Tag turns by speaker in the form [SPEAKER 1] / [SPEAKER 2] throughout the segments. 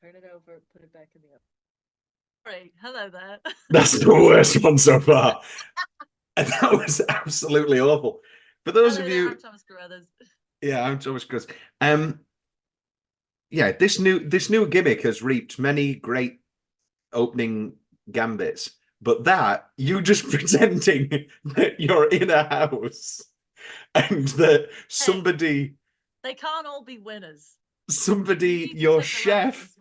[SPEAKER 1] Turn it over, put it back in the oven. Right, hello there.
[SPEAKER 2] That's the worst one so far. And that was absolutely awful. For those
[SPEAKER 1] Hello
[SPEAKER 2] of
[SPEAKER 1] there,
[SPEAKER 2] you,
[SPEAKER 1] I'm Thomas Carruthers.
[SPEAKER 2] yeah, I'm Thomas Chris. Yeah, this new gimmick has reaped many great opening gambits, but that you just pretending that you're in a house and that somebody,
[SPEAKER 1] they can't all be winners.
[SPEAKER 2] somebody, your chef.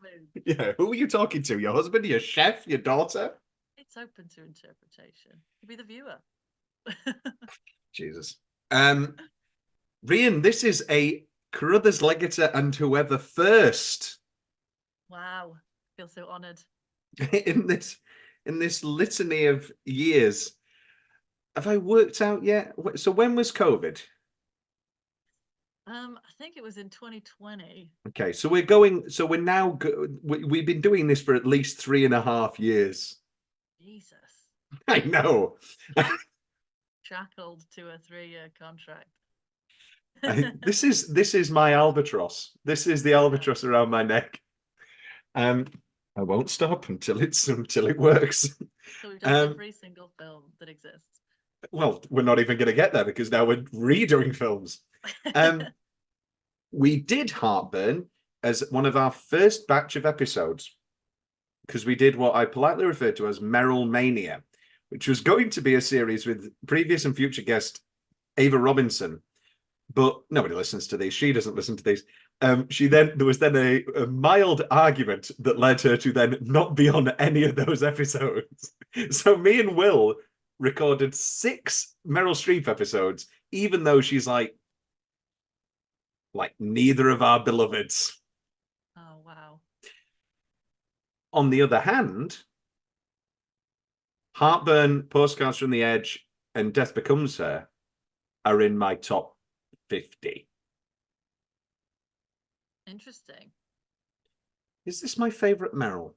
[SPEAKER 2] Yeah, who are you talking to? Your husband, your chef, your daughter?
[SPEAKER 1] It's open to interpretation. It could be the viewer.
[SPEAKER 2] Jesus. Rhian, this is a Carruthers, Leggetter, and Whoever first.
[SPEAKER 1] Wow, I feel so honoured.
[SPEAKER 2] in this litany of years. Have I worked out yet? So when was COVID?
[SPEAKER 1] I think it was in 2020.
[SPEAKER 2] Okay, so we're now we've been doing this for at least 3.5 years.
[SPEAKER 1] Jesus.
[SPEAKER 2] I know.
[SPEAKER 1] Shackled to a 3-year contract.
[SPEAKER 2] This is my albatross. This is the albatross around my neck. I won't stop until it works.
[SPEAKER 1] So we've done every single film that exists.
[SPEAKER 2] Well, we're not even going to get there because now we're redoing films. We did Heartburn as one of our first batch of episodes because we did what I politely referred to as Meryl Mania, which was going to be a series with previous and future guest Ava Robinson. But nobody listens to these. She doesn't listen to these. There was then a mild argument that led her to then not be on any of those episodes. So me and Will recorded 6 Meryl Streep episodes, even though she's like neither of our beloveds.
[SPEAKER 1] Oh, wow.
[SPEAKER 2] On the other hand, Heartburn, Postcards from the Edge, and Death Becomes Her are in my top 50.
[SPEAKER 1] Interesting.
[SPEAKER 2] Is this my favorite Meryl?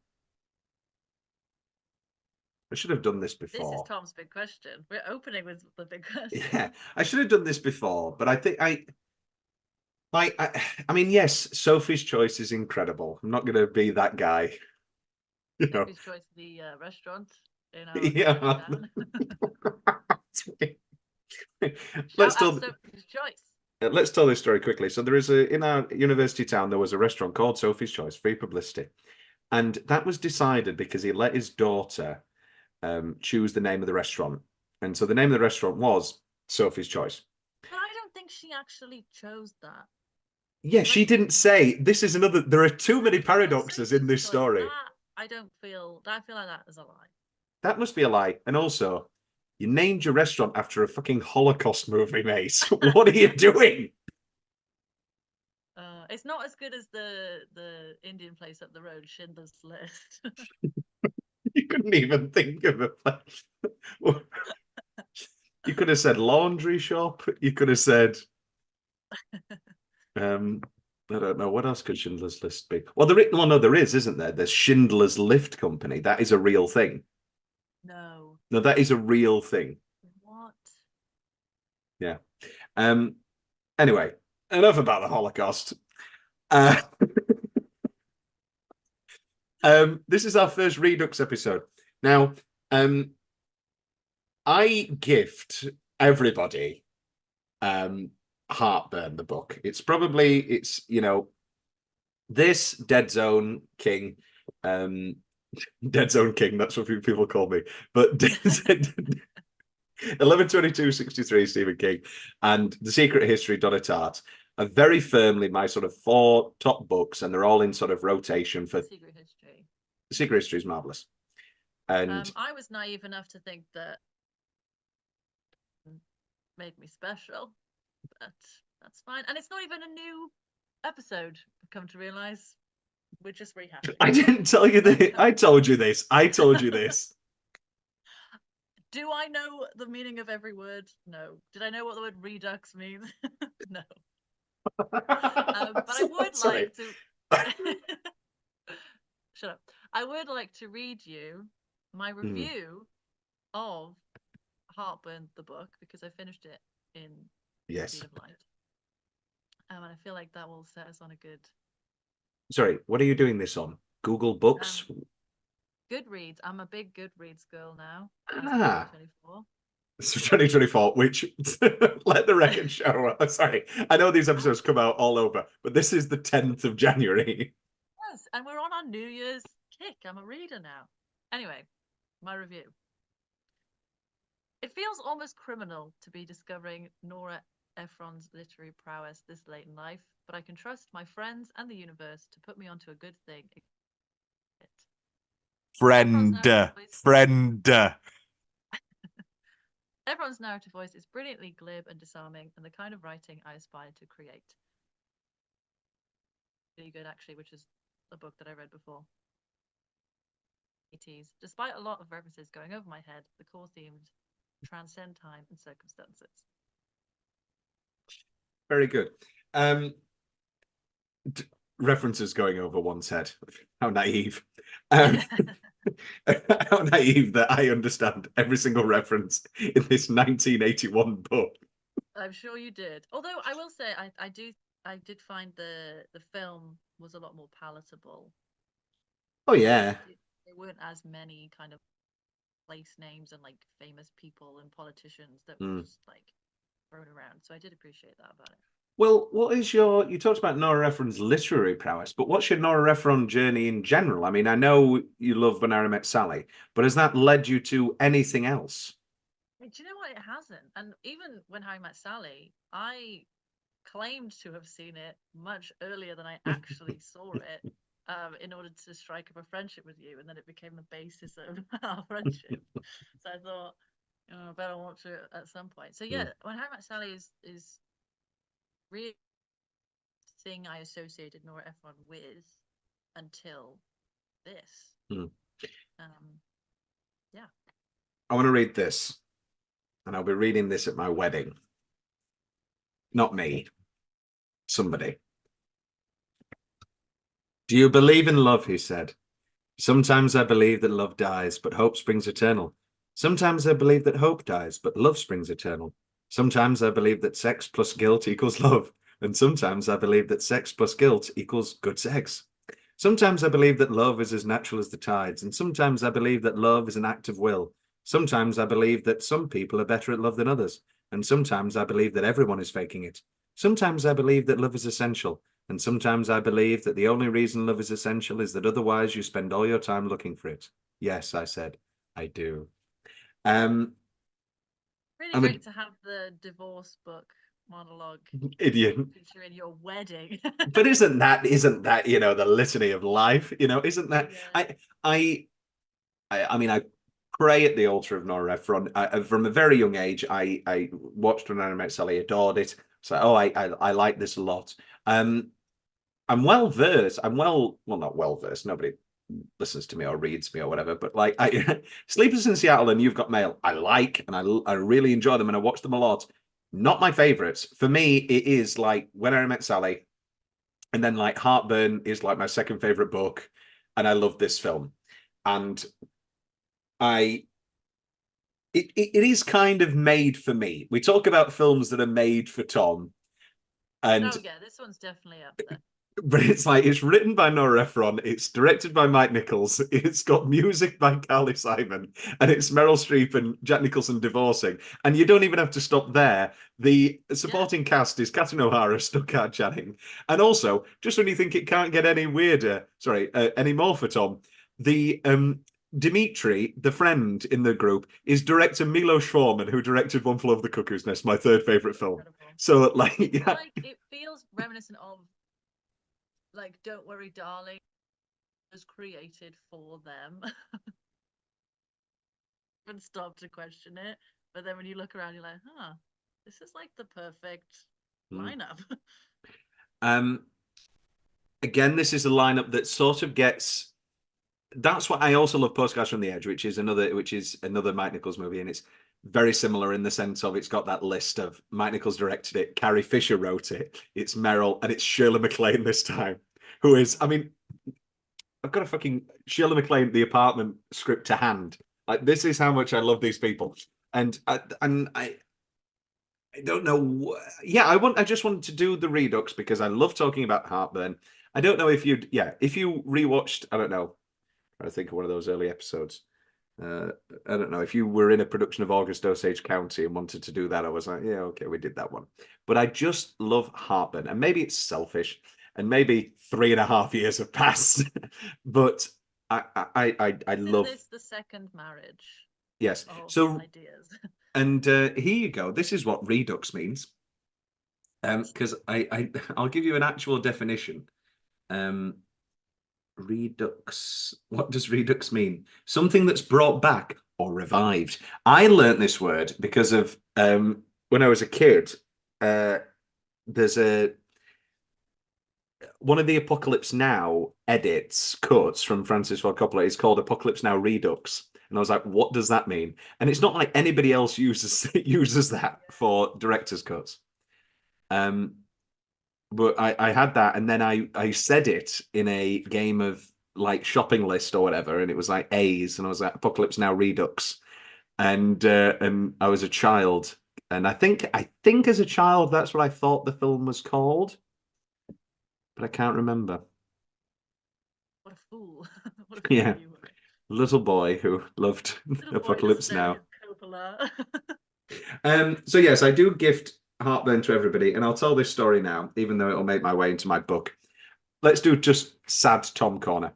[SPEAKER 2] I should have done this before.
[SPEAKER 1] This is Tom's big question. We're opening with the big question.
[SPEAKER 2] Yeah, I should have done this before, but I think I mean, yes, Sophie's Choice is incredible. I'm not going to be that guy. You know.
[SPEAKER 1] Sophie's Choice, the restaurant in our
[SPEAKER 2] Yeah.
[SPEAKER 1] Let's tell Sophie's Choice.
[SPEAKER 2] Let's tell this story quickly. So there is in our university town, there was a restaurant called Sophie's Choice, free publicity. And that was decided because he let his daughter choose the name of the restaurant. And so the name of the restaurant was Sophie's Choice.
[SPEAKER 1] But I don't think she actually chose that.
[SPEAKER 2] Yeah, she didn't say. This is another. There are too many paradoxes in this story.
[SPEAKER 1] I feel like that is a lie.
[SPEAKER 2] That must be a lie. And also, you named your restaurant after a fucking Holocaust movie, mate. What are you doing?
[SPEAKER 1] It's not as good as the Indian place up the road, Schindler's List.
[SPEAKER 2] You couldn't even think of a place. You could have said laundry shop. You could have said, I don't know, what else could Schindler's List be? Well, there is, isn't there? There's Schindler's Lift Company. That is a real thing.
[SPEAKER 1] No,
[SPEAKER 2] that is a real thing.
[SPEAKER 1] What?
[SPEAKER 2] Yeah. Anyway, enough about the Holocaust. This is our first Redux episode. Now, I gift everybody Heartburn, the book. It's this Dead Zone King, Dead Zone King, that's what people call me. But 11/22/63 Stephen King and The Secret History Donna Tartt are very firmly my sort of 4 top books, and they're all in sort of rotation for
[SPEAKER 1] Secret History.
[SPEAKER 2] The Secret History is marvelous. And
[SPEAKER 1] I was naive enough to think that made me special, but that's fine. And it's not even a new episode, I've come to realize. We're just rehashing.
[SPEAKER 2] I didn't tell you this. I told you this. I told you this.
[SPEAKER 1] Do I know the meaning of every word? No. Did I know what the word redux means? No. But I would like to shut up. I would like to read you my review of Heartburn, the book, because I finished it in Speed of Light. And I feel like that will set us on a good...
[SPEAKER 2] Sorry, what are you doing this on? Google Books?
[SPEAKER 1] Goodreads. I'm a big Goodreads girl now.
[SPEAKER 2] 2024. It's 2024, which let the record show. Sorry, I know these episodes come out all over, but this is the 10th of January.
[SPEAKER 1] Yes, and we're on our New Year's kick. I'm a reader now. Anyway, my review. It feels almost criminal to be discovering Nora Ephron's literary prowess this late in life, but I can trust my friends and the universe to put me onto a good thing.
[SPEAKER 2] Friend.
[SPEAKER 1] Everyone's narrative voice is brilliantly glib and disarming, and the kind of writing I aspire to create. Really good, actually, which is a book that I read before. Despite a lot of references going over my head, the core themes transcend time and circumstances.
[SPEAKER 2] Very good. References going over one's head. How naive. How naive that I understand every single reference in this 1981 book.
[SPEAKER 1] I'm sure you did. Although I will say I did find the film was a lot more palatable.
[SPEAKER 2] Oh yeah.
[SPEAKER 1] There weren't as many kind of place names and like famous people and politicians that were just like thrown around. So I did appreciate that about it.
[SPEAKER 2] Well, what is you talked about Nora Ephron's literary prowess, but what's your Nora Ephron journey in general? I mean, I know you love When Harry Met Sally, but has that led you to anything else?
[SPEAKER 1] Do you know what? It hasn't. And even When Harry Met Sally, I claimed to have seen it much earlier than I actually saw it, in order to strike up a friendship with you, and then it became the basis of our friendship. So I thought, I better watch it at some point. So yeah, When Harry Met Sally is really thing I associated Nora Ephron with until this. Yeah.
[SPEAKER 2] I want to read this, and I'll be reading this at my wedding. Not me. Somebody. Do you believe in love? He said. Sometimes I believe that love dies, but hope springs eternal. Sometimes I believe that hope dies, but love springs eternal. Sometimes I believe that sex plus guilt equals love, and sometimes I believe that sex plus guilt equals good sex. Sometimes I believe that love is as natural as the tides, and sometimes I believe that love is an act of will. Sometimes I believe that some people are better at love than others, and sometimes I believe that everyone is faking it. Sometimes I believe that love is essential, and sometimes I believe that the only reason love is essential is that otherwise you spend all your time looking for it. Yes, I said, I do.
[SPEAKER 1] Really great to have the divorce book monologue
[SPEAKER 2] idiot
[SPEAKER 1] featuring your wedding.
[SPEAKER 2] But isn't that the litany of life? Isn't that? Yeah. I mean, I pray at the altar of Nora Ephron. From a very young age, I watched When Harry Met Sally, adored it. So, I like this a lot. I'm well versed. Well, not well versed. Nobody listens to me or reads me or whatever. But like, Sleepless in Seattle and You've Got Mail, I like, and I really enjoy them, and I watch them a lot. Not my favorites. For me, it is like When Harry Met Sally, and then like Heartburn is like my second favorite book, and I love this film. And it is kind of made for me. We talk about films that are made for Tom. And
[SPEAKER 1] oh yeah, this one's definitely up there.
[SPEAKER 2] But it's like it's written by Nora Ephron, it's directed by Mike Nichols, it's got music by Carly Simon, and it's Meryl Streep and Jack Nicholson divorcing. And you don't even have to stop there. The supporting cast is Catherine O'Hara, Stuttgart Channing, and also just when you think it can't get any weirder, any more for Tom, the Dimitri, the friend in the group, is director Milos Forman, who directed One Flew Over the Cuckoo's Nest, my third favorite film.
[SPEAKER 1] Incredible.
[SPEAKER 2] So like,
[SPEAKER 1] yeah. Like it feels reminiscent of like Don't Worry Darling was created for them. And stop to question it. But then when you look around, you're like, this is like the perfect lineup.
[SPEAKER 2] Again, this is a lineup that sort of gets. That's what I also love. Postcards from the Edge, which is another Mike Nichols movie, and it's very similar in the sense of it's got that list of Mike Nichols directed it, Carrie Fisher wrote it, it's Meryl, and it's Shirley MacLaine this time, who is, I mean, I've got a fucking Shirley MacLaine, The Apartment script to hand. Like, this is how much I love these people, and I don't know. Yeah, I just wanted to do the Redux because I love talking about Heartburn. I don't know if if you rewatched, I don't know, I think of one of those early episodes. I don't know if you were in a production of August Osage County and wanted to do that. I was like, yeah, okay, we did that one. But I just love Heartburn, and maybe it's selfish, and maybe 3.5 years have passed, but I love.
[SPEAKER 1] This the second marriage.
[SPEAKER 2] Yes. So
[SPEAKER 1] ideas.
[SPEAKER 2] And here you go. This is what Redux means. Because I'll give you an actual definition. Redux. What does redux mean? Something that's brought back or revived. I learnt this word because of when I was a kid. There's one of the Apocalypse Now edits, cuts from Francis Ford Coppola is called Apocalypse Now Redux. And I was like, what does that mean? And it's not like anybody else uses that for director's cuts. But I had that, and then I said it in a game of like shopping list or whatever, and it was like A's, and I was like Apocalypse Now Redux, and I was a child, and I think as a child that's what I thought the film was called, but I can't remember.
[SPEAKER 1] What a fool! What a
[SPEAKER 2] fool yeah, you were. Little boy who loved Apocalypse Now. So yes, I do gift Heartburn to everybody, and I'll tell this story now, even though it'll make my way into my book. Let's do just sad Tom corner.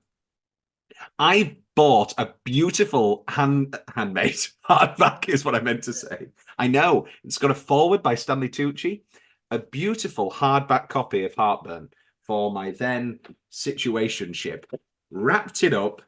[SPEAKER 2] I bought a beautiful handmade hardback, is what I meant to say. I know it's got a foreword by Stanley Tucci, a beautiful hardback copy of Heartburn for my then situationship. Wrapped it up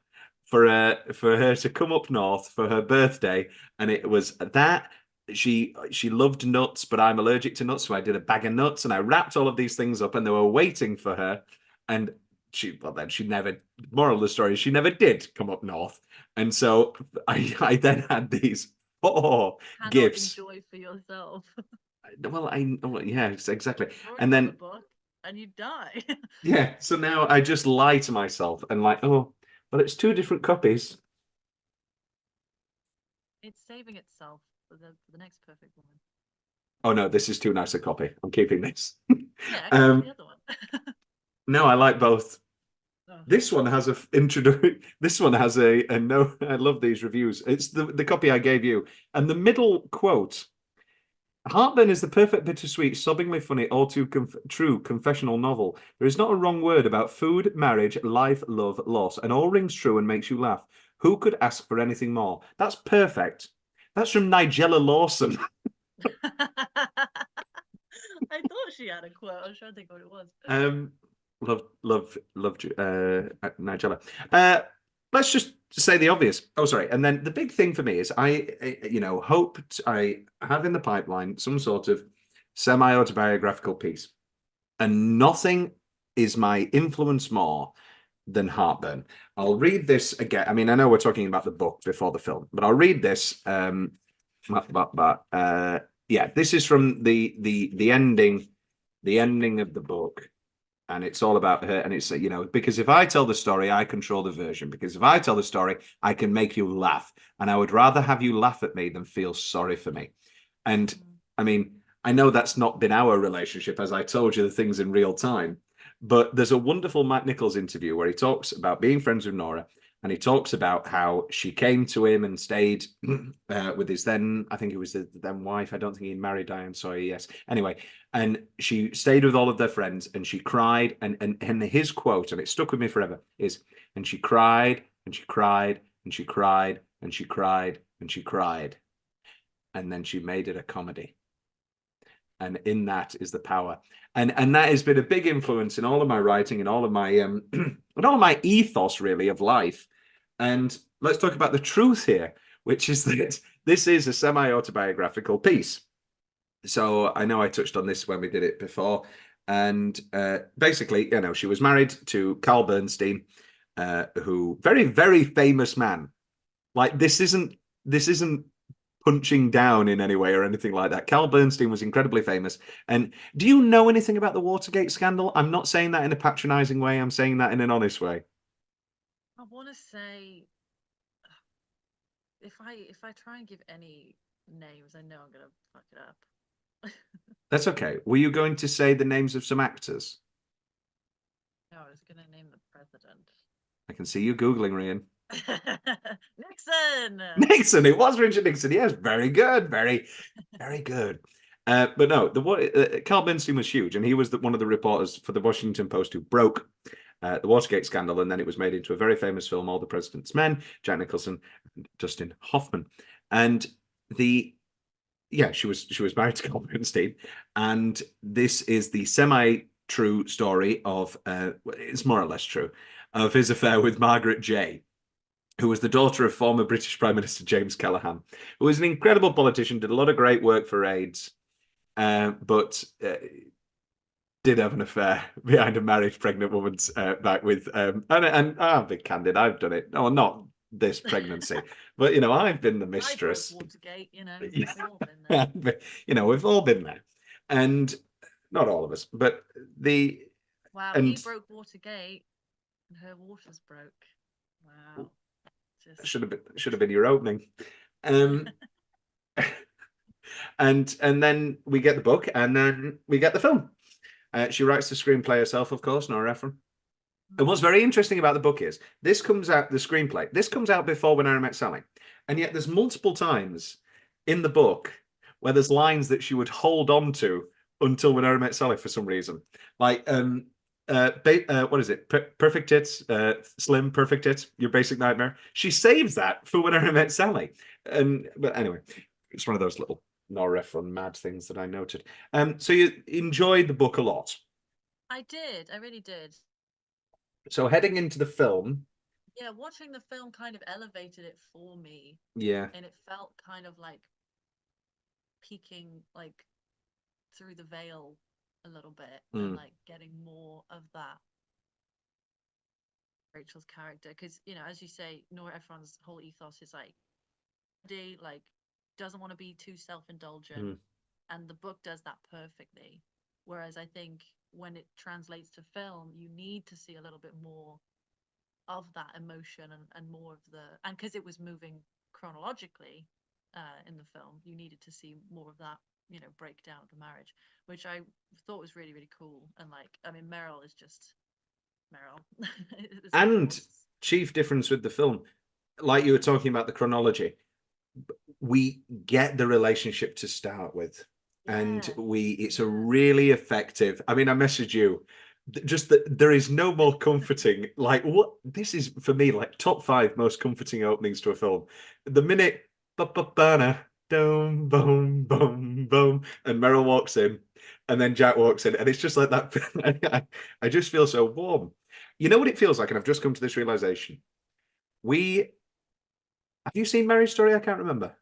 [SPEAKER 2] for her to come up north for her birthday, and it was that. She loved nuts, but I'm allergic to nuts, so I did a bag of nuts, and I wrapped all of these things up, and they were waiting for her. And she never. Moral of the story is she never did come up north, and so I then had these 4 gifts.
[SPEAKER 1] Enjoy for yourself.
[SPEAKER 2] Well, yes, exactly. And then
[SPEAKER 1] and you die.
[SPEAKER 2] Yeah, so now I just lie to myself and like, oh, well, it's 2 different copies.
[SPEAKER 1] It's saving itself for the next perfect woman.
[SPEAKER 2] Oh no, this is too nice a copy. I'm keeping this.
[SPEAKER 1] Yeah, the other one.
[SPEAKER 2] No, I like both. Oh. This one has This one has a no. I love these reviews. It's the copy I gave you, and the middle quote. Heartburn is the perfect bittersweet, sobbingly funny, all too true confessional novel. There is not a wrong word about food, marriage, life, love, loss, and all rings true and makes you laugh. Who could ask for anything more? That's perfect. That's from Nigella Lawson.
[SPEAKER 1] I thought she had a quote. I was trying to think what it was.
[SPEAKER 2] Love, Nigella. Let's just say the obvious. Oh, sorry. And then the big thing for me is I have in the pipeline some sort of semi-autobiographical piece, and nothing is my influence more than Heartburn. I'll read this again. I mean, I know we're talking about the book before the film, but I'll read this. Yeah, this is from the ending of the book, and it's all about her. And it's, because if I tell the story, I control the version. Because if I tell the story, I can make you laugh, and I would rather have you laugh at me than feel sorry for me. And I mean, I know that's not been our relationship, as I told you the things in real time, But there's a wonderful Matt Nichols interview where he talks about being friends with Nora, and he talks about how she came to him and stayed with his then, I think it was the then wife. I don't think he married Diane Sawyer. Yes. Anyway, and she stayed with all of their friends, and she cried. And his quote, and it stuck with me forever, is, and she cried, and she cried, and she cried, and she cried, and she cried, and then she made it a comedy. And in that is the power. And that has been a big influence in all of my writing and all of my and all of my ethos, really, of life. And let's talk about the truth here, which is that this is a semi-autobiographical piece. So I know I touched on this when we did it before. And basically, you know, she was married to Carl Bernstein, who very, very famous man. Like, this isn't punching down in any way or anything like that. Carl Bernstein was incredibly famous. And do you know anything about the Watergate scandal? I'm not saying that in a patronizing way. I'm saying that in an honest way.
[SPEAKER 1] I want to say, if I try and give any names, I know I'm gonna fuck it up.
[SPEAKER 2] That's okay. Were you going to say the names of some actors?
[SPEAKER 1] No, I was gonna name the president.
[SPEAKER 2] I can see you Googling, Rhian.
[SPEAKER 1] Nixon.
[SPEAKER 2] Nixon. It was Richard Nixon. Yes, very good. Very, very good. But no, Carl Bernstein was huge, and he was one of the reporters for the Washington Post who broke the Watergate scandal, and then it was made into a very famous film, All the President's Men, Jack Nicholson, Dustin Hoffman. And she was married to Carl Bernstein, and this is the semi-true story of, it's more or less true, of his affair with Margaret Jay, who was the daughter of former British Prime Minister James Callaghan, who was an incredible politician, did a lot of great work for AIDS, but did have an affair behind a married pregnant woman's back with, and I'll be candid, I've done it. No, not this pregnancy, but, you know, I've been the mistress.
[SPEAKER 1] I broke Watergate, you know, we've all been there.
[SPEAKER 2] You know, we've all been there. And not all of us, but
[SPEAKER 1] Wow,
[SPEAKER 2] and
[SPEAKER 1] he broke Watergate and her waters broke. Wow.
[SPEAKER 2] Should have been your opening. And then we get the book, and then we get the film. She writes the screenplay herself, of course, Nora Ephron. And what's very interesting about the book is the screenplay, this comes out before When Harry Met Sally. And yet there's multiple times in the book where there's lines that she would hold on to until When Harry Met Sally for some reason. Like, what is it? Perfect Tits, Slim, Perfect Tits, Your Basic Nightmare. She saves that for When I Met Sally. But anyway, it's one of those little Nora Ephron mad things that I noted. So you enjoyed the book a lot.
[SPEAKER 1] I did. I really did.
[SPEAKER 2] So heading into the film.
[SPEAKER 1] Yeah, watching the film kind of elevated it for me.
[SPEAKER 2] Yeah.
[SPEAKER 1] And it felt kind of like peeking like through the veil a little bit and like getting more of that Rachel's character, because, you know, as you say, Nora Ephron's whole ethos is like doesn't want to be too self-indulgent, and the book does that perfectly. Whereas I think when it translates to film, you need to see a little bit more of that emotion and more of and because it was moving chronologically in the film, you needed to see more of that, you know, breakdown of the marriage, which I thought was really, really cool. And like, I mean, Meryl is just Meryl.
[SPEAKER 2] And chief difference with the film, like you were talking about the chronology, we get the relationship to start with. Yeah. And it's a really effective, I mean, I messaged you just that there is no more comforting, like, what this is for me, like top 5 most comforting openings to a film. The minute boom, boom, boom, boom, and Meryl walks in, and then Jack walks in, and it's just like that. I just feel so warm. You know what it feels like, and I've just come to this realization. Have you seen Marriage Story? I can't remember.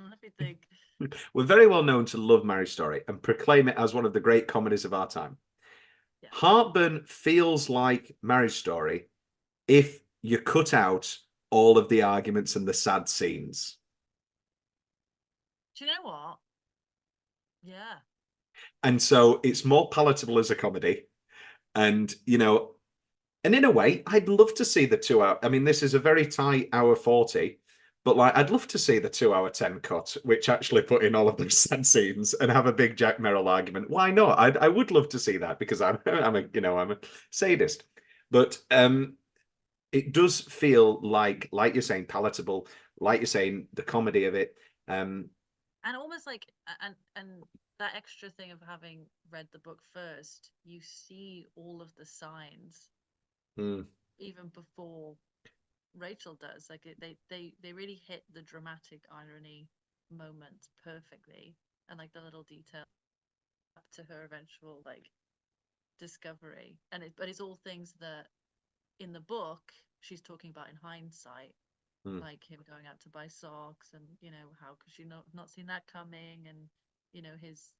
[SPEAKER 1] Let me think.
[SPEAKER 2] We're very well known to love Marriage Story and proclaim it as one of the great comedies of our time. Yeah. Heartburn feels like Marriage Story if you cut out all of the arguments and the sad scenes.
[SPEAKER 1] Do you know what? Yeah.
[SPEAKER 2] And so it's more palatable as a comedy. And, you know, and in a way, I'd love to see the 2 hour. I mean, this is a very tight hour 40. But like, I'd love to see the 2 hour 10 cut, which actually put in all of those sad scenes and have a big Jack Merrill argument. Why not? I would love to see that because I'm a sadist. But it does feel like you're saying, palatable, like you're saying, the comedy of it.
[SPEAKER 1] And almost like and that extra thing of having read the book first, you see all of the signs even before Rachel does. Like they really hit the dramatic irony moments perfectly, and like the little detail up to her eventual like discovery. And but it's all things that in the book she's talking about in hindsight, like him going out to buy socks, and how could she not seen that coming, and his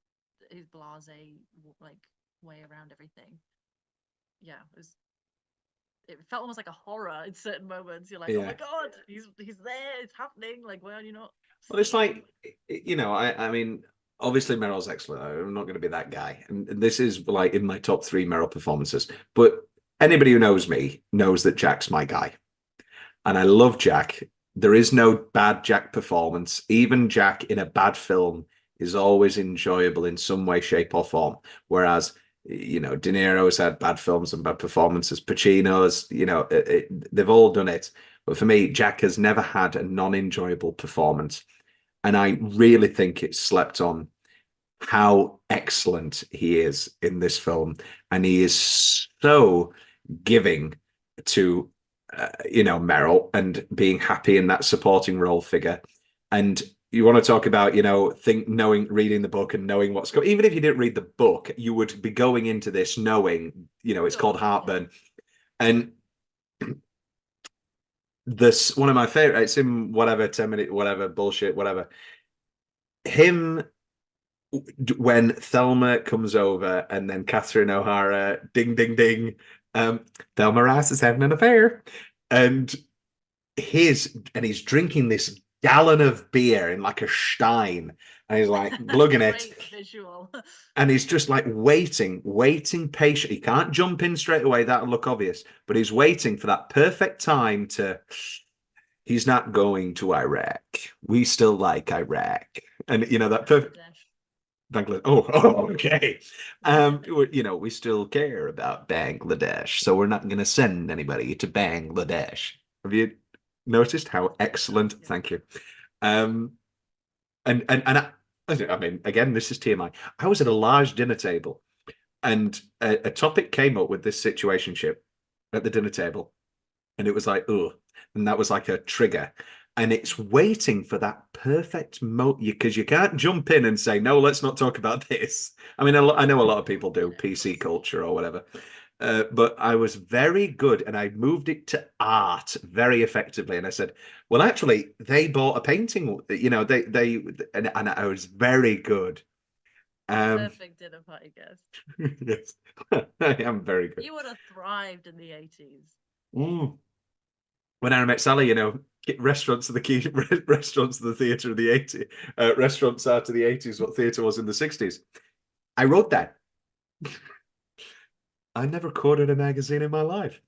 [SPEAKER 1] blasé like way around everything. Yeah, it felt almost like a horror in certain moments. You're like, oh my god, he's there, it's happening. Like, why are you not?
[SPEAKER 2] Well, it's like, I mean, obviously Meryl's excellent. I'm not going to be that guy, and this is like in my top 3 Meryl performances. But anybody who knows me knows that Jack's my guy, and I love Jack. There is no bad Jack performance. Even Jack in a bad film is always enjoyable in some way, shape, or form. Whereas, De Niro's had bad films and bad performances. Pacino's, they've all done it. But for me, Jack has never had a non-enjoyable performance. And I really think it's slept on how excellent he is in this film. And he is so giving to, Meryl, and being happy in that supporting role figure. And you want to talk about, reading the book and knowing what's going. Even if you didn't read the book, you would be going into this knowing, it's called Heartburn. And this one of my favorite, it's in whatever 10-minute whatever bullshit whatever, him when Thelma comes over and then Catherine O'Hara ding ding ding, Thelma Rice is having an affair, and he's drinking this gallon of beer in like a stein, and he's like glugging it.
[SPEAKER 1] Visual.
[SPEAKER 2] And he's just like waiting patient. He can't jump in straight away. That'll look obvious, but he's waiting for that perfect time to. He's not going to Iraq. We still like Iraq, and that perfect. Bangladesh. Oh, okay. We still care about Bangladesh, so we're not going to send anybody to Bangladesh. Have you noticed how excellent? Yeah. Thank you. And I mean, again, this is TMI. I was at a large dinner table, and a topic came up with this situationship at the dinner table, and it was like, oh, and that was like a trigger. And it's waiting for that perfect moment, because you can't jump in and say, no, let's not talk about this. I mean, I know a lot of people do, PC culture or whatever. But I was very good, and I moved it to art very effectively. And I said, well, actually, they bought a painting, and I was very good.
[SPEAKER 1] Perfect dinner party guest.
[SPEAKER 2] Yes, I am very good.
[SPEAKER 1] You would have thrived in the 80s.
[SPEAKER 2] When I met Sally, restaurants are the key. Restaurants are the theatre of the 80s. Restaurants are to the 80s what theatre was in the 60s. I wrote that. I never quoted a magazine in my life.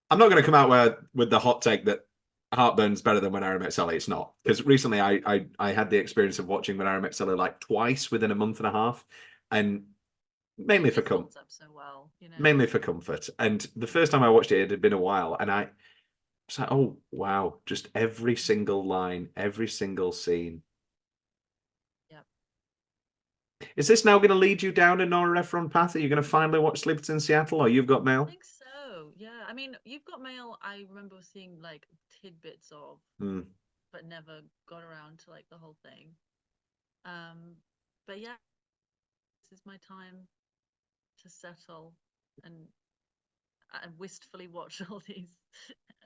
[SPEAKER 2] I'm not going to come out with the hot take that Heartburn's better than When Harry Met Sally. It's not, because recently I had the experience of watching When Harry Met Sally like twice within a month and a half, and mainly for comfort.
[SPEAKER 1] So well,
[SPEAKER 2] mainly for comfort. And the first time I watched it had been a while, and I was like, oh wow, just every single line, every single scene. Is this now going to lead you down a Nora Ephron path? Are you going to finally watch Sleepless in Seattle, or You've Got Mail?
[SPEAKER 1] I think so. Yeah, I mean, You've Got Mail. I remember seeing like tidbits of, but never got around to like the whole thing. But yeah, this is my time to settle and wistfully watch all these.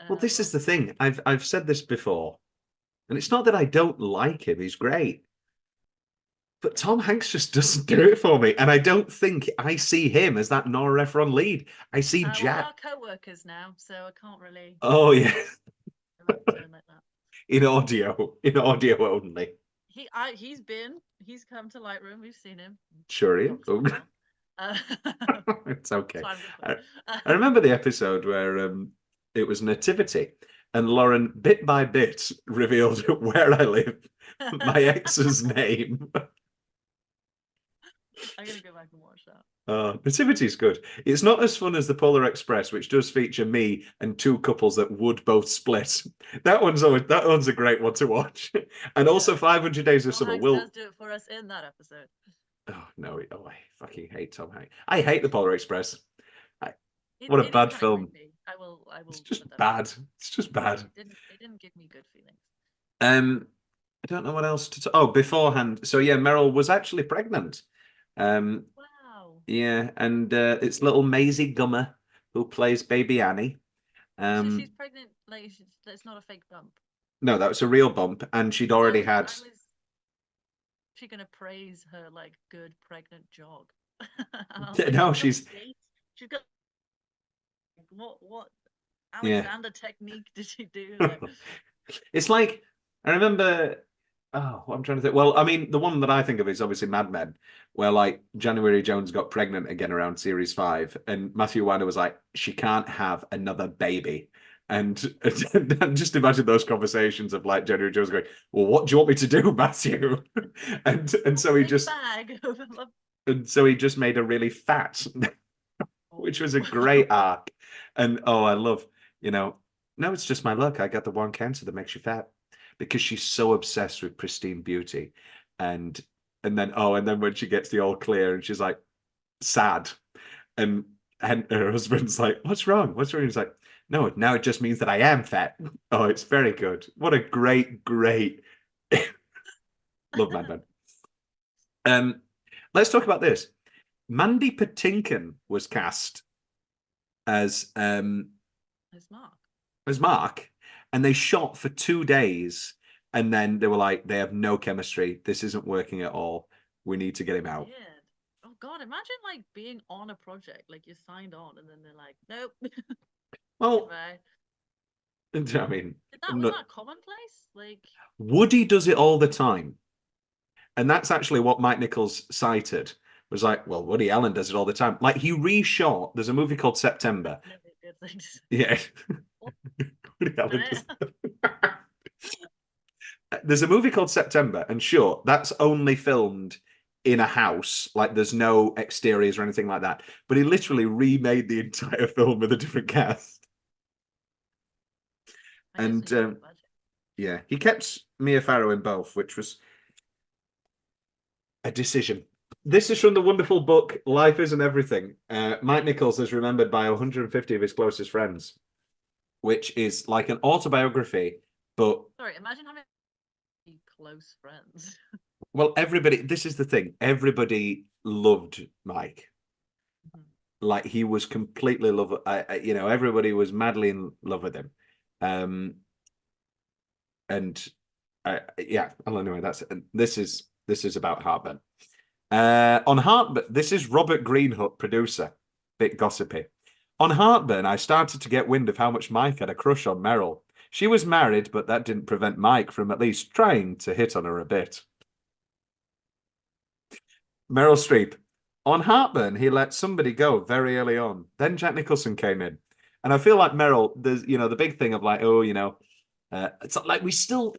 [SPEAKER 2] Well, this is the thing. I've said this before, and it's not that I don't like him. He's great. But Tom Hanks just doesn't do it for me. And I don't think I see him as that Nora Ephron lead. I see Jack.
[SPEAKER 1] Well, we are co-workers now, so I can't really.
[SPEAKER 2] Oh, yeah.
[SPEAKER 1] Like that.
[SPEAKER 2] In audio only.
[SPEAKER 1] He's come to Lightroom. We've seen him.
[SPEAKER 2] Sure he is. It's okay. I remember the episode where it was Nativity, And Lauren, bit by bit, revealed where I live, my ex's name.
[SPEAKER 1] I'm gonna go back and watch that.
[SPEAKER 2] Nativity's good. It's not as fun as the Polar Express, which does feature me and two couples that would both split. That one's a great one to watch. And also 500 Days of
[SPEAKER 1] Tom
[SPEAKER 2] Summer
[SPEAKER 1] Hanks
[SPEAKER 2] will.
[SPEAKER 1] does do it for us in that episode.
[SPEAKER 2] Oh no! Oh, I fucking hate Tom Hanks. I hate the Polar Express.
[SPEAKER 1] It,
[SPEAKER 2] What a
[SPEAKER 1] it is
[SPEAKER 2] bad
[SPEAKER 1] kind of
[SPEAKER 2] film.
[SPEAKER 1] creepy. I will
[SPEAKER 2] It's
[SPEAKER 1] put
[SPEAKER 2] just
[SPEAKER 1] that
[SPEAKER 2] bad.
[SPEAKER 1] out.
[SPEAKER 2] It's just bad.
[SPEAKER 1] It didn't give me good feelings.
[SPEAKER 2] I don't know what else to. Oh, beforehand. So yeah, Meryl was actually pregnant. Um,
[SPEAKER 1] Wow.
[SPEAKER 2] yeah, and it's little Maisie Gummer who plays Baby Annie.
[SPEAKER 1] So she's pregnant. Like it's not a fake bump.
[SPEAKER 2] No, that was a real bump, and she'd already had.
[SPEAKER 1] I was. She gonna praise her like good pregnant jog.
[SPEAKER 2] No, she's
[SPEAKER 1] got what
[SPEAKER 2] yeah.
[SPEAKER 1] Alexander technique did she do? Like,
[SPEAKER 2] It's like I remember. Oh, what I'm trying to think. Well, I mean, the one that I think of is obviously Mad Men, where like January Jones got pregnant again around series 5, and Matthew Weiner was like, she can't have another baby. And just imagine those conversations of like January Jones going, well, what do you want me to do, Matthew? and so he just
[SPEAKER 1] bag of
[SPEAKER 2] and so he just made her really fat, which was a great arc. And oh, I love, no, it's just my luck. I got the one cancer that makes you fat because she's so obsessed with pristine beauty. And then when she gets the all clear and she's like sad, and her husband's like, what's wrong? What's wrong? He's like, no, now it just means that I am fat. Oh, it's very good. What a great love Mad Men. Let's talk about this. Mandy Patinkin was cast as
[SPEAKER 1] Mark.
[SPEAKER 2] As Mark, and they shot for 2 days, and then they were like, they have no chemistry. This isn't working at all. We need to get him out.
[SPEAKER 1] Weird. Oh God, imagine like being on a project, like you signed on, and then they're like, nope.
[SPEAKER 2] Well,
[SPEAKER 1] Goodbye.
[SPEAKER 2] I mean,
[SPEAKER 1] was that commonplace? Like
[SPEAKER 2] Woody does it all the time. And that's actually what Mike Nichols cited. Was like, well, Woody Allen does it all the time. Like he reshot. There's a movie called September. Yeah. Woody Allen does. There's a movie called September, and sure, that's only filmed in a house. Like there's no exteriors or anything like that. But he literally remade the entire film with a different cast. And yeah, he kept Mia Farrow in both, which was a decision. This is from the wonderful book Life Isn't Everything. Mike Nichols is remembered by 150 of his closest friends, which is like an autobiography, but
[SPEAKER 1] sorry, imagine having close friends.
[SPEAKER 2] Well, this is the thing, everybody loved Mike. Like he was completely everybody was madly in love with him. Yeah, well, anyway, this is about Heartburn. On Heartburn, this is Robert Greenhut, producer, bit gossipy. On Heartburn, I started to get wind of how much Mike had a crush on Meryl. She was married, but that didn't prevent Mike from at least trying to hit on her a bit. Meryl Streep. On Heartburn, he let somebody go very early on. Then Jack Nicholson came in. And I feel like Meryl, there's, the big thing of like, it's like we still,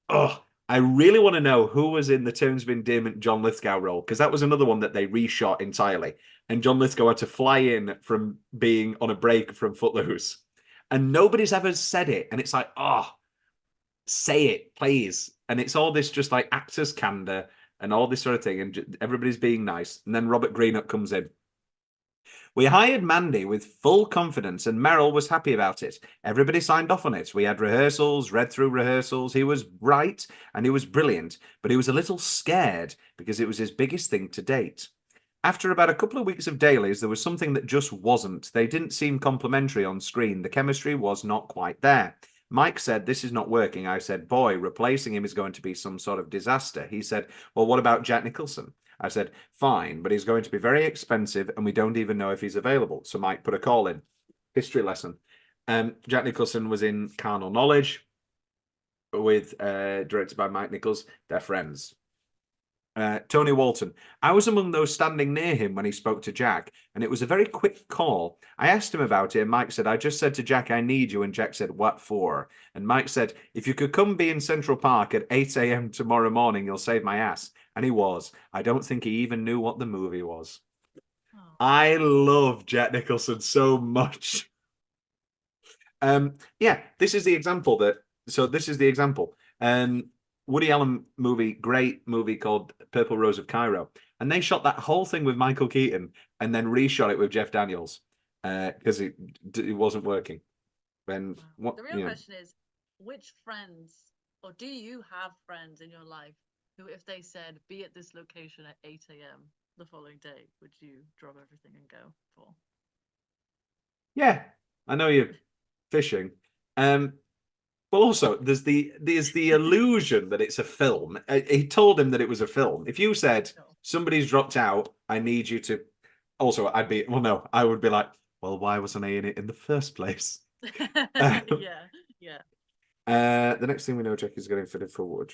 [SPEAKER 2] I really want to know who was in the Terms of Endearment John Lithgow role, because that was another one that they reshot entirely. And John Lithgow had to fly in from being on a break from Footloose. And nobody's ever said it. And it's like, say it, please. And it's all this just like actors' candor and all this sort of thing. And everybody's being nice. And then Robert Greenup comes in. We hired Mandy with full confidence, and Meryl was happy about it. Everybody signed off on it. We had rehearsals, read through rehearsals. He was bright and he was brilliant, but he was a little scared because it was his biggest thing to date. After about a couple of weeks of dailies, there was something that just wasn't. They didn't seem complimentary on screen. The chemistry was not quite there. Mike said, this is not working. I said, boy, replacing him is going to be some sort of disaster. He said, well, what about Jack Nicholson? I said, fine, but he's going to be very expensive and we don't even know if he's available. So Mike put a call in. History lesson. Jack Nicholson was in Carnal Knowledge with directed by Mike Nichols. They're friends. Tony Walton. I was among those standing near him when he spoke to Jack, and it was a very quick call. I asked him about it, and Mike said, I just said to Jack, I need you. And Jack said, what for? And Mike said, if you could come be in Central Park at 8 a.m. tomorrow morning, you'll save my ass. And he was. I don't think he even knew what the movie was.
[SPEAKER 1] Oh.
[SPEAKER 2] I love Jack Nicholson so much. Yeah, this is the example this is the example. Woody Allen movie, great movie called Purple Rose of Cairo. And they shot that whole thing with Michael Keaton and then reshot it with Jeff Daniels because it wasn't working. And
[SPEAKER 1] wow. The real question is, which friends, or do you have friends in your life who, if they said, be at this location at 8 a.m. the following day, would you drop everything and go for?
[SPEAKER 2] Yeah, I know you're fishing. But also, there's the illusion that it's a film. He told him that it was a film. If you said somebody's dropped out, I need you to. Also, I would be like, well, why wasn't I in it in the first place?
[SPEAKER 1] Yeah.
[SPEAKER 2] The next thing we know, Jack is getting fitted for what?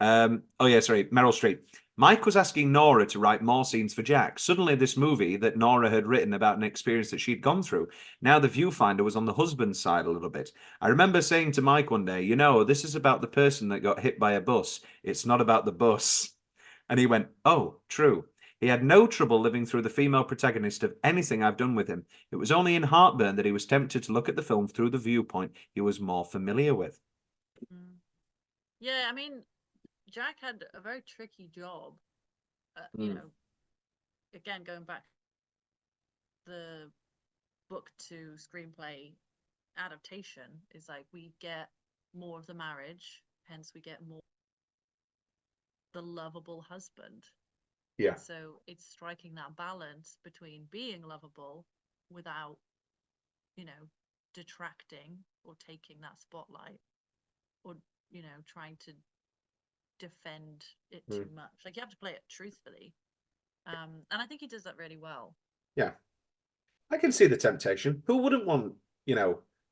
[SPEAKER 2] Oh yeah, sorry, Meryl Streep. Mike was asking Nora to write more scenes for Jack. Suddenly, this movie that Nora had written about an experience that she'd gone through. Now the viewfinder was on the husband's side a little bit. I remember saying to Mike one day, this is about the person that got hit by a bus. It's not about the bus. And he went, oh, true. He had no trouble living through the female protagonist of anything I've done with him. It was only in Heartburn that he was tempted to look at the film through the viewpoint he was more familiar with.
[SPEAKER 1] Yeah, I mean, Jack had a very tricky job. Again, going back the book to screenplay adaptation is like we get more of the marriage, hence we get more the lovable husband.
[SPEAKER 2] Yeah.
[SPEAKER 1] And so it's striking that balance between being lovable without, detracting or taking that spotlight or, trying to defend it too much. Like you have to play it truthfully. And I think he does that really well.
[SPEAKER 2] Yeah. I can see the temptation. Who wouldn't want,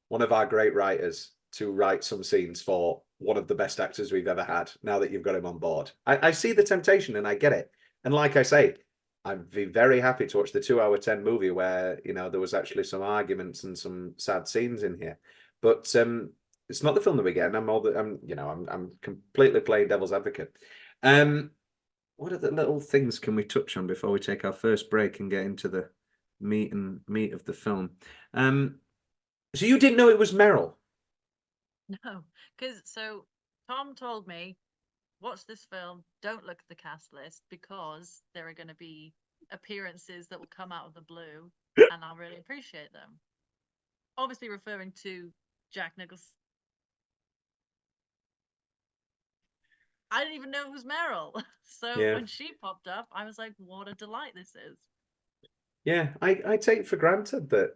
[SPEAKER 2] one of our great writers to write some scenes for one of the best actors we've ever had now that you've got him on board? I see the temptation and I get it. And like I say, I'd be very happy to watch the 2-hour 10 movie where, there was actually some arguments and some sad scenes in here. But it's not the film that we get. And I'm completely playing devil's advocate. What other little things can we touch on before we take our first break and get into the meat of the film? So you didn't know it was Meryl?
[SPEAKER 1] No, because Tom told me, watch this film, don't look at the cast list because there are going to be appearances that will come out of the blue and I'll really appreciate them. Obviously referring to Jack Nicholson. I didn't even know it was Meryl. So when she popped up, I was like, what a delight this is.
[SPEAKER 2] Yeah, I take for granted that.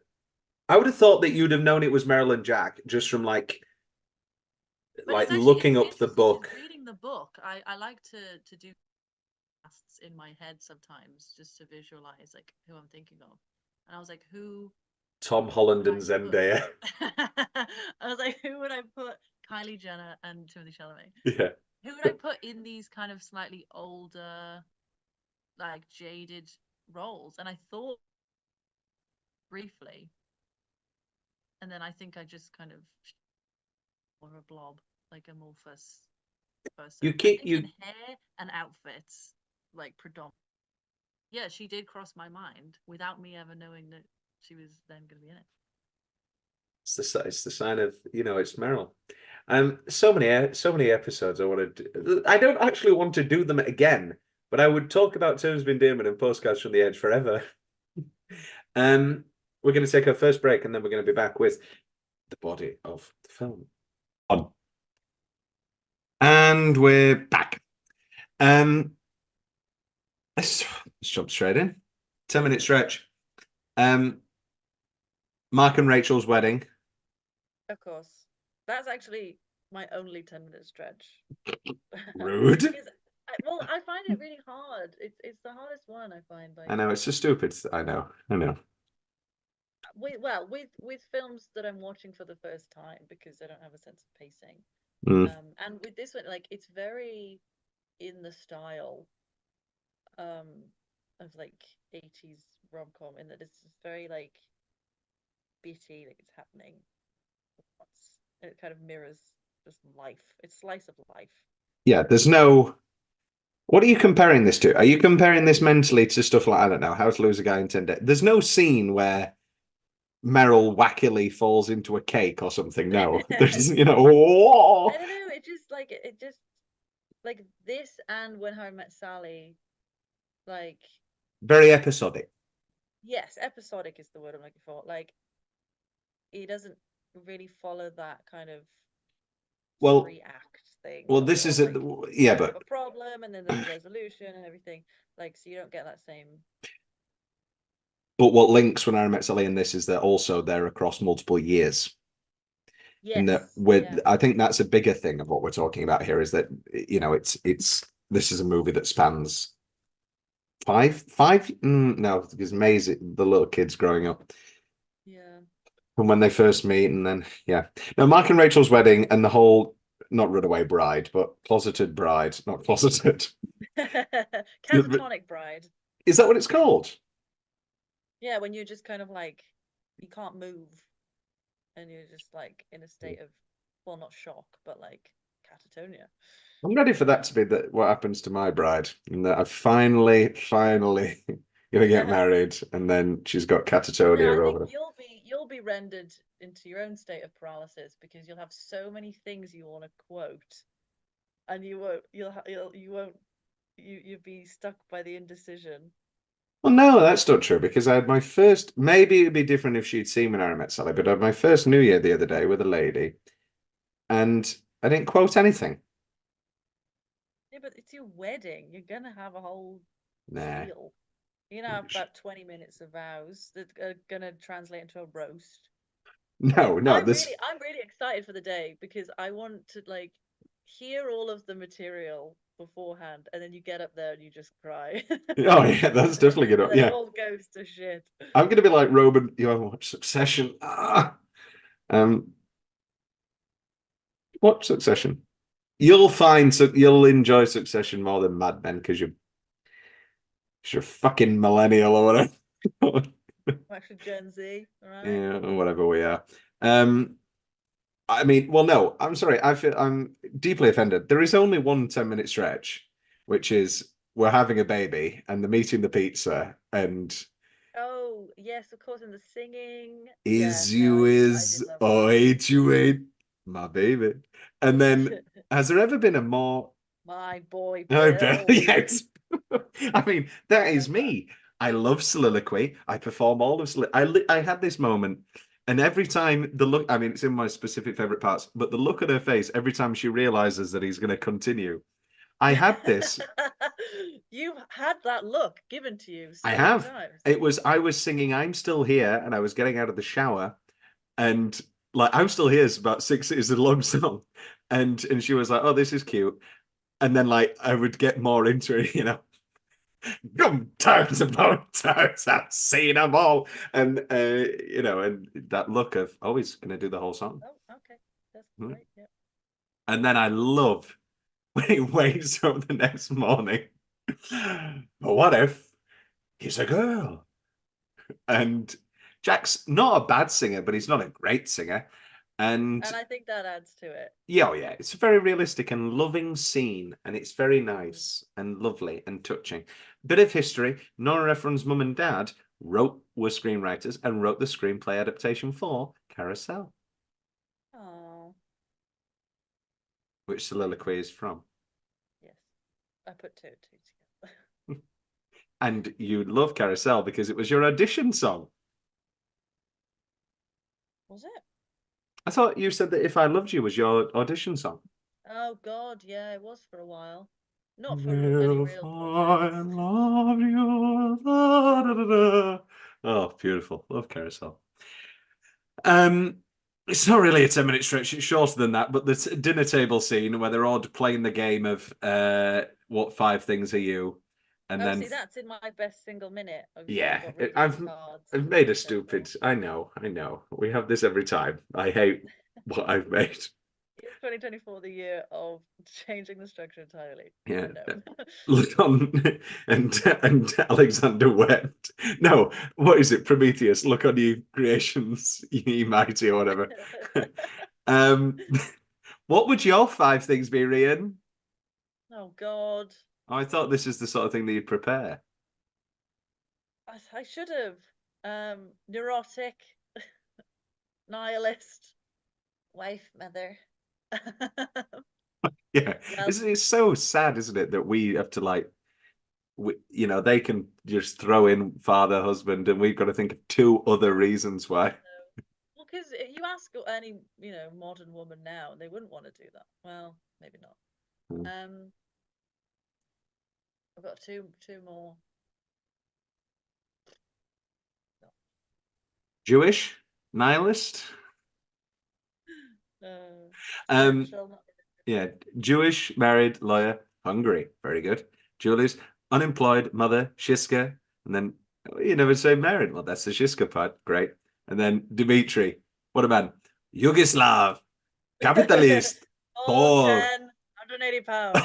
[SPEAKER 2] I would have thought that you'd have known it was Meryl and Jack just from looking up the book.
[SPEAKER 1] Reading the book, I like to do casts in my head sometimes just to visualize like who I'm thinking of. And I was like, who?
[SPEAKER 2] Tom Holland and Zendaya.
[SPEAKER 1] I was like, who would I put? Kylie Jenner and Timothée Chalamet.
[SPEAKER 2] Yeah.
[SPEAKER 1] Who would I put in these kind of slightly older, like jaded roles? And I thought briefly, and then I think I just kind of more of a blob, like amorphous person. In hair and outfits, like predominant. Yeah, she did cross my mind without me ever knowing that she was then going to be in it.
[SPEAKER 2] It's the sign of it's Meryl. So many episodes I want to do. I don't actually want to do them again, but I would talk about Terms of Endearment and Postcards from the Edge forever. We're going to take our first break and then we're going to be back with the body of the film. And we're back. Let's jump straight in. 10-minute stretch. Mark and Rachel's wedding.
[SPEAKER 1] Of course. That's actually my only 10-minute stretch.
[SPEAKER 2] Rude.
[SPEAKER 1] I find it really hard. It's the hardest one I find.
[SPEAKER 2] I know, it's so stupid. I know.
[SPEAKER 1] With films that I'm watching for the first time because I don't have a sense of pacing.
[SPEAKER 2] Mm.
[SPEAKER 1] And with this one, like it's very in the style um of like 80s rom-com in that it's just very like bitty, like it's happening. It kind of mirrors just life. It's slice of life.
[SPEAKER 2] Yeah, there's no. What are you comparing this to? Are you comparing this mentally to stuff like, I don't know, How to Lose a Guy in 10 Days? There's no scene where Meryl wackily falls into a cake or something. No, there's,
[SPEAKER 1] I
[SPEAKER 2] whoa!
[SPEAKER 1] don't know. It just like this and When Harry Met Sally. Like
[SPEAKER 2] Very episodic.
[SPEAKER 1] yes, episodic is the word I'm looking for. Like he doesn't really follow that kind of
[SPEAKER 2] Well,
[SPEAKER 1] three act thing
[SPEAKER 2] well,
[SPEAKER 1] of
[SPEAKER 2] this
[SPEAKER 1] well,
[SPEAKER 2] is a,
[SPEAKER 1] like
[SPEAKER 2] yeah,
[SPEAKER 1] you have
[SPEAKER 2] but
[SPEAKER 1] a problem and then there's a resolution and everything. Like so you don't get that same.
[SPEAKER 2] what links when I met Sally in this is that also they're across multiple years. And that
[SPEAKER 1] Yes,
[SPEAKER 2] with
[SPEAKER 1] yeah,
[SPEAKER 2] I think that's a bigger thing of what we're talking about here is that it's this is a movie that spans five no, because Maisie, the little kids growing up.
[SPEAKER 1] yeah.
[SPEAKER 2] And when they first meet, and then yeah. No, Mark and Rachel's wedding and the whole not runaway bride, but closeted bride, not closeted.
[SPEAKER 1] Catatonic bride.
[SPEAKER 2] Is that what it's called?
[SPEAKER 1] Yeah, when you're just kind of like you can't move and you're just like in a state of well, not shock, but like catatonia.
[SPEAKER 2] I'm ready for that to be what happens to my bride, and that I finally gonna get married, and then she's got
[SPEAKER 1] No, I
[SPEAKER 2] catatonia
[SPEAKER 1] think
[SPEAKER 2] over.
[SPEAKER 1] you'll be rendered into your own state of paralysis because you'll have so many things you want to quote, and you won't. You won't. You'll be stuck by the indecision.
[SPEAKER 2] Well, no, that's not true because I had my first. Maybe it'd be different if she'd seen when I met Sally, but I had my first New Year the other day with a lady, and I didn't quote anything.
[SPEAKER 1] Yeah, but it's your wedding. You're gonna have a whole
[SPEAKER 2] Nah.
[SPEAKER 1] spiel. You're gonna have about 20 minutes of vows that are gonna translate into a roast.
[SPEAKER 2] No, no, this.
[SPEAKER 1] I'm really excited for the day because I want to like hear all of the material beforehand, and then you get up there and you just cry,
[SPEAKER 2] Oh yeah, that's definitely
[SPEAKER 1] and
[SPEAKER 2] gonna.
[SPEAKER 1] then it
[SPEAKER 2] Yeah,
[SPEAKER 1] all goes to shit.
[SPEAKER 2] I'm gonna be like Roman. You ever watch Succession? Ah. Um, watch Succession. You'll enjoy Succession more than Mad Men because you're fucking millennial or whatever.
[SPEAKER 1] I'm actually Gen Z, all right?
[SPEAKER 2] Yeah, or whatever we are. I mean, well, no, I'm sorry. I'm deeply offended. There is only one 10-minute stretch, which is we're having a baby and they're meeting the pizza and
[SPEAKER 1] Oh yes, of course, and the singing. Yeah,
[SPEAKER 2] is
[SPEAKER 1] no,
[SPEAKER 2] you
[SPEAKER 1] I did
[SPEAKER 2] is
[SPEAKER 1] love
[SPEAKER 2] oh
[SPEAKER 1] that.
[SPEAKER 2] ain't you ain't my baby. And then has there ever been a more
[SPEAKER 1] My boy
[SPEAKER 2] I bet
[SPEAKER 1] Bill.
[SPEAKER 2] yes. I mean, that
[SPEAKER 1] I
[SPEAKER 2] is
[SPEAKER 1] love that.
[SPEAKER 2] me. I love soliloquy. I perform all of I had this moment, and every time the look, I mean, it's in my specific favorite parts, but the look at her face every time she realizes that he's going to continue. I had this.
[SPEAKER 1] You've had that look given to you
[SPEAKER 2] I
[SPEAKER 1] so many
[SPEAKER 2] have.
[SPEAKER 1] times.
[SPEAKER 2] I was singing "I'm Still Here," and I was getting out of the shower, and like "I'm Still Here" is about six. Is a long song, and she was like, "Oh, this is cute," and then like I would get more into it, Gum times about times I've seen them all, and and that look of oh, he's going to do the whole song.
[SPEAKER 1] Oh, okay. That's
[SPEAKER 2] Hmm.
[SPEAKER 1] great. Yeah.
[SPEAKER 2] And then I love when he wakes up the next morning. But what if he's a girl? And Jack's not a bad singer, but he's not a great singer. And
[SPEAKER 1] And I think that adds to it.
[SPEAKER 2] yeah, oh yeah, it's a very realistic and loving scene, and it's very
[SPEAKER 1] Mm.
[SPEAKER 2] nice and lovely and touching. Bit of history: Nora Ephron's mum and dad were screenwriters and wrote the screenplay adaptation for Carousel,
[SPEAKER 1] Oh,
[SPEAKER 2] which Soliloquy is from.
[SPEAKER 1] yes. I put two and two together.
[SPEAKER 2] And you love Carousel because it was your audition song.
[SPEAKER 1] Was it?
[SPEAKER 2] I thought you said that If I Loved You was your audition song.
[SPEAKER 1] Oh God, yeah, it was for a while. Not for any
[SPEAKER 2] If
[SPEAKER 1] real
[SPEAKER 2] I
[SPEAKER 1] projects.
[SPEAKER 2] love you. Da, da, da, da. Oh, beautiful. Love Carousel. Um, it's not really a 10-minute stretch, it's shorter than that, but the dinner table scene where they're all playing the game of what five things are you? And
[SPEAKER 1] Oh,
[SPEAKER 2] then
[SPEAKER 1] see, that's in my best single minute. Obviously, you've
[SPEAKER 2] yeah,
[SPEAKER 1] got reading the
[SPEAKER 2] I've
[SPEAKER 1] cards
[SPEAKER 2] I've
[SPEAKER 1] and
[SPEAKER 2] made a
[SPEAKER 1] so
[SPEAKER 2] stupid.
[SPEAKER 1] forth.
[SPEAKER 2] I know. We have this every time. I hate what I've made.
[SPEAKER 1] Is 2024 the year of changing the structure entirely?
[SPEAKER 2] Yeah.
[SPEAKER 1] No.
[SPEAKER 2] Look on and Alexander wept. No, what is it? Prometheus, look on you creations, ye mighty or whatever. um what would your 5 things be, Rhian?
[SPEAKER 1] Oh God.
[SPEAKER 2] I thought this is the sort of thing that you'd prepare.
[SPEAKER 1] I should have. Neurotic, nihilist, wife, mother.
[SPEAKER 2] Yeah,
[SPEAKER 1] Well,
[SPEAKER 2] it's so sad, isn't it, that we have to like they can just throw in father, husband, and we've got to think of 2 other reasons why.
[SPEAKER 1] well, because you ask any modern woman now, they wouldn't want to do that. Well, maybe not.
[SPEAKER 2] Hmm.
[SPEAKER 1] Um, I've got two more.
[SPEAKER 2] Jewish, nihilist. Um,
[SPEAKER 1] Spiritual, not
[SPEAKER 2] yeah, Jewish, married, lawyer, hungry, very good. Julie's unemployed, mother, Shiska, and then you never say married. Well, that's the Shiska part, great. And then Dimitri, what a man, Yugoslav,
[SPEAKER 1] religious.
[SPEAKER 2] capitalist,
[SPEAKER 1] Oh,
[SPEAKER 2] poor.
[SPEAKER 1] 180 pounds.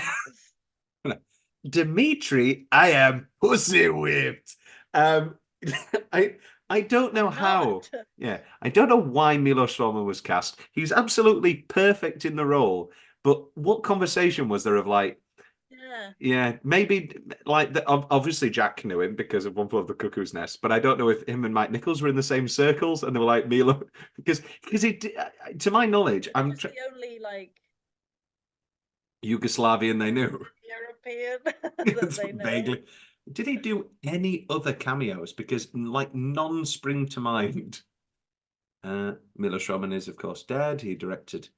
[SPEAKER 2] Dimitri, I am pussy whipped. Um, I I don't know
[SPEAKER 1] I'm
[SPEAKER 2] how.
[SPEAKER 1] not.
[SPEAKER 2] Yeah, I don't know why Milos Forman was cast. He's absolutely perfect in the role, but what conversation was there of like,
[SPEAKER 1] Yeah.
[SPEAKER 2] yeah, maybe like obviously Jack knew him because of One Flew Over the Cuckoo's Nest, but I don't know if him and Mike Nichols were in the same circles and they were like Milo because to my knowledge,
[SPEAKER 1] It's just the only like
[SPEAKER 2] Yugoslavian they knew.
[SPEAKER 1] European that
[SPEAKER 2] It's
[SPEAKER 1] they know.
[SPEAKER 2] vaguely. Did he do any other cameos? Because like none spring to mind. Milos Forman is of course dead. He directed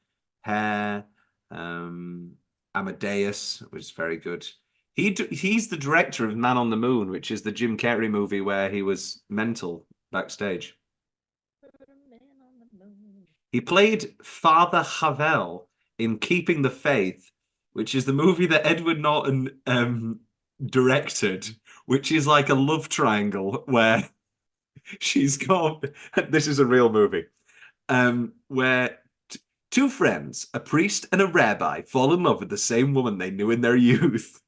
[SPEAKER 2] Hair, um, Amadeus was very good. He's the director of Man on the Moon, which is the Jim Carrey movie where he was mental backstage.
[SPEAKER 1] Put a man on the moon.
[SPEAKER 2] He played Father Havel in Keeping the Faith, which is the movie that Edward Norton directed, which is like a love triangle where she's got this is a real movie where 2 friends, a priest and a rabbi, fall in love with the same woman they knew in their youth,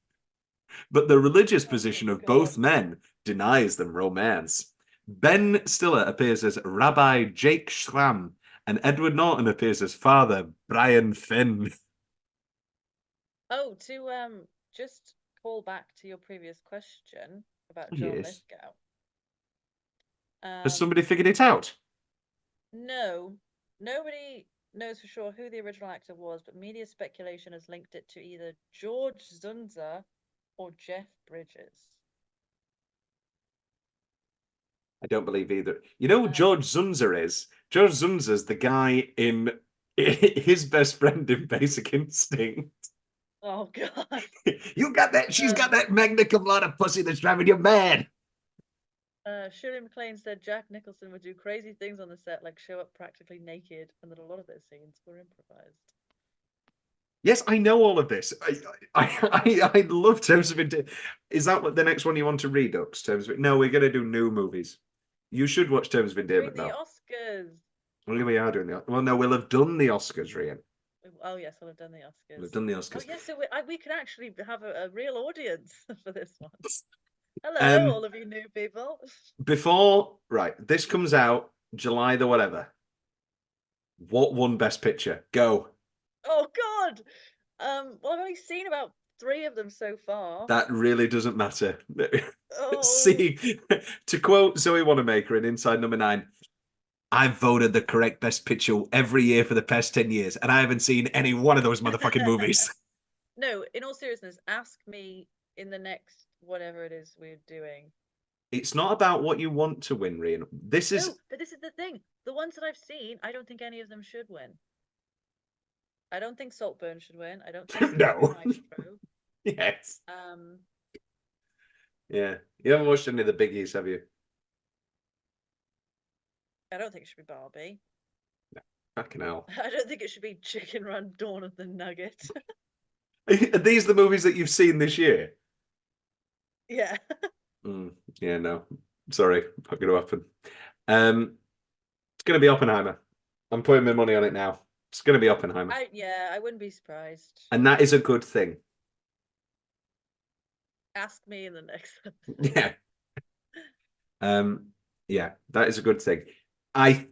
[SPEAKER 2] but the religious
[SPEAKER 1] Oh
[SPEAKER 2] position of
[SPEAKER 1] God.
[SPEAKER 2] both men denies them romance. Ben Stiller appears as Rabbi Jake Schramm, and Edward Norton appears as Father Brian Finn.
[SPEAKER 1] Oh, to just call back to your previous question about John
[SPEAKER 2] Yes.
[SPEAKER 1] Lithgow.
[SPEAKER 2] Has
[SPEAKER 1] Um,
[SPEAKER 2] somebody figured it out?
[SPEAKER 1] no, nobody knows for sure who the original actor was, but media speculation has linked it to either George Zunza or Jeff Bridges.
[SPEAKER 2] I don't believe either. You know who
[SPEAKER 1] Oh,
[SPEAKER 2] George Zunza is? George Zunza's the guy in his best friend in Basic Instinct.
[SPEAKER 1] oh God.
[SPEAKER 2] You got that? She's got
[SPEAKER 1] Um,
[SPEAKER 2] that magna cum laude pussy that's driving you mad.
[SPEAKER 1] Shirley MacLaine said Jack Nicholson would do crazy things on the set, like show up practically naked, and that a lot of those scenes were improvised.
[SPEAKER 2] Yes, I know all of this. I love Terms of Endearment. Is that what the next one you want to Redux? Terms of No, we're going to do new movies. You should watch Terms of
[SPEAKER 1] Doing
[SPEAKER 2] Endearment
[SPEAKER 1] the
[SPEAKER 2] though.
[SPEAKER 1] Oscars.
[SPEAKER 2] We are doing the. Well, no, we'll have done the Oscars, Rhian.
[SPEAKER 1] Oh yes, I'll have done the
[SPEAKER 2] We'll have
[SPEAKER 1] Oscars.
[SPEAKER 2] done the
[SPEAKER 1] Oh
[SPEAKER 2] Oscars.
[SPEAKER 1] yes, so we could actually have a real audience for this one. Hello,
[SPEAKER 2] Um,
[SPEAKER 1] all of you new people.
[SPEAKER 2] before right, this comes out July the whatever. What won Best Picture? Go.
[SPEAKER 1] Oh God. Well, I've only seen about three of them so far.
[SPEAKER 2] That really doesn't matter.
[SPEAKER 1] Oh,
[SPEAKER 2] See, to quote Zoe Wanamaker in Inside Number 9, I've voted the correct Best Picture every year for the past 10 years, and I haven't seen any one of those motherfucking movies.
[SPEAKER 1] no. In all seriousness, ask me in the next whatever it is we're doing.
[SPEAKER 2] It's not about what you want to win, Rhian. This is
[SPEAKER 1] No, but this is the thing. The ones that I've seen, I don't think any of them should win. I don't think Saltburn should win. I don't think Singapore
[SPEAKER 2] no.
[SPEAKER 1] Maestro.
[SPEAKER 2] Yes.
[SPEAKER 1] Um,
[SPEAKER 2] Yeah. You haven't watched any of the biggies, have you?
[SPEAKER 1] I don't think it should be Barbie.
[SPEAKER 2] Fucking hell.
[SPEAKER 1] I don't think it should be Chicken Run Dawn of the Nugget.
[SPEAKER 2] Are these the movies that you've seen this year?
[SPEAKER 1] yeah.
[SPEAKER 2] Yeah, no. Sorry, not going to happen. It's going to be Oppenheimer. I'm putting my money on it now. It's going to be Oppenheimer.
[SPEAKER 1] I wouldn't be surprised.
[SPEAKER 2] And that is a good thing.
[SPEAKER 1] Ask me in the next episode.
[SPEAKER 2] Yeah. Yeah, that is a good thing. Anyway,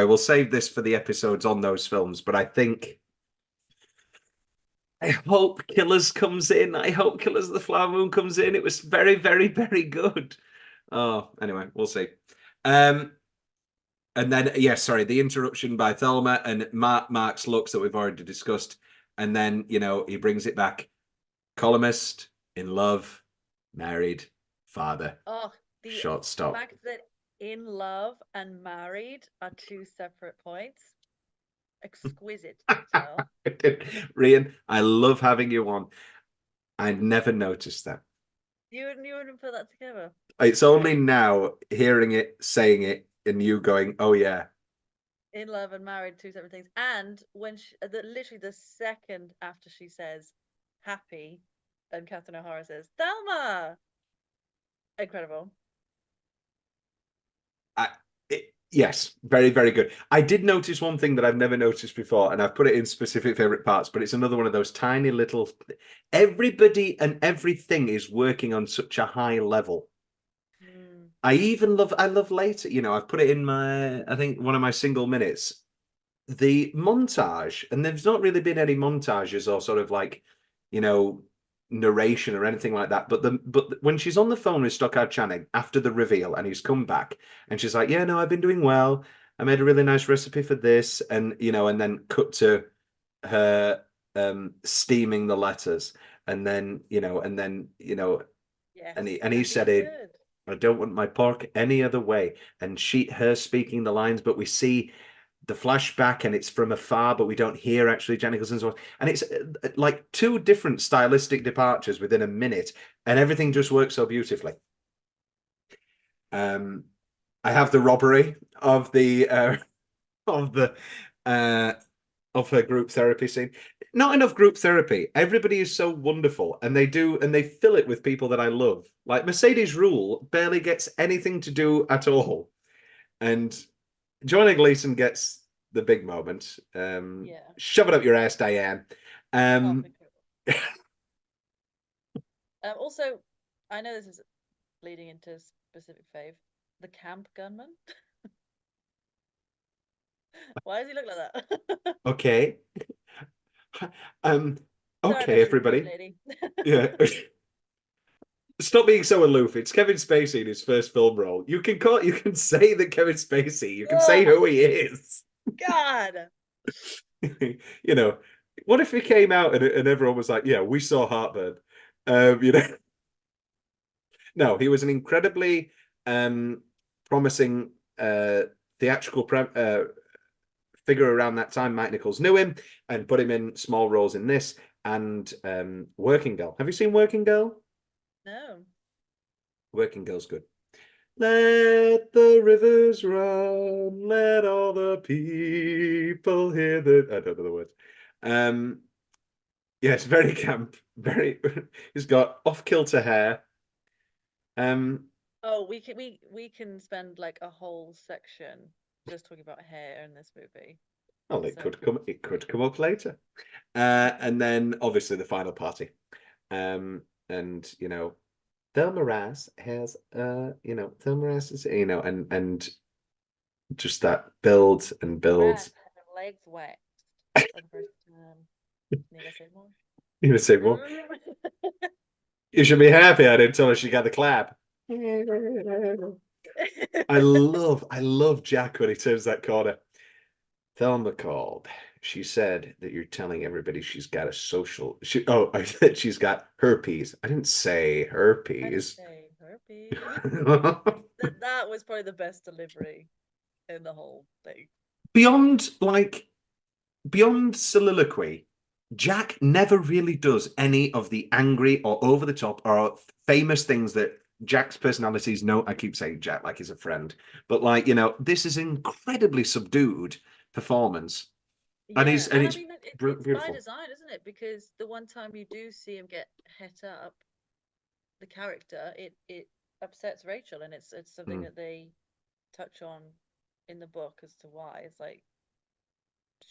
[SPEAKER 2] we'll save this for the episodes on those films, but I hope Killers comes in. I hope Killers of the Flower Moon comes in. It was very, very, very good. Oh, anyway, we'll see. And then, yeah, sorry, the interruption by Thelma and Mark's looks that we've already discussed. And then, he brings it back. Columnist, in love, married, father,
[SPEAKER 1] Oh, the
[SPEAKER 2] shortstop.
[SPEAKER 1] fact that in love and married are two separate points. Exquisite detail.
[SPEAKER 2] Rhian, I love having you on. I never noticed that.
[SPEAKER 1] You wouldn't put that together.
[SPEAKER 2] It's only now hearing it, saying it, and you going, "Oh yeah."
[SPEAKER 1] In love and married, two separate things. And when literally the second after she says happy, and Catherine O'Hara says Thelma. Incredible.
[SPEAKER 2] Yes, very, very good. I did notice one thing that I've never noticed before, and I've put it in specific favorite parts, but it's another one of those tiny little. Everybody and everything is working on such a high level. I love later, I've put it in I think one of my single minutes, the montage, and there's not really been any montages or sort of like, narration or anything like that. But when she's on the phone with Stockard Channing after the reveal and he's come back and she's like, yeah, no, I've been doing well. I made a really nice recipe for this. And, and then cut to her steaming the letters. And then,
[SPEAKER 1] Yes,
[SPEAKER 2] and he said it, I don't want my pork any other way. And her speaking the lines, but we see the flashback and it's from afar, but we don't hear actually Jack Nicholson's voice. And it's like two different stylistic departures within a minute, and everything just works so beautifully. I have the robbery of the of her group therapy scene. Not enough group therapy. Everybody is so wonderful, and they fill it with people that I love. Like Mercedes Rule barely gets anything to do at all, and Joanna Gleason gets the big moment. Shove it up your ass, Diane.
[SPEAKER 1] Also, I know this is leading into specific fave. The camp gunman. Why does he look like that?
[SPEAKER 2] Okay. Okay, everybody. Yeah. Stop being so aloof. It's Kevin Spacey in his first film role. You can say that Kevin Spacey. You can say who he is.
[SPEAKER 1] God.
[SPEAKER 2] What if he came out and everyone was like, "Yeah, we saw Heartburn." No, he was an incredibly promising theatrical figure around that time. Mike Nichols knew him and put him in small roles in this and Working Girl. Have you seen Working Girl?
[SPEAKER 1] No.
[SPEAKER 2] Working Girl's good. Let the rivers run, let all the people hear the. I don't know the words. Yeah, it's very camp. He's got off-kilter hair.
[SPEAKER 1] Oh, we can spend like a whole section just talking about hair in this movie.
[SPEAKER 2] Well, it could come up later. And then obviously the final party. And Thelma Ras has Thelma Ras is and just that builds and builds.
[SPEAKER 1] Legs waxed for the first time. Need I say more?
[SPEAKER 2] You gonna say more? You should be happy I didn't tell her she got the clap. I love Jack when he turns that corner. Thelma called. She said that you're telling everybody she's got a social. I said she's got herpes. I didn't say herpes.
[SPEAKER 1] That was probably the best delivery in the whole thing.
[SPEAKER 2] Beyond soliloquy, Jack never really does any of the angry or over the top or famous things that Jack's personalities know. I keep saying Jack like he's a friend, but this is incredibly subdued performance.
[SPEAKER 1] Yeah,
[SPEAKER 2] and it's
[SPEAKER 1] it's
[SPEAKER 2] beautiful
[SPEAKER 1] by design, isn't it? Because the one time you do see him get het up, the character, it upsets Rachel, and it's something that they touch on in the book as to why. It's like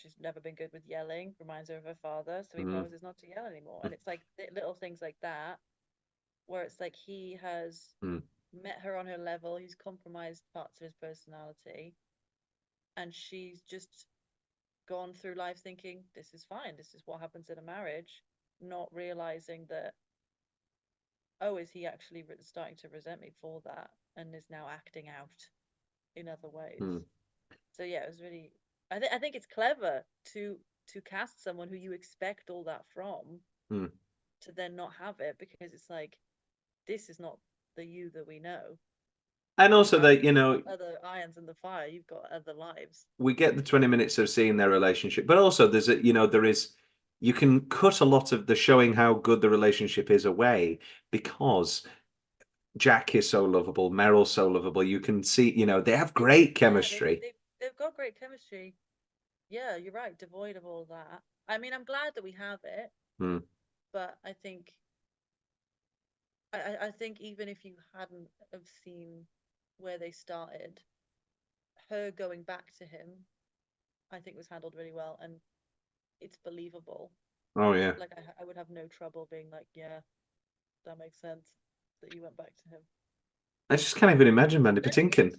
[SPEAKER 1] she's never been good with yelling, reminds her of her father, so he promises not to yell anymore. And it's like little things like that, where it's like he has met her on her level, he's compromised parts of his personality, and she's just gone through life thinking this is fine, this is what happens in a marriage, not realizing that, oh, is he actually starting to resent me for that and is now acting out in other ways. So yeah, it was really, I think it's clever to cast someone who you expect all that from to then not have it, because it's like, this is not the you that we know.
[SPEAKER 2] And also that,
[SPEAKER 1] other irons in the fire, you've got other lives.
[SPEAKER 2] We get the 20 minutes of seeing their relationship, but also there's you can cut a lot of the showing how good the relationship is away, because Jack is so lovable, Meryl's so lovable. You can see, they have great chemistry.
[SPEAKER 1] Yeah, they've got great chemistry. Yeah, you're right. Devoid of all that. I mean, I'm glad that we have it, but I think I think even if you hadn't have seen where they started, her going back to him, I think was handled really well, and it's believable.
[SPEAKER 2] Oh yeah.
[SPEAKER 1] Like I would have no trouble being like, yeah, that makes sense that you went back to him.
[SPEAKER 2] I just can't even imagine Mandy Patinkin.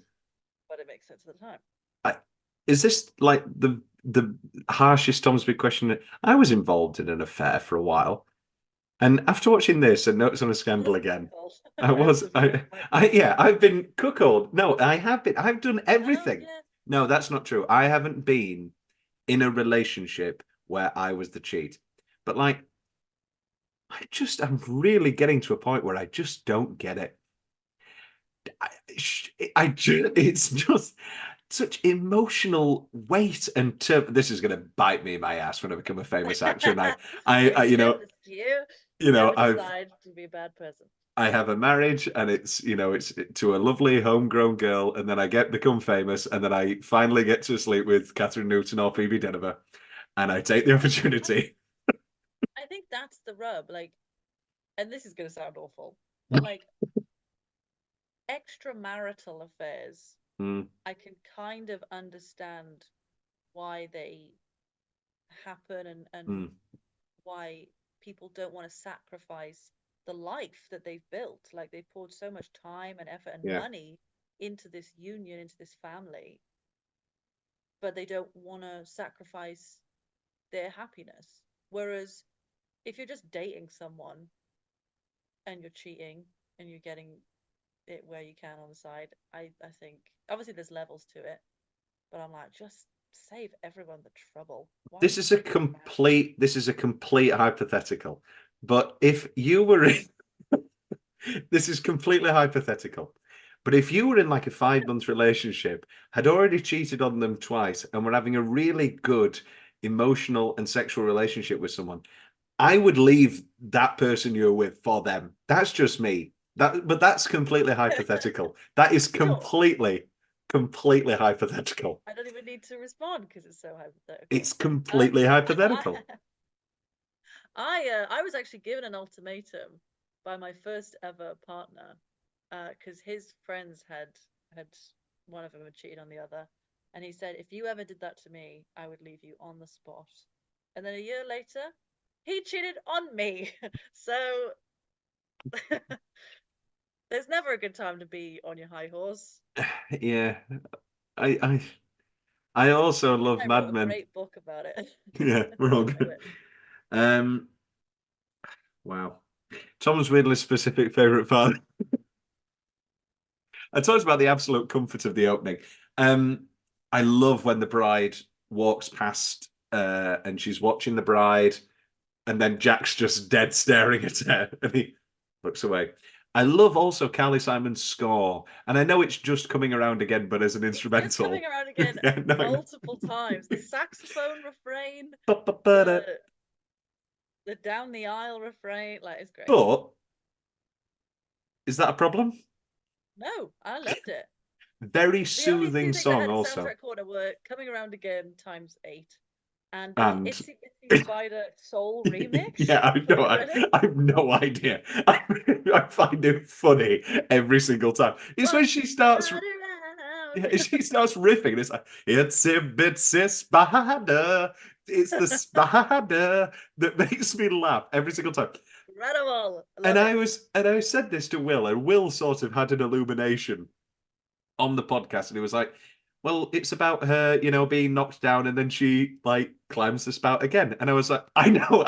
[SPEAKER 1] But it makes sense at the time.
[SPEAKER 2] Is this like the harshest Tomsby question? I was involved in an affair for a while. And after watching this and Notes on a Scandal again, I've been cuckolded. No, I have been. I've done everything.
[SPEAKER 1] Oh, yeah.
[SPEAKER 2] No, that's not true. I haven't been in a relationship where I was the cheat. But like, I'm really getting to a point where I just don't get it. It's just such emotional weight and this is going to bite me in my ass when I become a famous actor. And I've
[SPEAKER 1] decided to be a bad person.
[SPEAKER 2] I have a marriage, and it's to a lovely homegrown girl, and then I become famous, and then I finally get to sleep with Catherine Newton or Phoebe Dynevor, and I take the opportunity.
[SPEAKER 1] I think that's the rub, like, and this is going to sound awful, but like extramarital affairs, I can kind of understand why they happen and why people don't want to sacrifice the life that they've built. Like, they've poured so much time and effort and money into this union, into this family, but they don't want to sacrifice their happiness. Whereas if you're just dating someone and you're cheating and you're getting it where you can on the side, I think obviously there's levels to it, but I'm like, just save everyone the trouble.
[SPEAKER 2] This is a complete hypothetical. But if you were in this is completely hypothetical. But if you were in like a 5-month relationship, had already cheated on them twice, and were having a really good emotional and sexual relationship with someone, I would leave that person you're with for them. That's just me. But that's completely hypothetical. That is completely hypothetical.
[SPEAKER 1] I don't even need to respond because it's so hypothetical.
[SPEAKER 2] It's completely hypothetical.
[SPEAKER 1] I was actually given an ultimatum by my first ever partner, because his friends had one of them had cheated on the other, and he said, if you ever did that to me, I would leave you on the spot. And then a year later, he cheated on me. So there's never a good time to be on your high horse.
[SPEAKER 2] Yeah, I also love Mad Men.
[SPEAKER 1] A great book about it.
[SPEAKER 2] Yeah, we're all good. Wow. Tom's weirdly specific favorite part. I talked about the absolute comfort of the opening. I love when the bride walks past and she's watching the bride, and then Jack's just dead staring at her and he looks away. I love also Carly Simon's score, and I know it's just coming around again, but as an instrumental.
[SPEAKER 1] It's coming around again multiple times. The saxophone refrain, the down the aisle refrain, like, it's great.
[SPEAKER 2] But is that a problem?
[SPEAKER 1] No, I loved it.
[SPEAKER 2] Very soothing song also.
[SPEAKER 1] Soundtrack corner were Coming Around Again ×8. And Itsy Bitsy Spider Soul remix.
[SPEAKER 2] Yeah, I have no idea. I find it funny every single time. It's when she starts.
[SPEAKER 1] down.
[SPEAKER 2] Yeah, she starts riffing, and it's like, itsy bitsy spider. It's the spider that makes me laugh every single time.
[SPEAKER 1] Incredible. I
[SPEAKER 2] And
[SPEAKER 1] love it.
[SPEAKER 2] I said this to Will, and Will sort of had an illumination on the podcast, and he was like, "Well, it's about her, being knocked down, and then she like climbs the spout again." And I was like, I know,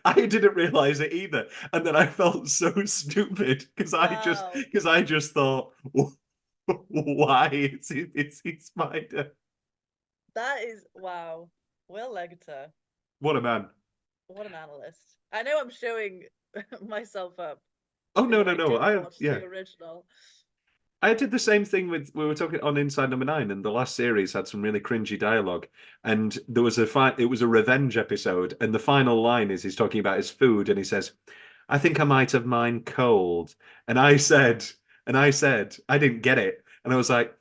[SPEAKER 2] I didn't realize it either." And then I felt so stupid
[SPEAKER 1] Wow.
[SPEAKER 2] because I just thought, why it's spider?
[SPEAKER 1] That is wow. Will Leggetter.
[SPEAKER 2] What a man!
[SPEAKER 1] What an analyst. I know I'm showing myself up
[SPEAKER 2] Oh
[SPEAKER 1] in
[SPEAKER 2] no,
[SPEAKER 1] that
[SPEAKER 2] no,
[SPEAKER 1] I
[SPEAKER 2] no!
[SPEAKER 1] didn't
[SPEAKER 2] I
[SPEAKER 1] watch
[SPEAKER 2] yeah.
[SPEAKER 1] the original.
[SPEAKER 2] I did the same thing with we were talking on Inside Number Nine, and the last series had some really cringy dialogue. And there was a fight. It was a revenge episode, and the final line is he's talking about his food, and he says, "I think I might have mine cold." And I said, I didn't get it, and I was like,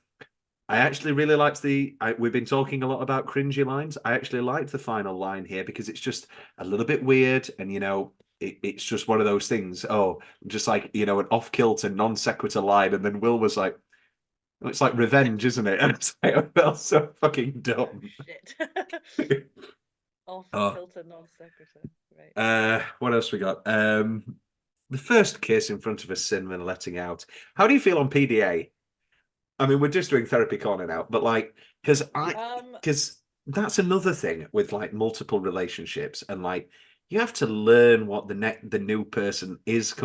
[SPEAKER 2] I actually really liked we've been talking a lot about cringy lines. I actually liked the final line here because it's just a little bit weird, and it's just one of those things. Oh, just like an off-kilter, non sequitur line, and then Will was like, "Oh, it's like revenge, isn't it?" And it's like, I felt so fucking
[SPEAKER 1] Oh
[SPEAKER 2] dumb.
[SPEAKER 1] shit. Off
[SPEAKER 2] Oh,
[SPEAKER 1] kilter non sequitur. Right.
[SPEAKER 2] what else we got? The first kiss in front of a cinema letting out. How do you feel on PDA? I mean, we're just doing therapy corner now, but like,
[SPEAKER 1] Um
[SPEAKER 2] because that's another thing with like multiple relationships, and like you have to learn what the new person isn't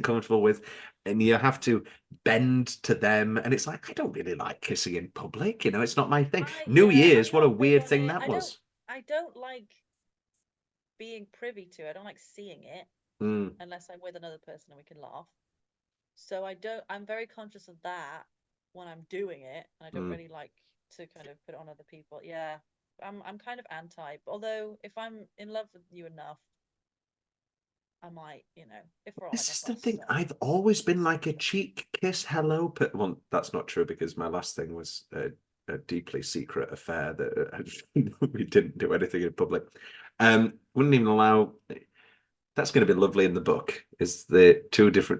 [SPEAKER 2] comfortable with, and you have to bend to them. And it's like, I don't really like kissing in public, it's not my thing. New
[SPEAKER 1] I'm
[SPEAKER 2] Year's, what a
[SPEAKER 1] not big
[SPEAKER 2] weird
[SPEAKER 1] on
[SPEAKER 2] thing
[SPEAKER 1] it.
[SPEAKER 2] that was.
[SPEAKER 1] I don't like being privy to it. I don't like seeing it
[SPEAKER 2] Mm,
[SPEAKER 1] unless I'm with another person and we can laugh. So I'm very conscious of that when I'm doing it, and I don't
[SPEAKER 2] mm.
[SPEAKER 1] really like to kind of put it on other people. Yeah. I'm kind of anti, although if I'm in love with you enough, I might, if we're on like
[SPEAKER 2] This
[SPEAKER 1] a
[SPEAKER 2] is the
[SPEAKER 1] bus
[SPEAKER 2] thing.
[SPEAKER 1] stop
[SPEAKER 2] I've always
[SPEAKER 1] or
[SPEAKER 2] been like a
[SPEAKER 1] something.
[SPEAKER 2] cheek kiss hello, but well, that's not true because my last thing was a deeply secret affair that we didn't do anything in public. Wouldn't even allow. That's going to be lovely in the book. Is the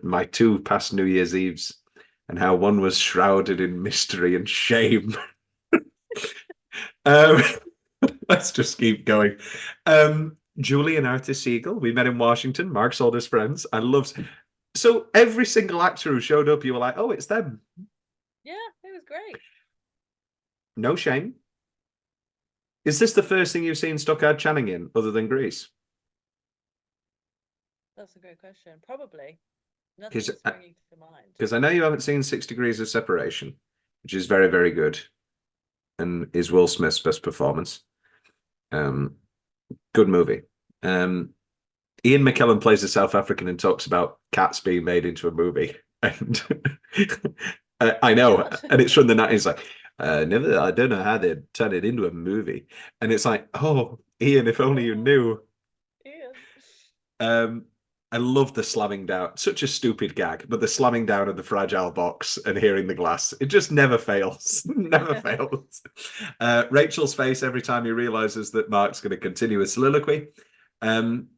[SPEAKER 2] my two past New Year's Eves, and how one was shrouded in mystery and shame. Um, let's just keep going. Julie and Arthur Siegel, we met in Washington. Mark's oldest friends. I love. So every single actor who showed up, you were like, "Oh, it's them."
[SPEAKER 1] Yeah, it was great.
[SPEAKER 2] No shame. Is this the first thing you've seen Stockard Channing in, other than Grease?
[SPEAKER 1] That's a great question. Probably
[SPEAKER 2] Because
[SPEAKER 1] nothing springing to mind.
[SPEAKER 2] I know you haven't seen 6 Degrees of Separation, which is very, very good, and is Will Smith's best performance. Um, Good movie. Um, Ian McKellen plays a South African and talks about cats being made into a movie, and I
[SPEAKER 1] Oh my
[SPEAKER 2] know,
[SPEAKER 1] God.
[SPEAKER 2] and it's from the 90s. Like, never, I don't know how they turn it into a movie, and it's like, oh, Ian, if only you
[SPEAKER 1] Oh,
[SPEAKER 2] knew.
[SPEAKER 1] Ian.
[SPEAKER 2] Um, I love the slamming down. Such a stupid gag, but the slamming down of the fragile box and hearing the glass, it just never fails. Never fails. Rachel's face every time he realizes that Mark's going to continue a soliloquy. Um,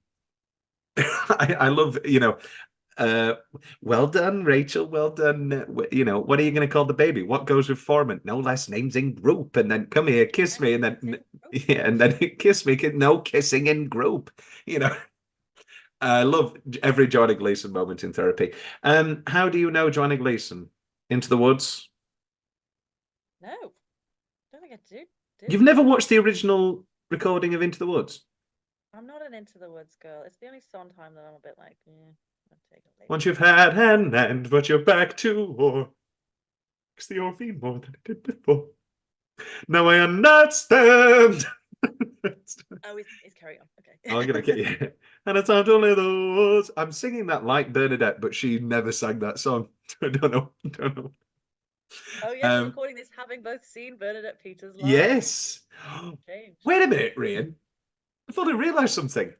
[SPEAKER 2] I love, uh, well done, Rachel. Well done. What are you going to call the baby? What goes with Foreman? No less names in group. And then come here, kiss me, and then yeah, and then kiss me. No kissing in group. You know, I love every Johnny Gleason moment in therapy. How do you know Johnny Gleason? Into the Woods?
[SPEAKER 1] No, don't think I did
[SPEAKER 2] You've
[SPEAKER 1] know
[SPEAKER 2] never
[SPEAKER 1] him.
[SPEAKER 2] watched the original recording of Into the Woods?
[SPEAKER 1] I'm not an Into the Woods girl. It's the only Sondheim that I'm a bit like, I'll take it
[SPEAKER 2] Once
[SPEAKER 1] later.
[SPEAKER 2] you've had and but you're back to war. It's the orphan more than it did before. Now I understand.
[SPEAKER 1] Oh, he's carry on.
[SPEAKER 2] I'm
[SPEAKER 1] Okay.
[SPEAKER 2] gonna get you. And it's time to live the woods. I'm singing that like Bernadette, but she never sang that song. I don't know. Don't know.
[SPEAKER 1] Oh yes, we're
[SPEAKER 2] Um,
[SPEAKER 1] recording this having both seen Bernadette Peters live.
[SPEAKER 2] yes.
[SPEAKER 1] Changed.
[SPEAKER 2] Wait a minute, Rhian. I thought I realised something.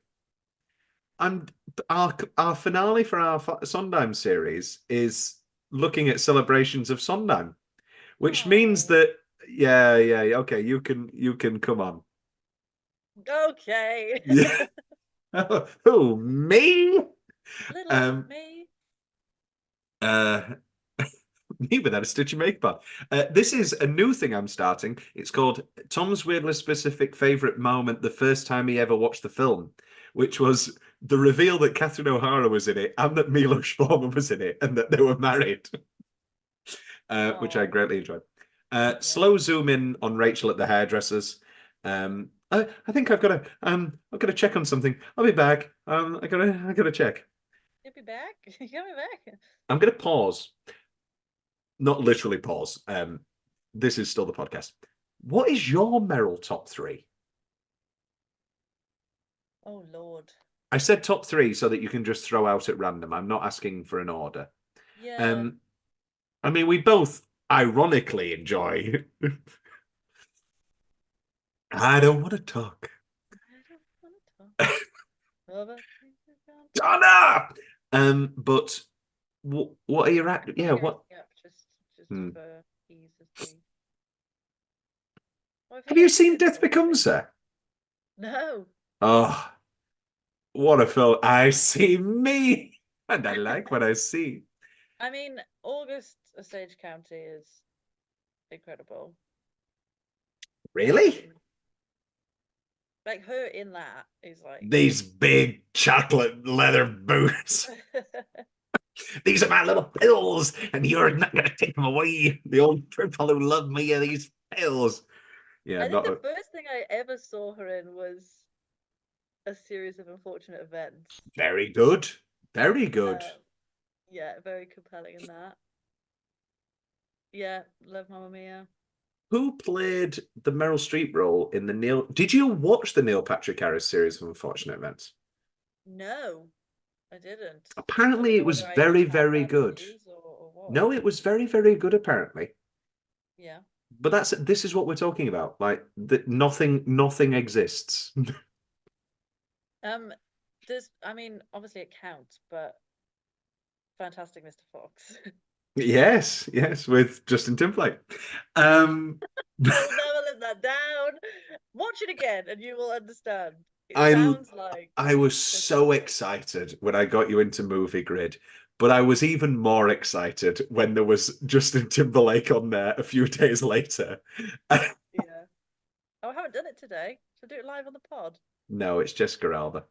[SPEAKER 2] And our finale for our Sondheim series is looking at celebrations of Sondheim, which means
[SPEAKER 1] Oh.
[SPEAKER 2] that yeah, okay, you can come on.
[SPEAKER 1] Okay.
[SPEAKER 2] Yeah. Who, me?
[SPEAKER 1] Little
[SPEAKER 2] Um
[SPEAKER 1] me.
[SPEAKER 2] uh Me without a stitch of makeup on. This is a new thing I'm starting. It's called Tom's Weirdly Specific Favorite Moment the first time he ever watched the film, which was the reveal that Catherine O'Hara was in it and that Milos Forman was in it and that they were married, which I
[SPEAKER 1] Oh,
[SPEAKER 2] greatly enjoyed.
[SPEAKER 1] yeah.
[SPEAKER 2] Slow zoom in on Rachel at the hairdressers. I think I've got to check on something. I'll be back. I gotta check.
[SPEAKER 1] You'll be back. You'll be back.
[SPEAKER 2] I'm gonna pause. Not literally pause. This is still the podcast. What is your Meryl top three?
[SPEAKER 1] Oh Lord.
[SPEAKER 2] I said top three so that you can just throw out at random. I'm not asking for an order.
[SPEAKER 1] Yeah.
[SPEAKER 2] Um, I mean, we both ironically enjoy. I don't want to talk.
[SPEAKER 1] I don't want to talk about things I can't talk.
[SPEAKER 2] Donna! But what are your act?
[SPEAKER 1] I'm
[SPEAKER 2] Yeah,
[SPEAKER 1] gonna
[SPEAKER 2] what?
[SPEAKER 1] skip just
[SPEAKER 2] Hmm.
[SPEAKER 1] for ease of things. Well,
[SPEAKER 2] Have you
[SPEAKER 1] forget
[SPEAKER 2] seen
[SPEAKER 1] this
[SPEAKER 2] Death
[SPEAKER 1] already.
[SPEAKER 2] Becomes Her?
[SPEAKER 1] No.
[SPEAKER 2] Oh, what a film! I see me, and I like what I see.
[SPEAKER 1] I mean, August Osage County is incredible.
[SPEAKER 2] Really?
[SPEAKER 1] Like her in that is like
[SPEAKER 2] These big chocolate leather boots. These are my little pills, and you're not going to take them away. The old people who love me are these pills. Yeah,
[SPEAKER 1] I think
[SPEAKER 2] not
[SPEAKER 1] the first thing I ever saw her in was A Series of Unfortunate Events.
[SPEAKER 2] very good. Very good.
[SPEAKER 1] Yeah, very compelling in that. Yeah, love Mamma Mia.
[SPEAKER 2] Who played the Meryl Streep role in the Neil? Did you watch the Neil Patrick Harris series of unfortunate events?
[SPEAKER 1] No, I didn't. I
[SPEAKER 2] Apparently,
[SPEAKER 1] don't
[SPEAKER 2] it
[SPEAKER 1] know
[SPEAKER 2] was
[SPEAKER 1] whether I
[SPEAKER 2] very,
[SPEAKER 1] just have
[SPEAKER 2] very
[SPEAKER 1] bad
[SPEAKER 2] good.
[SPEAKER 1] reviews or what.
[SPEAKER 2] No, it was very, very good. Apparently,
[SPEAKER 1] Yeah.
[SPEAKER 2] but this is what we're talking about. Like nothing exists.
[SPEAKER 1] Um, I mean, obviously it counts, but Fantastic Mr. Fox.
[SPEAKER 2] Yes, yes, with Justin Timberlake.
[SPEAKER 1] I will never live that down. Watch it again and you will understand. It
[SPEAKER 2] I
[SPEAKER 1] sounds like
[SPEAKER 2] I was
[SPEAKER 1] such a
[SPEAKER 2] so
[SPEAKER 1] trip.
[SPEAKER 2] excited when I got you into Movie Grid, but I was even more excited when there was Justin Timberlake on there a few days later.
[SPEAKER 1] Yeah. Oh, I haven't done it today. Should I do it live on the pod?
[SPEAKER 2] No, it's Jessica Alba.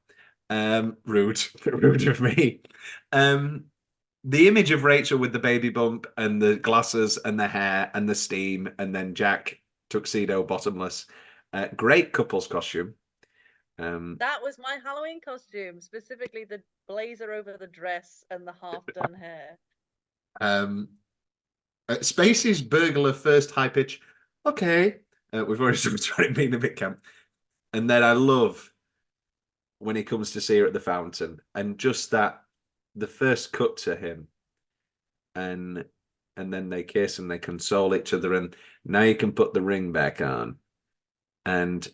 [SPEAKER 2] Rude, rude of me. Um, the image of Rachel with the baby bump and the glasses and the hair and the steam, and then Jack tuxedo bottomless. Great couples costume.
[SPEAKER 1] That was my Halloween costume, specifically the blazer over the dress and the half done hair.
[SPEAKER 2] um, Spacey's burglar first high pitch. Okay, we've already talked about it being a bit camp. And then I love when he comes to see her at the fountain, and just that the first cut to him, and then they kiss and they console each other, and now you can put the ring back on. And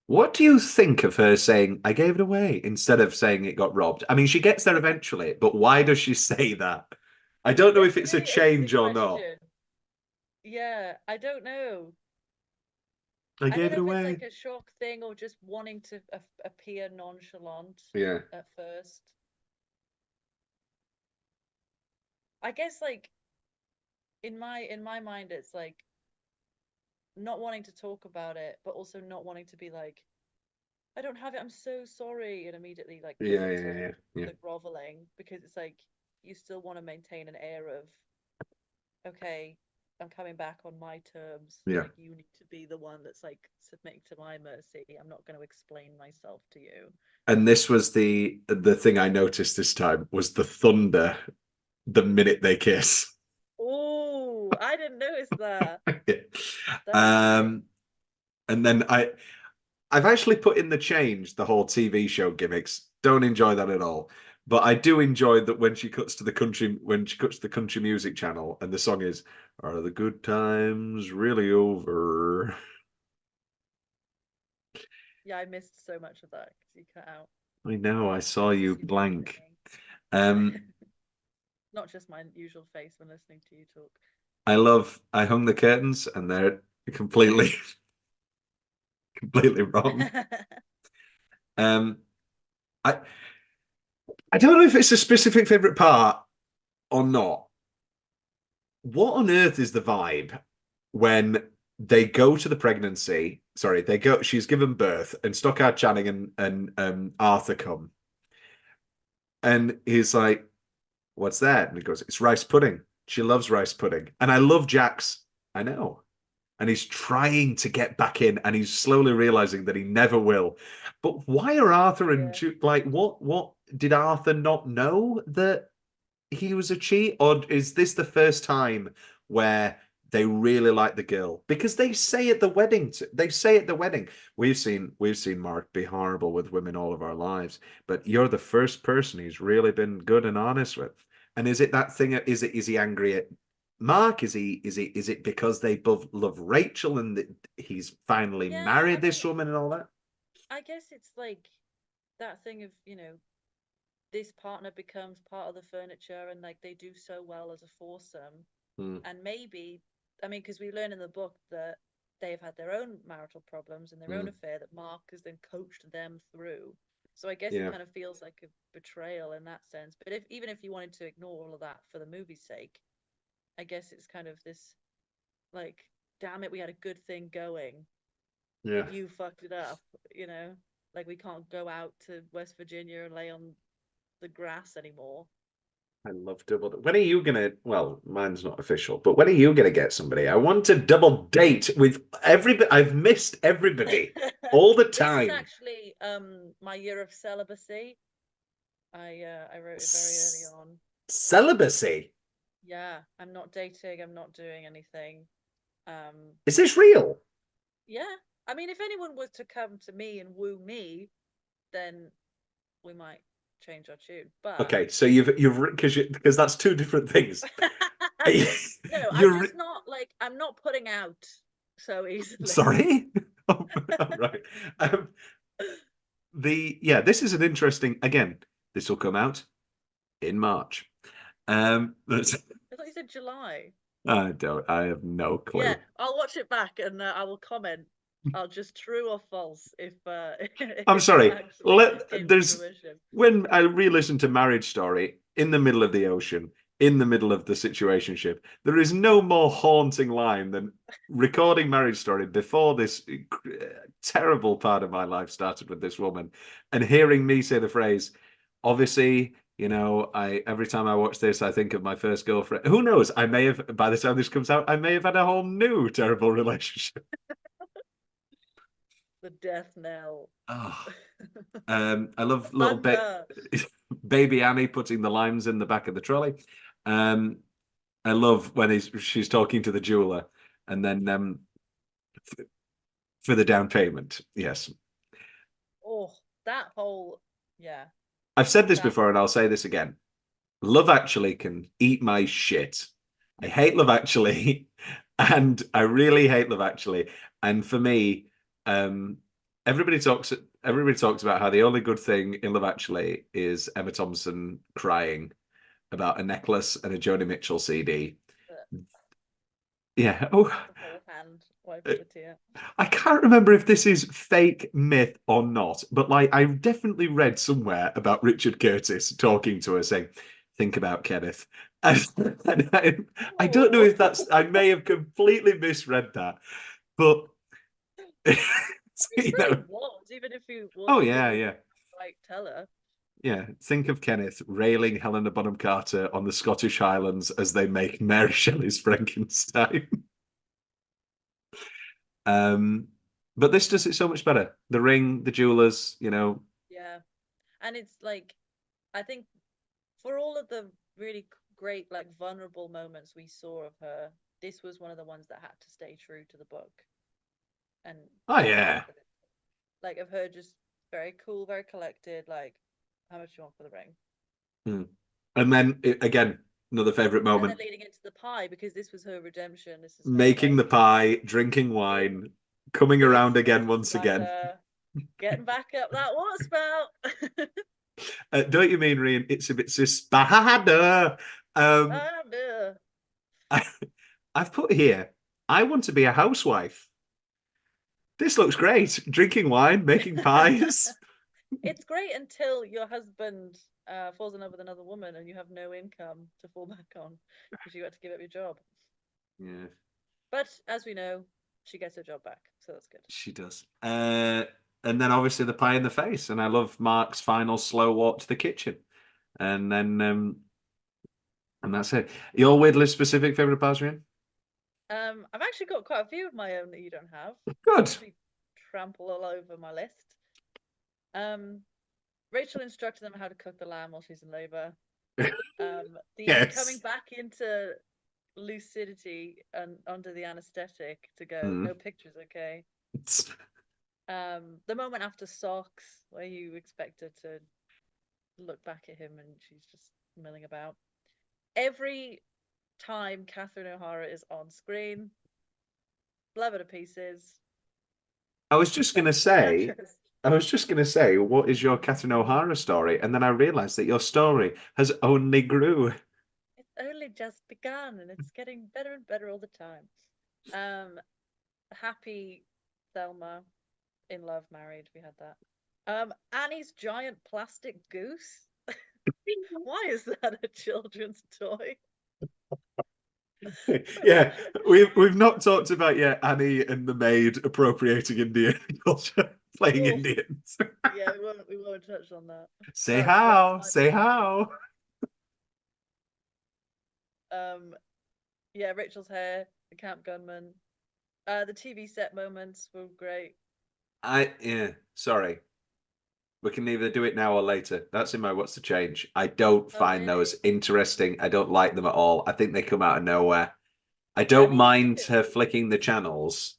[SPEAKER 2] what do you think of her saying, I gave it away, instead of saying it got robbed? I mean, she gets there eventually, but why does she say that? I don't know
[SPEAKER 1] It's
[SPEAKER 2] if
[SPEAKER 1] a
[SPEAKER 2] it's a
[SPEAKER 1] really interesting
[SPEAKER 2] change or not.
[SPEAKER 1] question. Yeah, I don't know.
[SPEAKER 2] I
[SPEAKER 1] I don't
[SPEAKER 2] gave it
[SPEAKER 1] know if it's
[SPEAKER 2] away.
[SPEAKER 1] like a shock thing or just wanting to appear nonchalant
[SPEAKER 2] Yeah.
[SPEAKER 1] at first. I guess like in my mind it's like not wanting to talk about it, but also not wanting to be like, I don't have it, I'm so sorry, and immediately like go
[SPEAKER 2] Yeah, yeah,
[SPEAKER 1] into
[SPEAKER 2] yeah, yeah.
[SPEAKER 1] the groveling because it's like you still want to maintain an air of okay, I'm coming back on my terms.
[SPEAKER 2] Yeah.
[SPEAKER 1] Like you need to be the one that's like submitting to my mercy. I'm not going to explain myself to you.
[SPEAKER 2] And this was the thing I noticed this time was the thunder the minute they kiss.
[SPEAKER 1] Oh, I didn't notice that. That's interesting.
[SPEAKER 2] um, and then I've actually put in the change the whole TV show gimmicks. Don't enjoy that at all. But I do enjoy that when she cuts to the country music channel and the song is "Are the good times really over?"
[SPEAKER 1] Yeah, I missed so much of that because you cut out.
[SPEAKER 2] I know, I saw
[SPEAKER 1] It's
[SPEAKER 2] you
[SPEAKER 1] just you
[SPEAKER 2] blank.
[SPEAKER 1] listening.
[SPEAKER 2] Um,
[SPEAKER 1] Not just my usual face when listening to you talk.
[SPEAKER 2] I hung the curtains and they're completely completely wrong. Um, I I don't know if it's a specific favorite part or not, what on earth is the vibe when they go to the pregnancy? Sorry, they go. She's given birth, and Stockard Channing and Arthur come, and he's like, "What's that?" And he goes, "It's rice pudding. She loves rice pudding." And I love Jax. I know. And he's trying to get back in, and he's slowly realizing that he never will. But why are Arthur and
[SPEAKER 1] Yeah.
[SPEAKER 2] like what did Arthur not know that he was a cheat, or is this the first time where they really like the girl? Because they say at the wedding, they say at the wedding, we've seen Mark be horrible with women all of our lives, but you're the first person he's really been good and honest with. And is it that thing? Is he angry at Mark? Is it because they both love Rachel and that he's finally
[SPEAKER 1] Yeah,
[SPEAKER 2] married this woman and all that?
[SPEAKER 1] I guess it's like that thing of, this partner becomes part of the furniture and like they do so well as a foursome.
[SPEAKER 2] Hmm.
[SPEAKER 1] And maybe, I mean, because we learn in the book that they've had their own marital problems and their own
[SPEAKER 2] Hmm.
[SPEAKER 1] affair that Mark has then coached them through. So I guess it
[SPEAKER 2] Yeah.
[SPEAKER 1] kind of feels like a betrayal in that sense. But if even if you wanted to ignore all of that for the movie's sake, I guess it's kind of this like, damn it, we had a good thing going,
[SPEAKER 2] Yeah.
[SPEAKER 1] but you fucked it up, you know? Like we can't go out to West Virginia and lay on the grass anymore.
[SPEAKER 2] I love double. When are you gonna? Well, mine's not official, but when are you gonna get somebody? I want to double date with everybody. I've missed everybody all the
[SPEAKER 1] This is
[SPEAKER 2] time.
[SPEAKER 1] actually my year of celibacy. I wrote it very early
[SPEAKER 2] C-
[SPEAKER 1] on.
[SPEAKER 2] Celibacy.
[SPEAKER 1] Yeah, I'm not dating, I'm not doing anything. Um
[SPEAKER 2] Is this real?
[SPEAKER 1] yeah. I mean if anyone was to come to me and woo me, then we might change our tune. But
[SPEAKER 2] Okay, so you've because that's two different things.
[SPEAKER 1] no, I'm
[SPEAKER 2] You're
[SPEAKER 1] just not like I'm not putting out so easily.
[SPEAKER 2] sorry. Oh, right. Um, this is an interesting. Again, this will come out in March. That's
[SPEAKER 1] I thought you said July.
[SPEAKER 2] I don't. I have no
[SPEAKER 1] Yeah,
[SPEAKER 2] clue.
[SPEAKER 1] I'll watch it back and I will comment. I'll just true or false if
[SPEAKER 2] I'm
[SPEAKER 1] if it
[SPEAKER 2] sorry.
[SPEAKER 1] actually came to
[SPEAKER 2] There's
[SPEAKER 1] fruition.
[SPEAKER 2] when I re-listened to Marriage Story in the middle of the ocean, in the middle of the situationship. There is no more haunting line than recording Marriage Story before this terrible part of my life started with this woman, and hearing me say the phrase, obviously. I every time I watch this, I think of my first girlfriend. Who knows? I may have, by the time this comes out, I may have had a whole new terrible relationship.
[SPEAKER 1] The death knell.
[SPEAKER 2] Oh. I love little
[SPEAKER 1] Thunder.
[SPEAKER 2] baby Annie putting the limes in the back of the trolley. Um, I love when she's talking to the jeweler, and then for the down payment. Yes,
[SPEAKER 1] Oh, that whole yeah,
[SPEAKER 2] I've said this
[SPEAKER 1] that
[SPEAKER 2] before, and I'll say this again. Love Actually can eat my shit. I hate Love Actually, and I really hate Love Actually. And for me, um, everybody talks everybody talks about how the only good thing in Love Actually is Emma Thompson crying about a necklace and a Joni Mitchell CD.
[SPEAKER 1] the,
[SPEAKER 2] Yeah. Oh,
[SPEAKER 1] the whole hand wiping the tear.
[SPEAKER 2] I can't remember if this is fake myth or not, but like I definitely read somewhere about Richard Curtis talking to her saying, "Think about Kenneth." And I don't know
[SPEAKER 1] Oh,
[SPEAKER 2] if that's, I may have completely misread that, but
[SPEAKER 1] I'm
[SPEAKER 2] you
[SPEAKER 1] sure he
[SPEAKER 2] know,
[SPEAKER 1] was, even if he
[SPEAKER 2] oh
[SPEAKER 1] wasn't with
[SPEAKER 2] yeah,
[SPEAKER 1] the
[SPEAKER 2] yeah,
[SPEAKER 1] right teller.
[SPEAKER 2] yeah. Think of Kenneth railing Helena Bonham Carter on the Scottish Highlands as they make Mary Shelley's Frankenstein. Um, but this does it so much better. The Ring, the Jewelers.
[SPEAKER 1] Yeah, and it's like I think for all of the really great like vulnerable moments we saw of her, this was one of the ones that had to stay true to the book and
[SPEAKER 2] Oh
[SPEAKER 1] make
[SPEAKER 2] yeah.
[SPEAKER 1] it like of her just very cool, very collected. Like, how much do you want for the ring?
[SPEAKER 2] Hmm. And then again, another favorite
[SPEAKER 1] And then
[SPEAKER 2] moment:
[SPEAKER 1] leading into the pie because this was her redemption. This is her
[SPEAKER 2] making the
[SPEAKER 1] like
[SPEAKER 2] pie, drinking
[SPEAKER 1] being
[SPEAKER 2] wine, coming
[SPEAKER 1] being
[SPEAKER 2] around
[SPEAKER 1] a
[SPEAKER 2] again
[SPEAKER 1] sister
[SPEAKER 2] once again.
[SPEAKER 1] ladder, getting back up that water spout.
[SPEAKER 2] Don't you mean, Rhian? It's a bit spada. Um,
[SPEAKER 1] Ah, duh.
[SPEAKER 2] I, I've put here. I want to be a housewife. This looks great. Drinking wine, making pies.
[SPEAKER 1] It's great until your husband falls in love with another woman and you have no income to fall back on because you had to give up your job.
[SPEAKER 2] Yeah,
[SPEAKER 1] But as we know, she gets her job back, so that's good.
[SPEAKER 2] she does. And then obviously the pie in the face, and I love Mark's final slow walk to the kitchen, and then and that's it. Your weirdly specific favorite parts, Rhian?
[SPEAKER 1] I've actually got quite a few of my own that you don't have.
[SPEAKER 2] Good.
[SPEAKER 1] Probably trample all over my list. Um, Rachel instructed them how to cook the lamb while she's in labor. The coming
[SPEAKER 2] Yes.
[SPEAKER 1] back into lucidity and under the anesthetic to go,
[SPEAKER 2] Mm.
[SPEAKER 1] no pictures, okay. The moment after socks, where you expect her to look back at him and she's just milling about. Every time Catherine O'Hara is on screen, love her to pieces.
[SPEAKER 2] I was just gonna say, what is your Catherine O'Hara story? And then I realized that your story has only grew.
[SPEAKER 1] It's only just begun and it's getting better and better all the time. Um, Happy Thelma, in love, married. We had that. Annie's giant plastic goose. Why is that a children's toy?
[SPEAKER 2] Yeah, we've not talked about yet Annie and the maid appropriating Indian culture, playing
[SPEAKER 1] Oof.
[SPEAKER 2] Indians.
[SPEAKER 1] Yeah, we won't touch on that.
[SPEAKER 2] Say
[SPEAKER 1] That's
[SPEAKER 2] how,
[SPEAKER 1] my
[SPEAKER 2] say how.
[SPEAKER 1] Yeah, Rachel's hair, the camp gunman. The TV set moments were great.
[SPEAKER 2] Sorry. We can either do it now or later. That's in my what's the change. I don't
[SPEAKER 1] Oh,
[SPEAKER 2] find those
[SPEAKER 1] really?
[SPEAKER 2] interesting. I don't like them at all. I think they come out of nowhere. I don't
[SPEAKER 1] Annie's
[SPEAKER 2] mind her
[SPEAKER 1] good.
[SPEAKER 2] flicking the channels,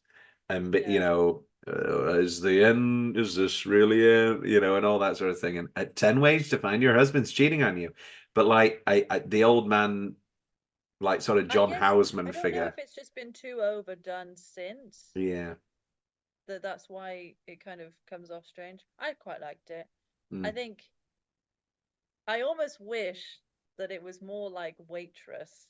[SPEAKER 2] and but
[SPEAKER 1] Yeah.
[SPEAKER 2] is the end? Is this really it? And all that sort of thing. And 10 ways to find your husband's cheating on you. But like, the old man, like sort of
[SPEAKER 1] I
[SPEAKER 2] John
[SPEAKER 1] guess
[SPEAKER 2] Houseman
[SPEAKER 1] I don't know
[SPEAKER 2] figure.
[SPEAKER 1] if it's just been too overdone since
[SPEAKER 2] Yeah.
[SPEAKER 1] that's why it kind of comes off strange. I quite liked it. I
[SPEAKER 2] Mm.
[SPEAKER 1] think I almost wish that it was more like Waitress,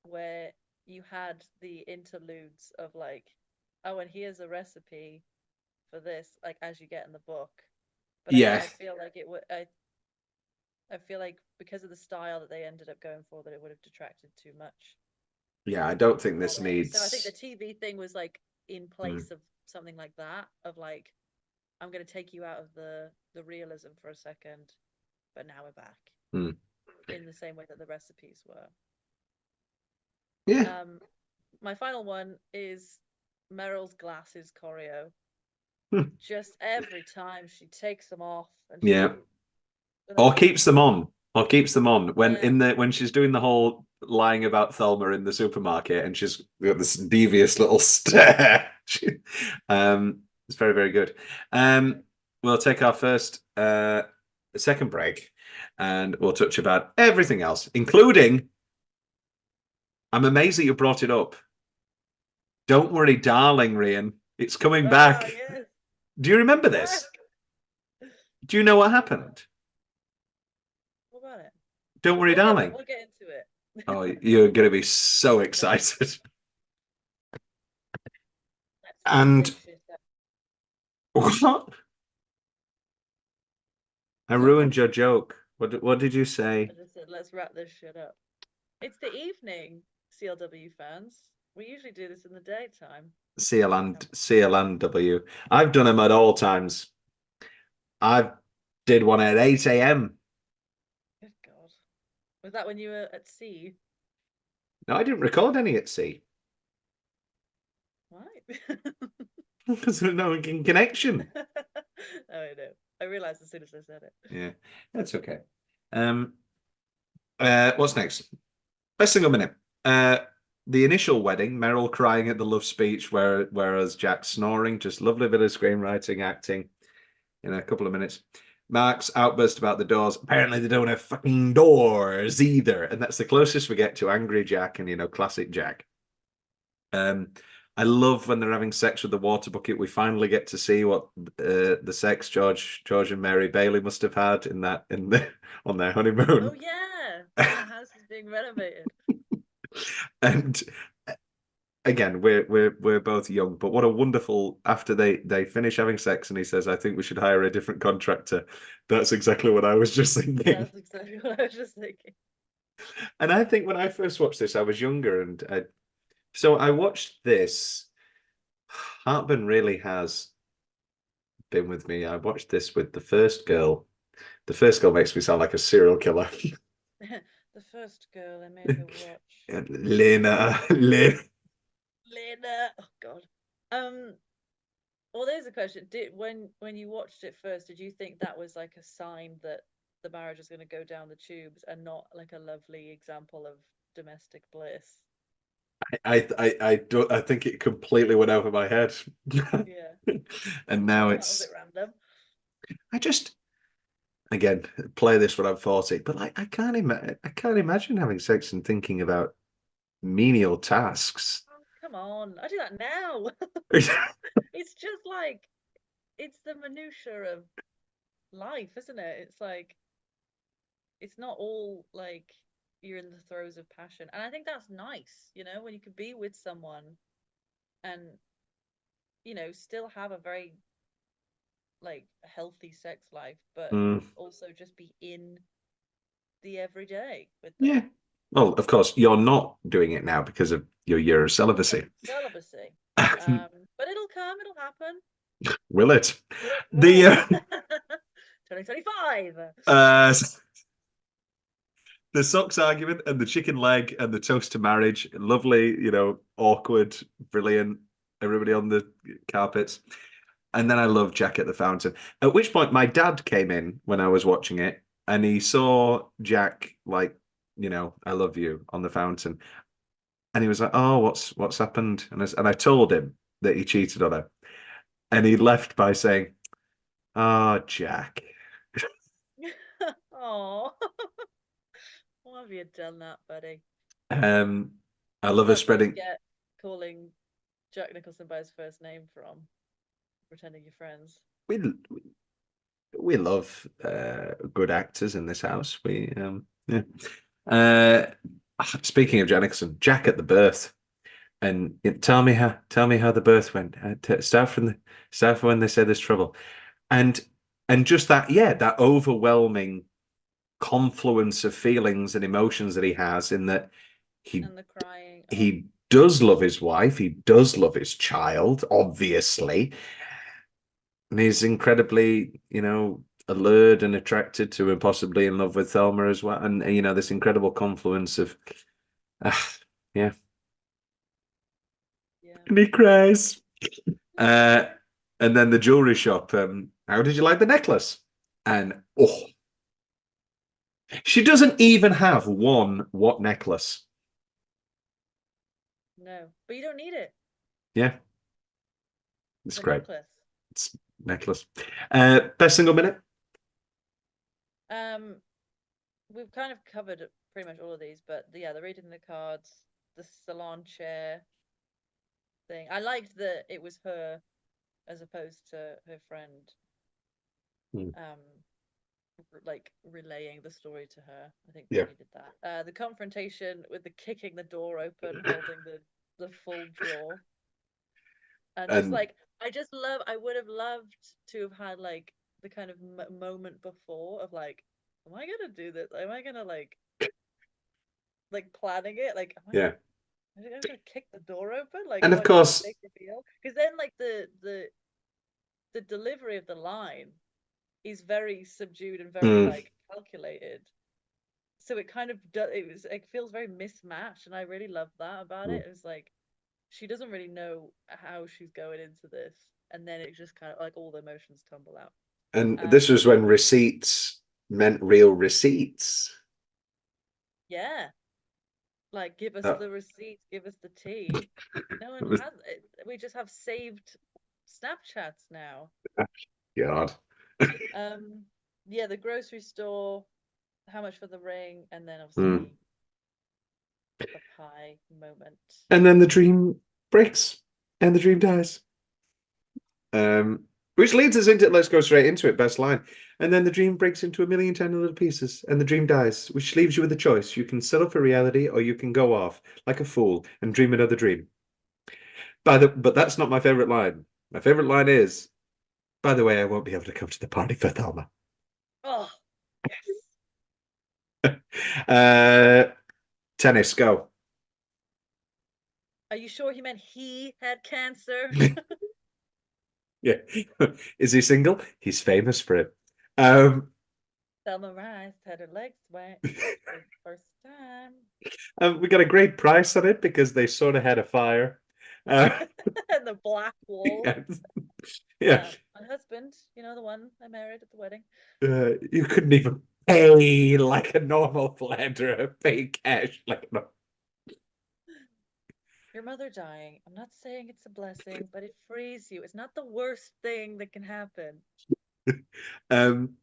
[SPEAKER 1] where you had the interludes of like, oh, and here's a recipe for this, like as you get in the book. But
[SPEAKER 2] Yeah.
[SPEAKER 1] I feel like it would I feel like because of the style that they ended up going for, that it would have detracted too much
[SPEAKER 2] Yeah. I don't think
[SPEAKER 1] from
[SPEAKER 2] this
[SPEAKER 1] it. So I think the
[SPEAKER 2] needs.
[SPEAKER 1] TV thing was like in
[SPEAKER 2] Mm.
[SPEAKER 1] place of something like that, of like, I'm gonna take you out of the realism for a second, but now we're back
[SPEAKER 2] Mm.
[SPEAKER 1] in the same way that the recipes were.
[SPEAKER 2] Yeah.
[SPEAKER 1] Um, my final one is Meryl's glasses choreo. Just every time she takes them off and
[SPEAKER 2] Yeah.
[SPEAKER 1] she,
[SPEAKER 2] Or
[SPEAKER 1] oh,
[SPEAKER 2] keeps them on. Or keeps them on
[SPEAKER 1] yeah,
[SPEAKER 2] when she's doing the whole lying about Thelma in the supermarket, and she's got this devious little stare. It's very, very good. We'll take our first second break, and we'll touch about everything else, including. I'm amazed that you brought it up. Don't worry, darling, Rhian. It's coming
[SPEAKER 1] ah,
[SPEAKER 2] back.
[SPEAKER 1] yes,
[SPEAKER 2] Do you remember
[SPEAKER 1] it's
[SPEAKER 2] this?
[SPEAKER 1] back.
[SPEAKER 2] Do you know what
[SPEAKER 1] What about it?
[SPEAKER 2] happened?
[SPEAKER 1] What about it?
[SPEAKER 2] Don't worry, darling.
[SPEAKER 1] We'll get into it.
[SPEAKER 2] Oh, you're going to be so excited.
[SPEAKER 1] Let's wrap
[SPEAKER 2] And
[SPEAKER 1] this shit
[SPEAKER 2] what? I
[SPEAKER 1] up.
[SPEAKER 2] ruined your joke. What did you
[SPEAKER 1] I
[SPEAKER 2] say?
[SPEAKER 1] just said, let's wrap this shit up. It's the evening, CLW fans. We usually do this in the daytime.
[SPEAKER 2] CLN W. I've done them at all times. I did one at 8 a.m.
[SPEAKER 1] Good God. Was that when you were at sea?
[SPEAKER 2] No, I didn't record any at sea
[SPEAKER 1] Why?
[SPEAKER 2] because there's no connection.
[SPEAKER 1] Oh, I know. I realized as soon as I said it.
[SPEAKER 2] Yeah, that's okay. Um, what's next? Best single minute. The initial wedding, Meryl crying at the love speech, whereas Jack snoring. Just lovely bit of screenwriting, acting in a couple of minutes. Mark's outburst about the doors. Apparently, they don't have fucking doors either, and that's the closest we get to angry Jack and classic Jack. I love when they're having sex with the water bucket. We finally get to see what the sex George and Mary Bailey must have had on their
[SPEAKER 1] Oh
[SPEAKER 2] honeymoon.
[SPEAKER 1] yeah, when the house is being renovated.
[SPEAKER 2] And again, we're both young, but what a wonderful after they finish having sex and he says, I think we should hire a different contractor. That's exactly what I was just thinking.
[SPEAKER 1] That's exactly what I was just thinking.
[SPEAKER 2] And I think when I first watched this, I was younger and So I watched this. Heartburn really has been with me. I watched this with the first girl. The first girl makes me sound like a serial killer.
[SPEAKER 1] The first girl I made her watch.
[SPEAKER 2] Lena.
[SPEAKER 1] Lena. Oh God. Um. Well, there's a question. Did when you watched it first, did you think that was like a sign that the marriage was going to go down the tubes and not like a lovely example of domestic bliss?
[SPEAKER 2] I don't. I think it completely went over my head.
[SPEAKER 1] Yeah.
[SPEAKER 2] And now
[SPEAKER 1] That was a
[SPEAKER 2] it's.
[SPEAKER 1] bit random.
[SPEAKER 2] I just again play this when I'm 40, but like I can't imagine having sex and thinking about menial tasks.
[SPEAKER 1] Oh, come on. I do that now. It's just like it's the minutia of life, isn't it? It's like it's not all like you're in the throes of passion. And I think that's nice, when you can be with someone and, still have a very like healthy sex life, but
[SPEAKER 2] Mm,
[SPEAKER 1] also just be in the everyday with them.
[SPEAKER 2] yeah. Well, of course, you're not doing it now because of your year of
[SPEAKER 1] Because
[SPEAKER 2] celibacy.
[SPEAKER 1] of celibacy. But it'll come, it'll happen.
[SPEAKER 2] Will it?
[SPEAKER 1] It
[SPEAKER 2] The
[SPEAKER 1] will. 2025.
[SPEAKER 2] uh, the socks argument and the chicken leg and the toast to marriage, lovely, awkward, brilliant. Everybody on the carpets. And then I love Jack at the Fountain. At which point my dad came in when I was watching it and he saw Jack like, I love you on the fountain. And he was like, "Oh, what's happened?" And I told him that he cheated on her. And he left by saying, "Oh, Jack."
[SPEAKER 1] Oh, why have you done that, buddy?
[SPEAKER 2] Um, I love her
[SPEAKER 1] That's what you
[SPEAKER 2] spreading.
[SPEAKER 1] get calling Jack Nicholson by his first name from pretending you're friends.
[SPEAKER 2] We love good actors in this house. Yeah. Uh, Speaking of Jack Nicholson, Jack at the birth, and tell me how the birth went. Start from when they say there's trouble, and just that, yeah, that overwhelming confluence of feelings and emotions that he has in that he
[SPEAKER 1] And the crying. Oh,
[SPEAKER 2] he does love his wife, he does love his child, obviously, and he's incredibly, allured and attracted to and possibly in love with Thelma as well. And this incredible confluence of yeah.
[SPEAKER 1] yeah.
[SPEAKER 2] And he cries. Uh and then the jewelry shop. How did you like the necklace? And she doesn't even have one what necklace.
[SPEAKER 1] No, but you don't need it.
[SPEAKER 2] Yeah, it's
[SPEAKER 1] The
[SPEAKER 2] great.
[SPEAKER 1] necklace.
[SPEAKER 2] It's necklace. Best single minute.
[SPEAKER 1] Um, we've kind of covered pretty much all of these, but yeah, the reading the cards, the salon chair thing. I liked that it was her as opposed to her friend.
[SPEAKER 2] Hmm.
[SPEAKER 1] Like relaying the story to her. I think we
[SPEAKER 2] Yeah.
[SPEAKER 1] needed that. The confrontation with the kicking the door open, holding the full drawer, and just
[SPEAKER 2] And
[SPEAKER 1] like I would have loved to have had like the kind of moment before of like, am I gonna do this? Am I gonna like planning it? Like,
[SPEAKER 2] yeah.
[SPEAKER 1] am I gonna kick the door open? Like,
[SPEAKER 2] And
[SPEAKER 1] am
[SPEAKER 2] of
[SPEAKER 1] I just gonna
[SPEAKER 2] course,
[SPEAKER 1] make it real? Because then like the delivery of the line is very subdued and very
[SPEAKER 2] hmm,
[SPEAKER 1] like calculated. So it kind of does, it feels very mismatched, and I really love that about
[SPEAKER 2] hmm.
[SPEAKER 1] it. It was like she doesn't really know how she's going into this, and then it just kind of like all the emotions tumble out.
[SPEAKER 2] And
[SPEAKER 1] um
[SPEAKER 2] this was when receipts meant real receipts.
[SPEAKER 1] yeah, like give us
[SPEAKER 2] Oh,
[SPEAKER 1] the receipts, give us the tea. No
[SPEAKER 2] it
[SPEAKER 1] one
[SPEAKER 2] was
[SPEAKER 1] has it. We just have saved Snapchats now.
[SPEAKER 2] God.
[SPEAKER 1] um yeah, the grocery store, how much for the ring, and then
[SPEAKER 2] Hmm.
[SPEAKER 1] obviously the pie moment.
[SPEAKER 2] And then the dream breaks and the dream dies. Which leads us into, let's go straight into it. Best line. And then the dream breaks into a million tiny little pieces and the dream dies, which leaves you with a choice. You can settle for reality or you can go off like a fool and dream another dream. But that's not my favorite line. My favorite line is, by the way, I won't be able to come to the party for Thelma.
[SPEAKER 1] Oh, yes.
[SPEAKER 2] Uh, Tennis, go.
[SPEAKER 1] Are you sure he meant he had cancer?
[SPEAKER 2] Yeah. Is he single? He's famous for it. Um,
[SPEAKER 1] Thelma Rice had her legs wet for the first time.
[SPEAKER 2] we got a great price on it because they sort of had a fire. Uh,
[SPEAKER 1] And the black wall.
[SPEAKER 2] yeah. Yeah.
[SPEAKER 1] My husband, you know, the one I married at the wedding.
[SPEAKER 2] You couldn't even pay like a normal flatterer, pay cash like no.
[SPEAKER 1] Your mother dying. I'm not saying it's a blessing, but it frees you. It's not the worst thing that can happen.
[SPEAKER 2] Um,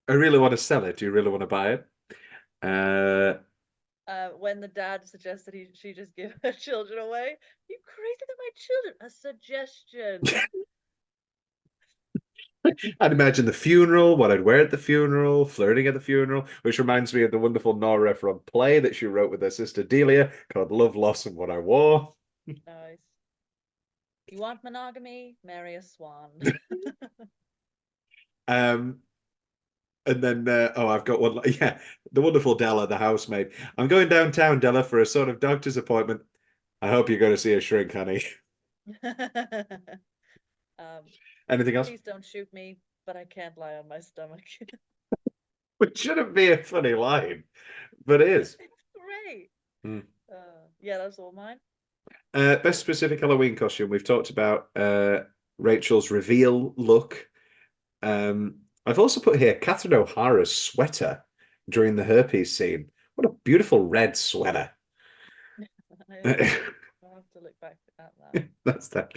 [SPEAKER 2] I really want to sell it. Do you really want to buy it?
[SPEAKER 1] When the dad suggested she just give her children away. You crazy than my children. A suggestion.
[SPEAKER 2] I'd imagine the funeral, what I'd wear at the funeral, flirting at the funeral, which reminds me of the wonderful Nora Ephron play that she wrote with her sister Delia called Love, Loss, and What I Wore.
[SPEAKER 1] Nice. You want monogamy? Marry a swan.
[SPEAKER 2] Um, and then, I've got one. Yeah, the wonderful Della, the housemaid. I'm going downtown, Della, for a sort of doctor's appointment. I hope you're going to see a shrink, honey.
[SPEAKER 1] um,
[SPEAKER 2] Anything else?
[SPEAKER 1] please don't shoot me, but I can't lie on my stomach.
[SPEAKER 2] Which shouldn't be a funny line, but it is.
[SPEAKER 1] It's great.
[SPEAKER 2] Hmm.
[SPEAKER 1] Yeah, that's all mine.
[SPEAKER 2] Best specific Halloween costume. We've talked about Rachel's reveal look. I've also put here Catherine O'Hara's sweater during the herpes scene. What a beautiful red sweater.
[SPEAKER 1] I'll have to look back at that.
[SPEAKER 2] That's that.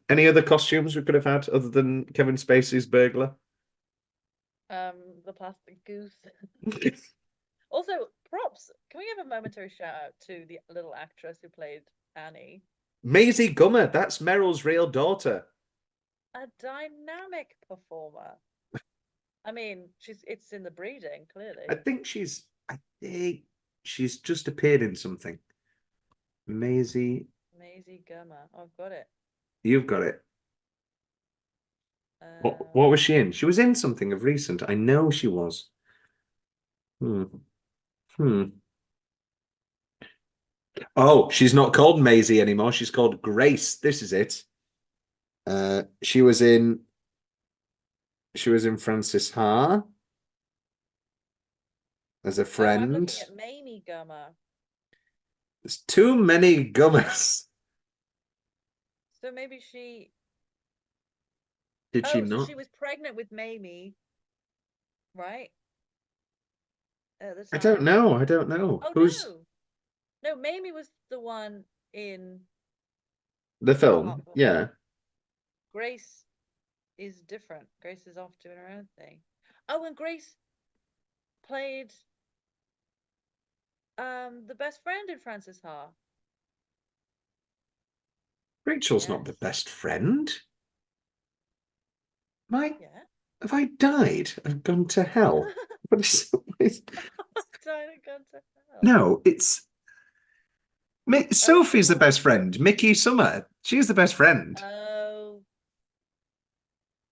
[SPEAKER 2] Any other costumes we could have had other than Kevin Spacey's burglar?
[SPEAKER 1] The plastic goose. Also, props. Can we give a momentary shout out to the little actress who played Annie?
[SPEAKER 2] Maisie Gummer, that's Meryl's real daughter.
[SPEAKER 1] A dynamic performer. I mean, it's in the breeding, clearly.
[SPEAKER 2] I think she's just appeared in something. Maisie,
[SPEAKER 1] Maisie Gummer. Oh, I've got it.
[SPEAKER 2] you've got it.
[SPEAKER 1] Um,
[SPEAKER 2] What was she in? She was in something of recent. I know she was. Hmm. Hmm. Oh, she's not called Maisie anymore. She's called Grace. This is it. Uh, she was in she was in Francis Ha as a
[SPEAKER 1] oh, I'm
[SPEAKER 2] friend.
[SPEAKER 1] looking at Mamie Gummer.
[SPEAKER 2] There's too many Gummers.
[SPEAKER 1] So maybe she.
[SPEAKER 2] Did she
[SPEAKER 1] Oh, so
[SPEAKER 2] not?
[SPEAKER 1] she was pregnant with Mamie, right? At the
[SPEAKER 2] I don't
[SPEAKER 1] time.
[SPEAKER 2] know. I don't know.
[SPEAKER 1] Oh
[SPEAKER 2] Who's
[SPEAKER 1] no, no, Mamie was the one in
[SPEAKER 2] the film?
[SPEAKER 1] Heartburn.
[SPEAKER 2] Yeah.
[SPEAKER 1] Grace is different. Grace is off doing her own thing. Oh, and Grace played the best friend in Francis Ha.
[SPEAKER 2] Rachel's not the
[SPEAKER 1] Yes.
[SPEAKER 2] best friend. My
[SPEAKER 1] Yeah.
[SPEAKER 2] Have I died? I've gone to hell. What is
[SPEAKER 1] Diana gone to hell.
[SPEAKER 2] No, it's
[SPEAKER 1] Oh, she
[SPEAKER 2] Sophie's the
[SPEAKER 1] was.
[SPEAKER 2] best friend. Mickey Summer. She's the best friend.
[SPEAKER 1] Oh,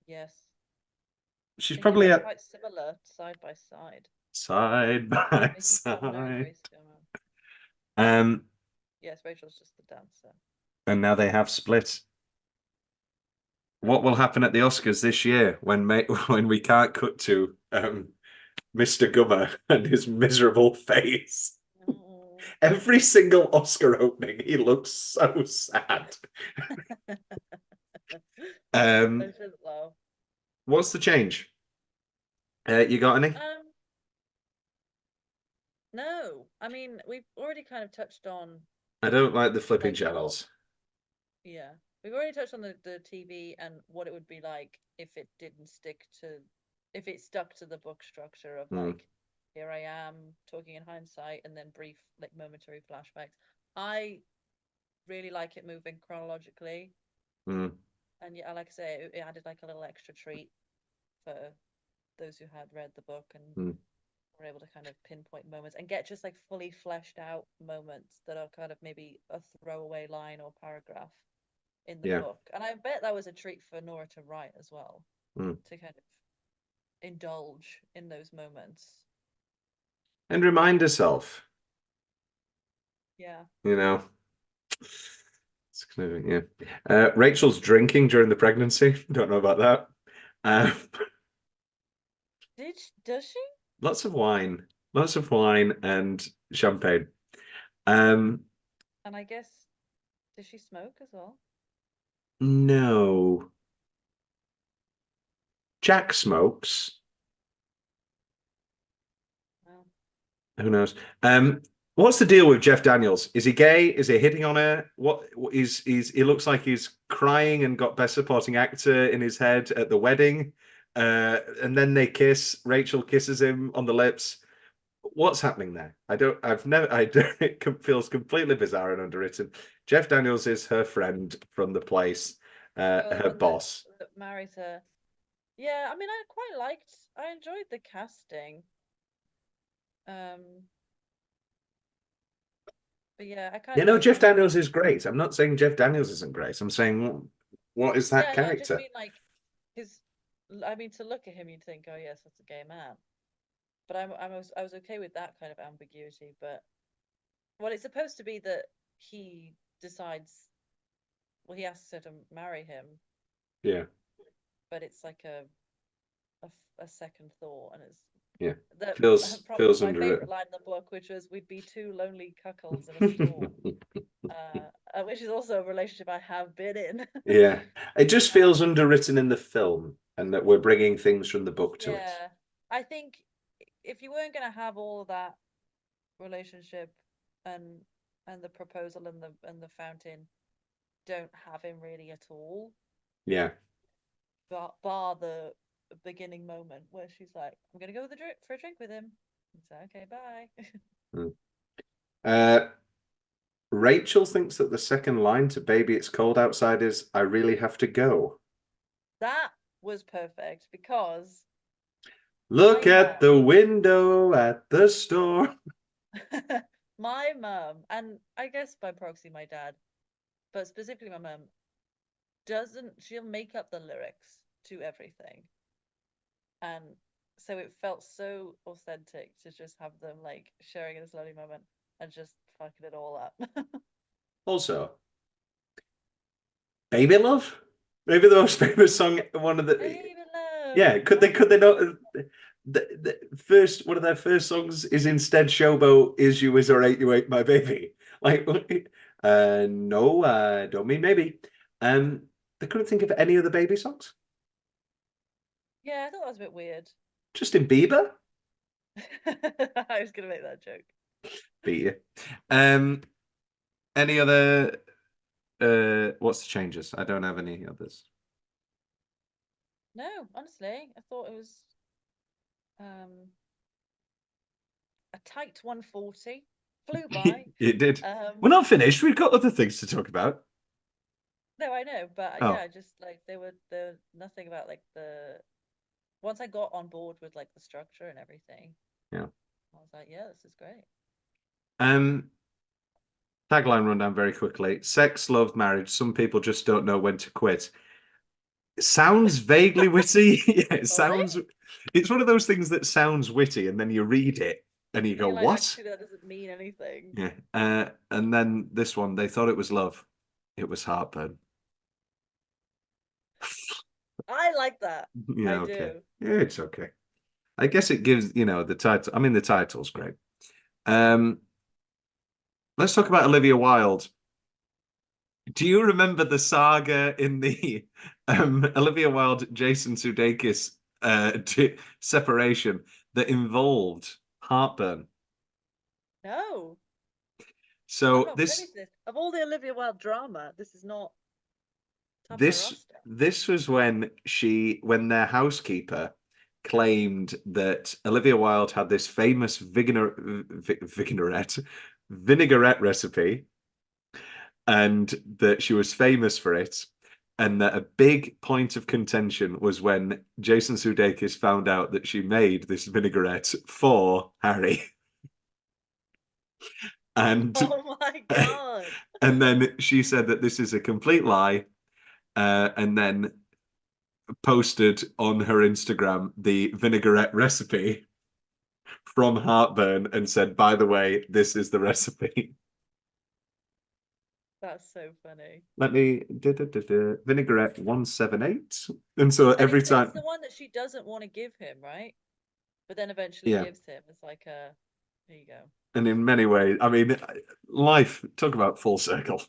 [SPEAKER 1] yes. I
[SPEAKER 2] She's
[SPEAKER 1] think you're
[SPEAKER 2] probably
[SPEAKER 1] right.
[SPEAKER 2] at
[SPEAKER 1] Quite similar, side by side.
[SPEAKER 2] side by
[SPEAKER 1] Mickey Sumner,
[SPEAKER 2] side.
[SPEAKER 1] Grace Gummer.
[SPEAKER 2] Um,
[SPEAKER 1] Yes, Rachel's just the dancer.
[SPEAKER 2] and now they have split. What will happen at the Oscars this year when when we can't cut to Mr. Gummer and his miserable face?
[SPEAKER 1] Oh.
[SPEAKER 2] Every single Oscar opening, he looks so sad.
[SPEAKER 1] They shouldn't laugh.
[SPEAKER 2] What's the change? You got any?
[SPEAKER 1] No. I mean, we've already kind of touched on
[SPEAKER 2] I don't like the flipping
[SPEAKER 1] like what,
[SPEAKER 2] channels.
[SPEAKER 1] yeah. We've already touched on the TV and what it would be like if it didn't stick to if it stuck to the book structure of
[SPEAKER 2] Hmm.
[SPEAKER 1] like here I am talking in hindsight and then brief like momentary flashbacks. I really like it moving chronologically.
[SPEAKER 2] Hmm.
[SPEAKER 1] And yeah, like I say, it added like a little extra treat for those who had read the book and
[SPEAKER 2] Hmm.
[SPEAKER 1] were able to kind of pinpoint moments and get just like fully fleshed out moments that are kind of maybe a throwaway line or paragraph in the
[SPEAKER 2] Yeah.
[SPEAKER 1] book. And I bet that was a treat for Nora to write as well,
[SPEAKER 2] Hmm.
[SPEAKER 1] to kind of indulge in those moments.
[SPEAKER 2] And remind herself,
[SPEAKER 1] Yeah.
[SPEAKER 2] you know. It's kind of, yeah. Rachel's drinking during the pregnancy. Don't know about that. Um,
[SPEAKER 1] Does she?
[SPEAKER 2] lots of wine and champagne. Um,
[SPEAKER 1] And I guess, does she smoke as well?
[SPEAKER 2] no, Jack smokes.
[SPEAKER 1] Well,
[SPEAKER 2] Who knows? What's the deal with Jeff Daniels? Is he gay? Is he hitting on her? What is he looks like he's crying and got best supporting actor in his head at the wedding. And then they kiss. Rachel kisses him on the lips. What's happening there? I don't, it feels completely bizarre and underwritten. Jeff Daniels is her friend from the place,
[SPEAKER 1] oh, the
[SPEAKER 2] her
[SPEAKER 1] one that,
[SPEAKER 2] boss.
[SPEAKER 1] that married her. I mean, I enjoyed the casting. Um, but yeah, I kind
[SPEAKER 2] You
[SPEAKER 1] of
[SPEAKER 2] know,
[SPEAKER 1] like
[SPEAKER 2] Jeff
[SPEAKER 1] him.
[SPEAKER 2] Daniels is great. I'm not saying Jeff Daniels isn't great. I'm saying, what is that
[SPEAKER 1] Yeah, no, I just
[SPEAKER 2] character?
[SPEAKER 1] mean like his. I mean, to look at him, you'd think, oh yes, that's a gay man. But I was okay with that kind of ambiguity. But well, it's supposed to be that he decides. Well, he asks her to marry him,
[SPEAKER 2] Yeah,
[SPEAKER 1] but it's like a second thought, and it's
[SPEAKER 2] yeah.
[SPEAKER 1] the probably
[SPEAKER 2] Feels
[SPEAKER 1] my favorite
[SPEAKER 2] underwritten.
[SPEAKER 1] line in the book, which was, "We'd be two lonely cuckolds in a store," which is also a relationship I have been in.
[SPEAKER 2] Yeah, it just
[SPEAKER 1] uh,
[SPEAKER 2] feels underwritten in the film, and that we're bringing things from the book to it.
[SPEAKER 1] yeah, I think if you weren't going to have all of that relationship and the proposal and the fountain, don't have him really at all,
[SPEAKER 2] Yeah.
[SPEAKER 1] bar the beginning moment where she's like, "I'm gonna go with for a drink with him." It's like, okay, bye.
[SPEAKER 2] Mm. Uh, Rachel thinks that the second line to "Baby, It's Cold Outside" is "I really have to go."
[SPEAKER 1] That was perfect because
[SPEAKER 2] Look
[SPEAKER 1] my
[SPEAKER 2] at
[SPEAKER 1] mum,
[SPEAKER 2] the window at the store.
[SPEAKER 1] my mum, and I guess by proxy my dad, but specifically my mum, she'll make up the lyrics to everything. And so it felt so authentic to just have them like sharing in this lovely moment and just fucking it all up.
[SPEAKER 2] Also, Baby Love? Maybe the most famous song, one of the
[SPEAKER 1] Baby love.
[SPEAKER 2] yeah, could they not the first one of their first songs is instead Showboat Is You Is or Ain't You Ain't My Baby. Like no, don't mean maybe. Um they couldn't think of any other baby songs.
[SPEAKER 1] Yeah, I thought that was a bit weird.
[SPEAKER 2] Justin Bieber?
[SPEAKER 1] I was gonna make that joke.
[SPEAKER 2] Beat you. Um any other what's the changes? I don't have any others.
[SPEAKER 1] No, honestly, I thought it was um a tight 140. Flew by.
[SPEAKER 2] It did. We're
[SPEAKER 1] Um
[SPEAKER 2] not finished. We've got other things to talk about.
[SPEAKER 1] no, I know, but
[SPEAKER 2] Oh,
[SPEAKER 1] yeah, just like there were nothing about like the once I got on board with like the structure and everything,
[SPEAKER 2] yeah.
[SPEAKER 1] I was like, yeah, this is great.
[SPEAKER 2] Um, tagline rundown very quickly. Sex, love, marriage. Some people just don't know when to quit. It sounds vaguely witty. Yeah, it
[SPEAKER 1] Sorry?
[SPEAKER 2] sounds. It's one of those things that sounds witty, and then you read it and you go,
[SPEAKER 1] You're like,
[SPEAKER 2] "What?"
[SPEAKER 1] actually, that doesn't mean anything.
[SPEAKER 2] Yeah. And then this one, they thought it was love. It was heartburn.
[SPEAKER 1] I like that.
[SPEAKER 2] Yeah.
[SPEAKER 1] I
[SPEAKER 2] Okay.
[SPEAKER 1] do.
[SPEAKER 2] Yeah, it's okay. I guess it gives the title. I mean, the title's great. Um, let's talk about Olivia Wilde. Do you remember the saga in the Olivia Wilde Jason Sudeikis separation that involved heartburn?
[SPEAKER 1] No, I'm
[SPEAKER 2] So
[SPEAKER 1] not privy to this. Of all the Olivia Wilde drama, this is not top of the roster.
[SPEAKER 2] this was when their housekeeper claimed that Olivia Wilde had this famous vinaigrette recipe, and that she was famous for it, and that a big point of contention was when Jason Sudeikis found out that she made this vinaigrette for Harry. And
[SPEAKER 1] Oh my God.
[SPEAKER 2] and then she said that this is a complete lie, and then posted on her Instagram the vinaigrette recipe from Heartburn and said, by the way, this is the recipe.
[SPEAKER 1] That's so funny.
[SPEAKER 2] Let me vinaigrette 178. And so
[SPEAKER 1] And
[SPEAKER 2] every
[SPEAKER 1] it's
[SPEAKER 2] time,
[SPEAKER 1] the one that she doesn't want to give him, right? But then eventually
[SPEAKER 2] yeah.
[SPEAKER 1] gives him. It's like a, here you go.
[SPEAKER 2] And in many ways, I mean, life, talk about full circle.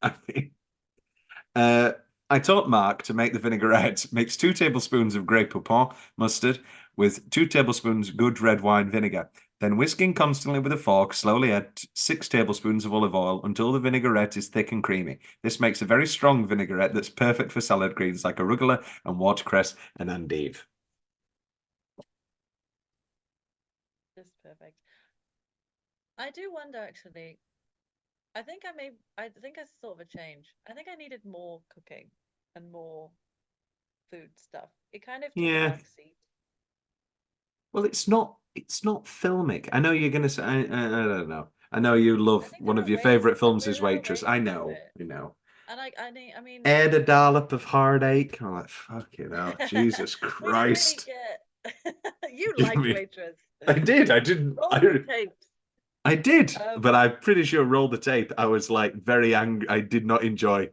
[SPEAKER 2] I mean, uh, I taught Mark to make the vinaigrette. Mix 2 tablespoons of Grey Poupon mustard with 2 tablespoons good red wine vinegar. Then whisking constantly with a fork, slowly add 6 tablespoons of olive oil until the vinaigrette is thick and creamy. This makes a very strong vinaigrette that's perfect for salad greens like arugula and watercress and endive.
[SPEAKER 1] Just perfect. I do wonder actually. I think I sort of a change. I think I needed more cooking and more food stuff. It kind of took a
[SPEAKER 2] Yeah,
[SPEAKER 1] back seat.
[SPEAKER 2] well, it's not filmic. I know you're gonna say I don't know. I know you
[SPEAKER 1] I
[SPEAKER 2] love
[SPEAKER 1] think
[SPEAKER 2] one
[SPEAKER 1] there
[SPEAKER 2] of
[SPEAKER 1] are
[SPEAKER 2] your
[SPEAKER 1] ways.
[SPEAKER 2] favorite films
[SPEAKER 1] There
[SPEAKER 2] is
[SPEAKER 1] are
[SPEAKER 2] Waitress.
[SPEAKER 1] ways
[SPEAKER 2] I
[SPEAKER 1] to do
[SPEAKER 2] know,
[SPEAKER 1] it.
[SPEAKER 2] you know.
[SPEAKER 1] And I mean,
[SPEAKER 2] Add a dollop of heartache. I'm like, fuck you know, Jesus
[SPEAKER 1] they didn't really
[SPEAKER 2] Christ.
[SPEAKER 1] get. You
[SPEAKER 2] Give
[SPEAKER 1] liked
[SPEAKER 2] me.
[SPEAKER 1] Waitress.
[SPEAKER 2] I did. I didn't.
[SPEAKER 1] Roll the tapes.
[SPEAKER 2] I did,
[SPEAKER 1] Um,
[SPEAKER 2] but I'm pretty sure roll the tape. I was like very angry. I did not enjoy.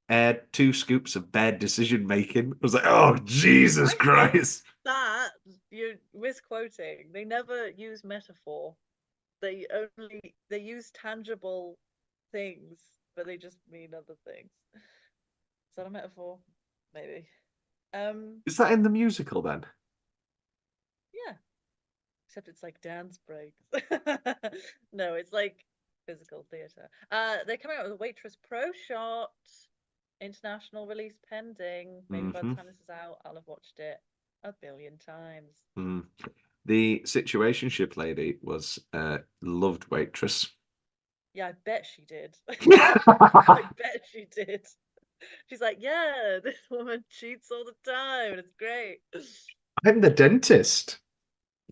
[SPEAKER 2] Add 2 scoops of bad decision making. I was like, oh Jesus
[SPEAKER 1] I think
[SPEAKER 2] Christ.
[SPEAKER 1] that you're misquoting. They never use metaphor. They use tangible things, but they just mean other things. Is that a metaphor? Maybe.
[SPEAKER 2] Is that in the musical then?
[SPEAKER 1] Yeah. Except it's like dance breaks. No, it's like physical theater. They're coming out with a Waitress Pro Shot. International release pending. Maybe by the
[SPEAKER 2] Mm-hmm.
[SPEAKER 1] time this is out, I'll have watched it a billion times.
[SPEAKER 2] Mm. The situationship lady was loved Waitress.
[SPEAKER 1] Yeah, I bet she did. I
[SPEAKER 2] I'm
[SPEAKER 1] bet she did. She's like, yeah, this woman cheats all the time, and it's great.
[SPEAKER 2] the dentist.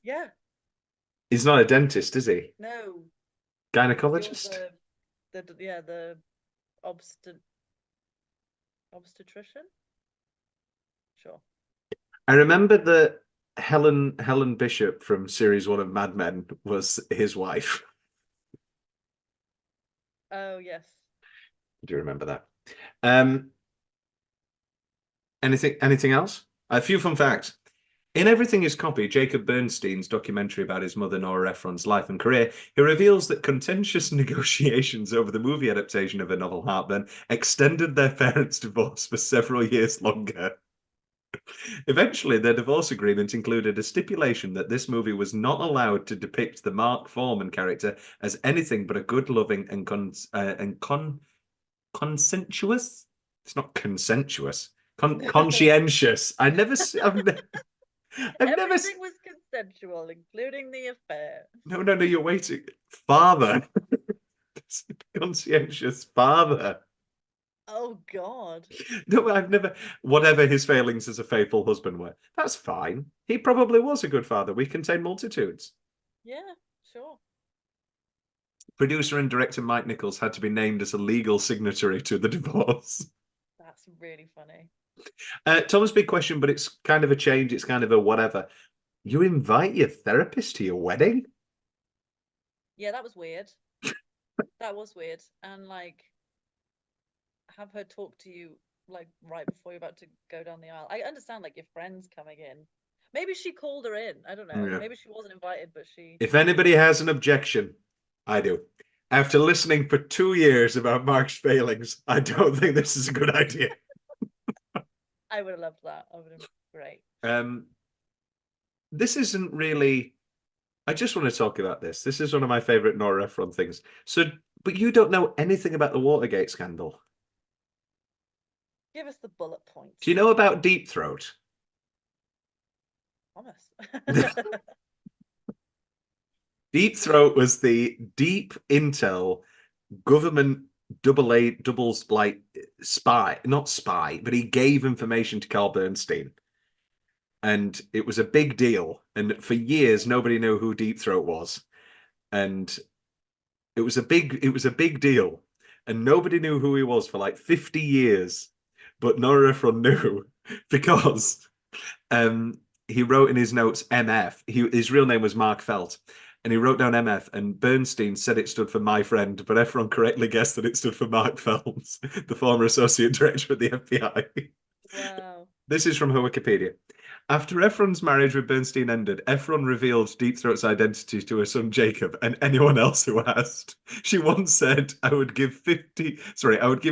[SPEAKER 1] Yeah,
[SPEAKER 2] He's not a dentist, is he?
[SPEAKER 1] no, you're
[SPEAKER 2] Gynecologist?
[SPEAKER 1] the obstet obstetrician. Sure.
[SPEAKER 2] I remember that Helen Bishop from series 1 of Mad Men was his wife.
[SPEAKER 1] Oh yes.
[SPEAKER 2] Do you remember that? Um, anything else? A few fun facts. In Everything Is Copy, Jacob Bernstein's documentary about his mother Nora Ephron's life and career, he reveals that contentious negotiations over the movie adaptation of her novel Heartburn extended their parents' divorce for several years longer. Eventually, their divorce agreement included a stipulation that this movie was not allowed to depict the Mark Foreman character as anything but a good, loving, and consensuous. It's not consensuous. Conscientious. I've never.
[SPEAKER 1] Everything was consensual, including the affair.
[SPEAKER 2] No, no, no. You're waiting. Father. Conscientious father.
[SPEAKER 1] Oh God.
[SPEAKER 2] No, I've never. Whatever his failings as a faithful husband were, that's fine. He probably was a good father. We contain multitudes.
[SPEAKER 1] Yeah, sure.
[SPEAKER 2] Producer and director Mike Nichols had to be named as a legal signatory to the divorce.
[SPEAKER 1] That's really funny.
[SPEAKER 2] Thomas, big question, but it's kind of a change. It's kind of a whatever. You invite your therapist to your wedding?
[SPEAKER 1] Yeah, that was weird. That was weird. And like have her talk to you like right before you're about to go down the aisle. I understand like your friends coming in. Maybe she called her in. I don't know.
[SPEAKER 2] Yeah.
[SPEAKER 1] Maybe she wasn't invited, but she
[SPEAKER 2] If anybody has an objection, I do. After listening for 2 years about Mark's failings, I don't think this is a good idea.
[SPEAKER 1] I would have loved that. I would have great.
[SPEAKER 2] Um, this isn't really. I just want to talk about this. This is one of my favorite Nora Ephron things. So, but you don't know anything about the Watergate scandal.
[SPEAKER 1] Give us the bullet points.
[SPEAKER 2] Do you know about Deep Throat?
[SPEAKER 1] Thomas.
[SPEAKER 2] Deep Throat was the deep intel government doubles like spy, not spy, but he gave information to Carl Bernstein. And it was a big deal. And for years, nobody knew who Deep Throat was. And it was a big deal. And nobody knew who he was for like 50 years. But Nora Ephron knew because he wrote in his notes MF. His real name was Mark Felt. and he wrote down MF, and Bernstein said it stood for my friend, but Ephron correctly guessed that it stood for Mark Phelps, the former associate director at the FBI.
[SPEAKER 1] Wow.
[SPEAKER 2] This is from her Wikipedia. After Ephron's marriage with Bernstein ended, Ephron revealed Deep Throat's identity to her son Jacob and anyone else who asked. She once said, I would give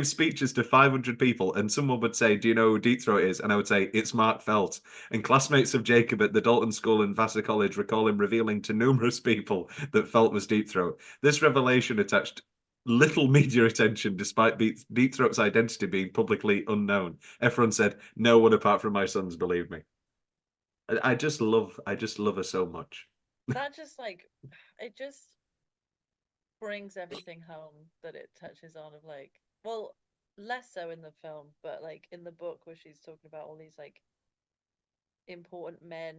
[SPEAKER 2] speeches to 500 people, and someone would say, do you know who Deep Throat is? And I would say, it's Mark Felt. And classmates of Jacob at the Dalton School and Vassar College recall him revealing to numerous people that Felt was Deep Throat. This revelation attached little media attention despite Deep Throat's identity being publicly unknown. Ephron said, no one apart from my sons believed me. I just love her so much.
[SPEAKER 1] That just like it just brings everything home that it touches on of like, well, less so in the film, but like in the book where she's talking about all these like important men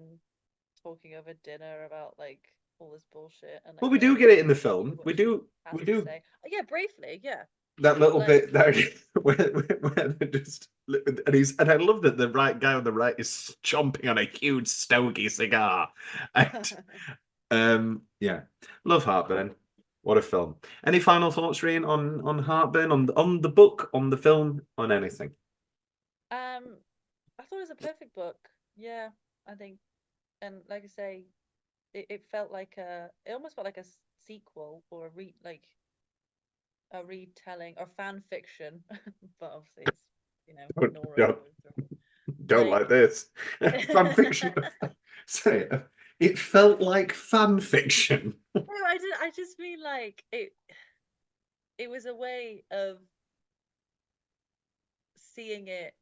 [SPEAKER 1] talking over dinner about like all this bullshit and
[SPEAKER 2] Well,
[SPEAKER 1] like
[SPEAKER 2] we do
[SPEAKER 1] nobody
[SPEAKER 2] get it in
[SPEAKER 1] wants
[SPEAKER 2] the
[SPEAKER 1] to see
[SPEAKER 2] film.
[SPEAKER 1] what
[SPEAKER 2] We
[SPEAKER 1] she
[SPEAKER 2] do
[SPEAKER 1] has
[SPEAKER 2] we
[SPEAKER 1] to
[SPEAKER 2] do
[SPEAKER 1] say. Oh, yeah, briefly, yeah.
[SPEAKER 2] that little
[SPEAKER 1] Like
[SPEAKER 2] bit there where they're just and I love that the right guy on the right is chomping on a huge stogie cigar. And yeah. Love Heartburn. What a film. Any final thoughts, Rhian, on Heartburn, on the book, on the film, on anything?
[SPEAKER 1] I thought it was a perfect book. Yeah, I think, and like I say, it felt like it almost felt like a sequel or a retelling or fan fiction, but obviously it's Nora
[SPEAKER 2] Don't,
[SPEAKER 1] going through it.
[SPEAKER 2] don't
[SPEAKER 1] Like
[SPEAKER 2] like this. Fan fiction. Say it felt like fan fiction.
[SPEAKER 1] no, I just mean like it was a way of seeing it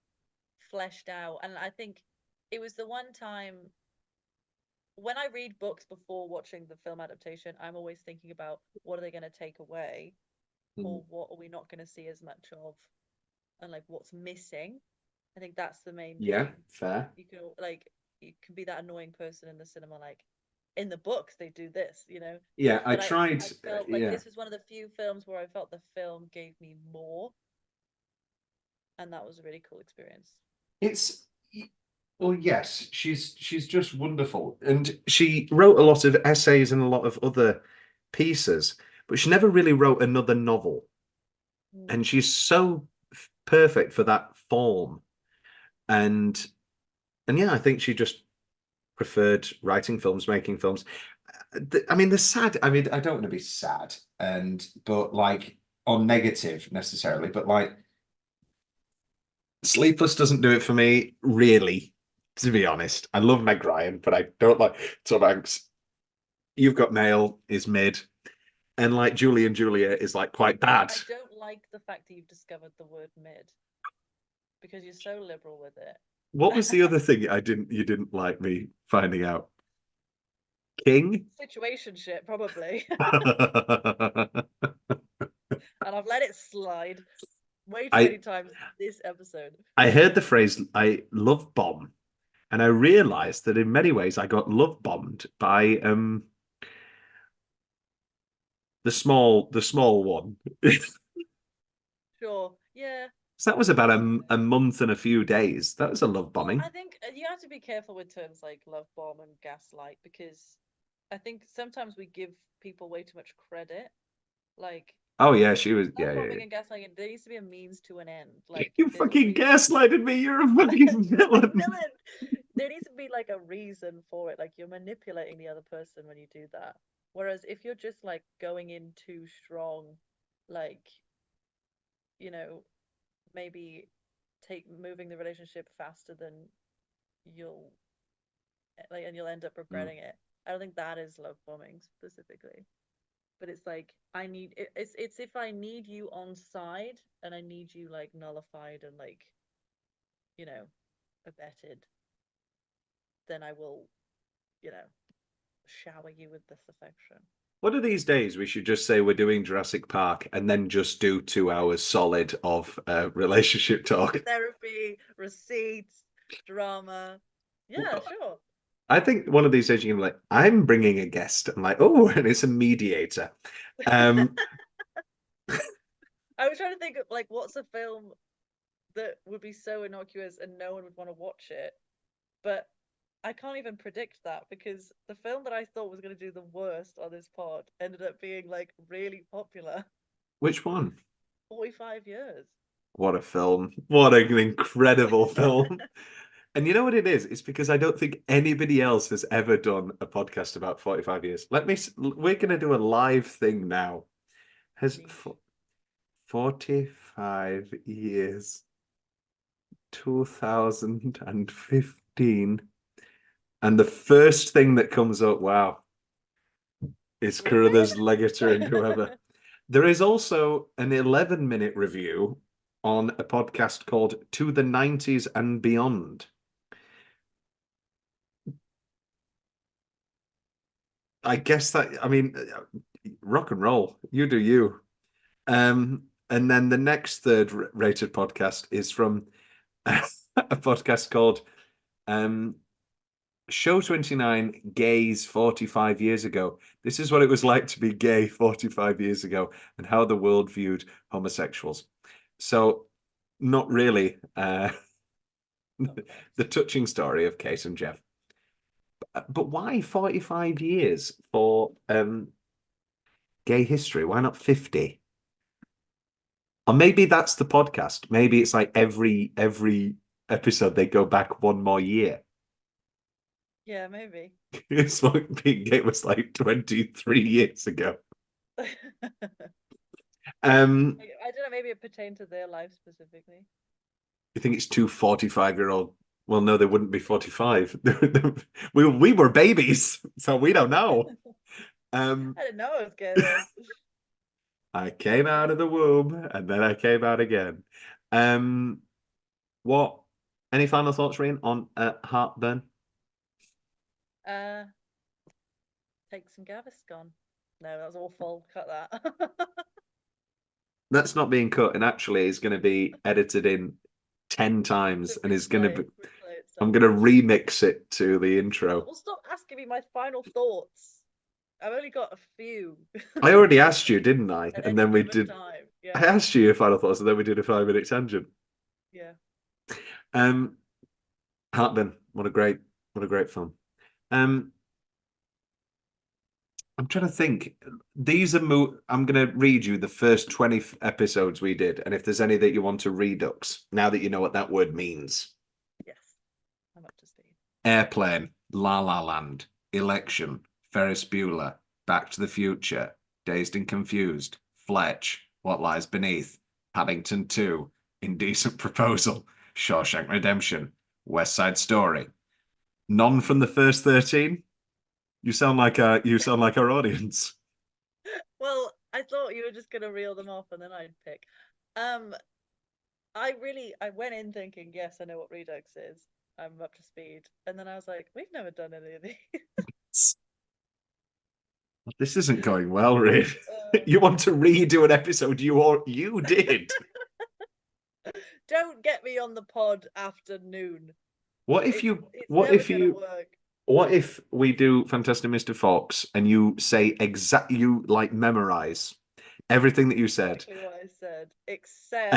[SPEAKER 1] fleshed out, and I think it was the one time when I read books before watching the film adaptation, I'm always thinking about what are they going to take away, or what are we not going to see as much of, and like what's missing. I think that's the main
[SPEAKER 2] Yeah,
[SPEAKER 1] thing.
[SPEAKER 2] fair.
[SPEAKER 1] You can like you can be that annoying person in the cinema, like in the books they do this,
[SPEAKER 2] Yeah, I
[SPEAKER 1] But
[SPEAKER 2] tried.
[SPEAKER 1] I felt like
[SPEAKER 2] Yeah,
[SPEAKER 1] this was one of the few films where I felt the film gave me more, and that was a really cool experience.
[SPEAKER 2] it's well, yes, she's just wonderful, and she wrote a lot of essays and a lot of other pieces, but she never really wrote another novel,
[SPEAKER 1] Mm.
[SPEAKER 2] and she's so perfect for that form, and yeah, I think she just preferred writing films, making films. I mean, the sad. I mean, I don't want to be sad, but like or negative necessarily, but like Sleepless doesn't do it for me, really, to be honest. I love Meg Ryan, but I don't like Tom Hanks. You've Got Mail is mid, and like Julie and Julia is like quite bad.
[SPEAKER 1] I don't like the fact that you've discovered the word mid because you're so liberal with
[SPEAKER 2] What was the
[SPEAKER 1] it.
[SPEAKER 2] other thing you didn't like me finding out? King?
[SPEAKER 1] Situationship, probably.
[SPEAKER 2] I
[SPEAKER 1] And I've let it slide way too many times this episode.
[SPEAKER 2] I heard the phrase I love bomb, and I realized that in many ways I got love bombed by the small one.
[SPEAKER 1] Sure. Yeah.
[SPEAKER 2] So that was about
[SPEAKER 1] That's
[SPEAKER 2] a
[SPEAKER 1] fair.
[SPEAKER 2] month and a few days. That was a love
[SPEAKER 1] Well, I
[SPEAKER 2] bombing.
[SPEAKER 1] think you have to be careful with terms like love bomb and gaslight because I think sometimes we give people way too much credit. Like
[SPEAKER 2] Oh yeah, she was.
[SPEAKER 1] love
[SPEAKER 2] Yeah, yeah,
[SPEAKER 1] bombing and gaslighting, there needs to be a means to an end.
[SPEAKER 2] yeah.
[SPEAKER 1] Like
[SPEAKER 2] You
[SPEAKER 1] there's a
[SPEAKER 2] fucking
[SPEAKER 1] reason.
[SPEAKER 2] gaslighted me. You're a fucking
[SPEAKER 1] I'm a
[SPEAKER 2] villain.
[SPEAKER 1] villain. There needs to be like a reason for it. Like you're manipulating the other person when you do that. Whereas if you're just like going in too strong, like, you know, maybe take moving the relationship faster than you'll like and you'll end up
[SPEAKER 2] Mm.
[SPEAKER 1] regretting it. I don't think that is love bombing specifically. But it's like it's if I need you on side and I need you like nullified and like, you know, abetted, then I will, you know, shower you with this affection.
[SPEAKER 2] One of these days, we should just say we're doing Jurassic Park and then just do 2 hours solid of relationship talk.
[SPEAKER 1] Therapy, receipts, drama. Yeah, sure.
[SPEAKER 2] I think one of these days you can be like, I'm bringing a guest. I'm like, oh, and it's a mediator. Um,
[SPEAKER 1] I was trying to think of like what's a film that would be so innocuous and no one would want to watch it, but I can't even predict that because the film that I thought was going to do the worst on this pod ended up being like really popular.
[SPEAKER 2] Which one?
[SPEAKER 1] 45 years.
[SPEAKER 2] What a film. What an incredible film. And you know what it is? It's because I don't think anybody else has ever done a podcast about 45 years. We're going to do a live thing now. Has 45 years, 2015. And the first thing that comes up, wow, is Carruthers, Leggetter, and Whoever. There is also an 11-minute review on a podcast called To the 90s and Beyond. I guess that, I mean, rock and roll. You do you. And then the next third rated podcast is from a podcast called Show 29 Gays 45 years ago. This is what it was like to be gay 45 years ago and how the world viewed homosexuals. So, not really the touching story of Kate and Jeff. But why 45 years for gay history? Why not 50? Or maybe that's the podcast. Maybe it's like every episode they go back one more year.
[SPEAKER 1] Yeah, maybe.
[SPEAKER 2] It's like being gay was like 23 years ago.
[SPEAKER 1] I
[SPEAKER 2] Um,
[SPEAKER 1] don't know, maybe it pertained to their life specifically.
[SPEAKER 2] you think it's two 45-year-old? Well, no, they wouldn't be 45. We were babies, so we don't know.
[SPEAKER 1] I didn't know I was gay then.
[SPEAKER 2] I came out of the womb and then I came out again. What? Any final thoughts, Rhian, on Heartburn?
[SPEAKER 1] Take some Gaviscon. No, that was awful. Cut that.
[SPEAKER 2] That's not being cut, and actually is going to be edited in 10 times, and is going to be. I'm going to remix it to the intro.
[SPEAKER 1] Well, stop asking me my final thoughts. I've only got a few.
[SPEAKER 2] I already asked you, didn't I?
[SPEAKER 1] And then we did.
[SPEAKER 2] Yeah. I asked you your final thoughts, and then we did a 5-minute tangent.
[SPEAKER 1] Yeah.
[SPEAKER 2] Heartburn. What a great film. I'm trying to think. These are I'm going to read you the first 20 episodes we did, and if there's any that you want to redux, now that you know what that word means.
[SPEAKER 1] Yes, I'm up to speed.
[SPEAKER 2] Airplane, La La Land, Election, Ferris Bueller, Back to the Future, Dazed and Confused, Fletch, What Lies Beneath, Paddington 2, Indecent Proposal, Shawshank Redemption, West Side Story. None from the first 13? You sound like our audience.
[SPEAKER 1] Well, I thought you were just gonna reel them off and then I'd pick. I went in thinking, yes, I know what Redux is. I'm up to speed. And then I was like, we've never done any of these.
[SPEAKER 2] This isn't going well, Reed. You want to redo an episode you did.
[SPEAKER 1] Don't get me on the pod after noon.
[SPEAKER 2] What if we do Fantastic Mr. Fox and you say you like memorize everything that you said?
[SPEAKER 1] Exactly what I said, except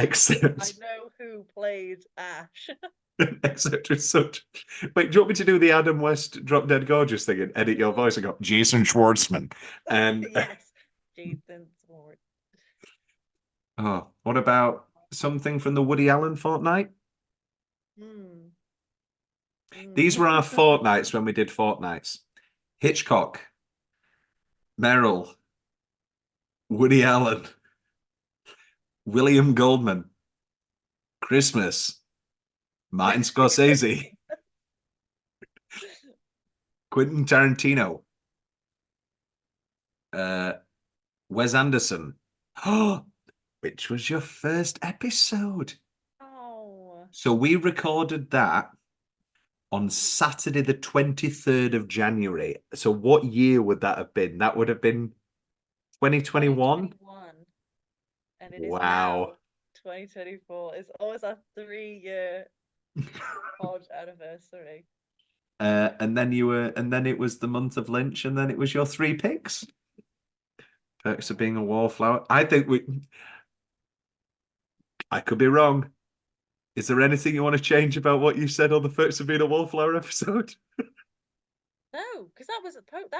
[SPEAKER 1] I know who played Ash.
[SPEAKER 2] Except it's such. Wait, do you want me to do the Adam West Drop Dead Gorgeous thing and edit your voice and go Jason Schwartzman? And
[SPEAKER 1] yes, Jason Schwartz.
[SPEAKER 2] Oh, what about something from the Woody Allen fortnight? These were our fortnights when we did fortnights. Hitchcock, Merrill, Woody Allen, William Goldman, Christmas, Martin Scorsese, Quentin Tarantino, Wes Anderson. Oh, which was your first episode?
[SPEAKER 1] Oh.
[SPEAKER 2] So we recorded that on Saturday, the 23rd of January. So what year would that have been? That would have been 2021?
[SPEAKER 1] And it is now 2024. It's always a 3-year pod anniversary.
[SPEAKER 2] And then it was the month of Lynch, and then it was your 3 picks. Perks of Being a Wallflower. I could be wrong. Is there anything you want to change about what you said on the Perks of Being a Wallflower episode?
[SPEAKER 1] No, because that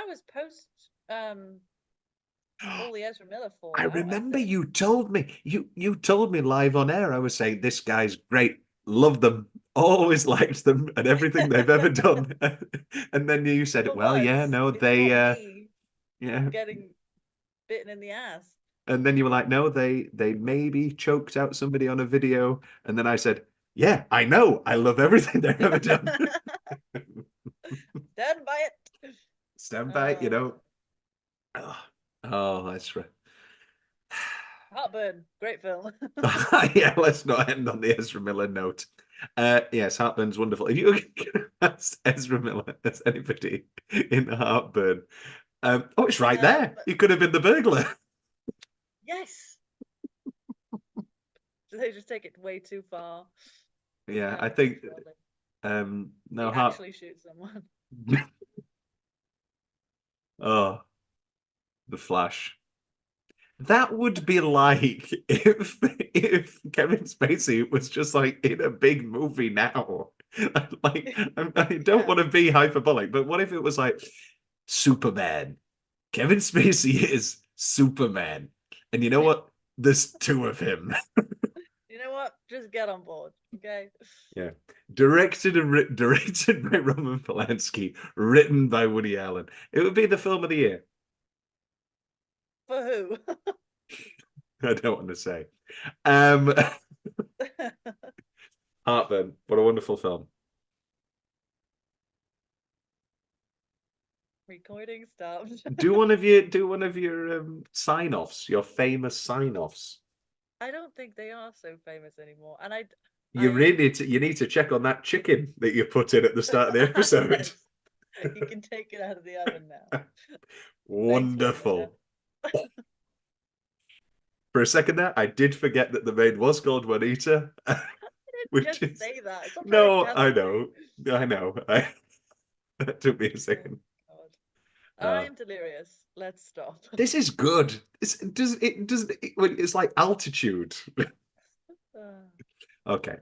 [SPEAKER 1] was post all the Ezra Miller
[SPEAKER 2] I
[SPEAKER 1] fallout.
[SPEAKER 2] remember
[SPEAKER 1] think.
[SPEAKER 2] you told me you told me live on air. I was saying this guy's great, love them, always liked them, and everything they've ever done. And then you said,
[SPEAKER 1] For
[SPEAKER 2] "Well, yeah,
[SPEAKER 1] once,
[SPEAKER 2] no,
[SPEAKER 1] it's
[SPEAKER 2] they,
[SPEAKER 1] not me
[SPEAKER 2] yeah."
[SPEAKER 1] getting bitten in the ass.
[SPEAKER 2] And then you were like, "No, they maybe choked out somebody on a video." And then I said, "Yeah, I know. I love everything they've ever done."
[SPEAKER 1] Stand by it.
[SPEAKER 2] Stand by it, you know. Oh, that's right.
[SPEAKER 1] Heartburn, great film.
[SPEAKER 2] Yeah, let's not end on the Ezra Miller note. Yes, Heartburn's wonderful. If you asked Ezra Miller as anybody in Heartburn, oh, it's right there. He could have been the burglar.
[SPEAKER 1] Yes. They just take it way too far.
[SPEAKER 2] Yeah, I think no,
[SPEAKER 1] he actually shoots someone.
[SPEAKER 2] Oh, the Flash. That would be like if Kevin Spacey was just like in a big movie now. Like, I don't want to be hyperbolic, but what if it was like Superman? Kevin Spacey is Superman, and you know what? There's two of him.
[SPEAKER 1] You know what? Just get on board, okay?
[SPEAKER 2] Yeah, directed by Roman Polanski, written by Woody Allen. It would be the film of the year.
[SPEAKER 1] For who?
[SPEAKER 2] I don't want to say. Heartburn, what a wonderful film.
[SPEAKER 1] Recording stopped.
[SPEAKER 2] Do one of your sign-offs, your famous sign-offs.
[SPEAKER 1] I don't think they are so famous anymore, and
[SPEAKER 2] you need to check on that chicken that you put in at the start of the episode.
[SPEAKER 1] Yes. You can take it out of the oven now.
[SPEAKER 2] Wonderful. For a second there, I did forget that the maid was called Juanita.
[SPEAKER 1] Which just say that.
[SPEAKER 2] No, I know. That took me a second.
[SPEAKER 1] I'm delirious. Let's stop.
[SPEAKER 2] This is good. It's like altitude. Okay.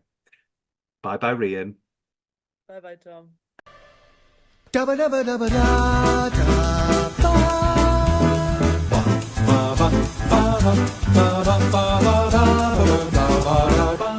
[SPEAKER 2] Bye bye, Rhian.
[SPEAKER 1] Bye bye, Tom.
[SPEAKER 3] Dabba dabba dabba da da ba ba ba ba ba ba ba ba ba ba ba ba ba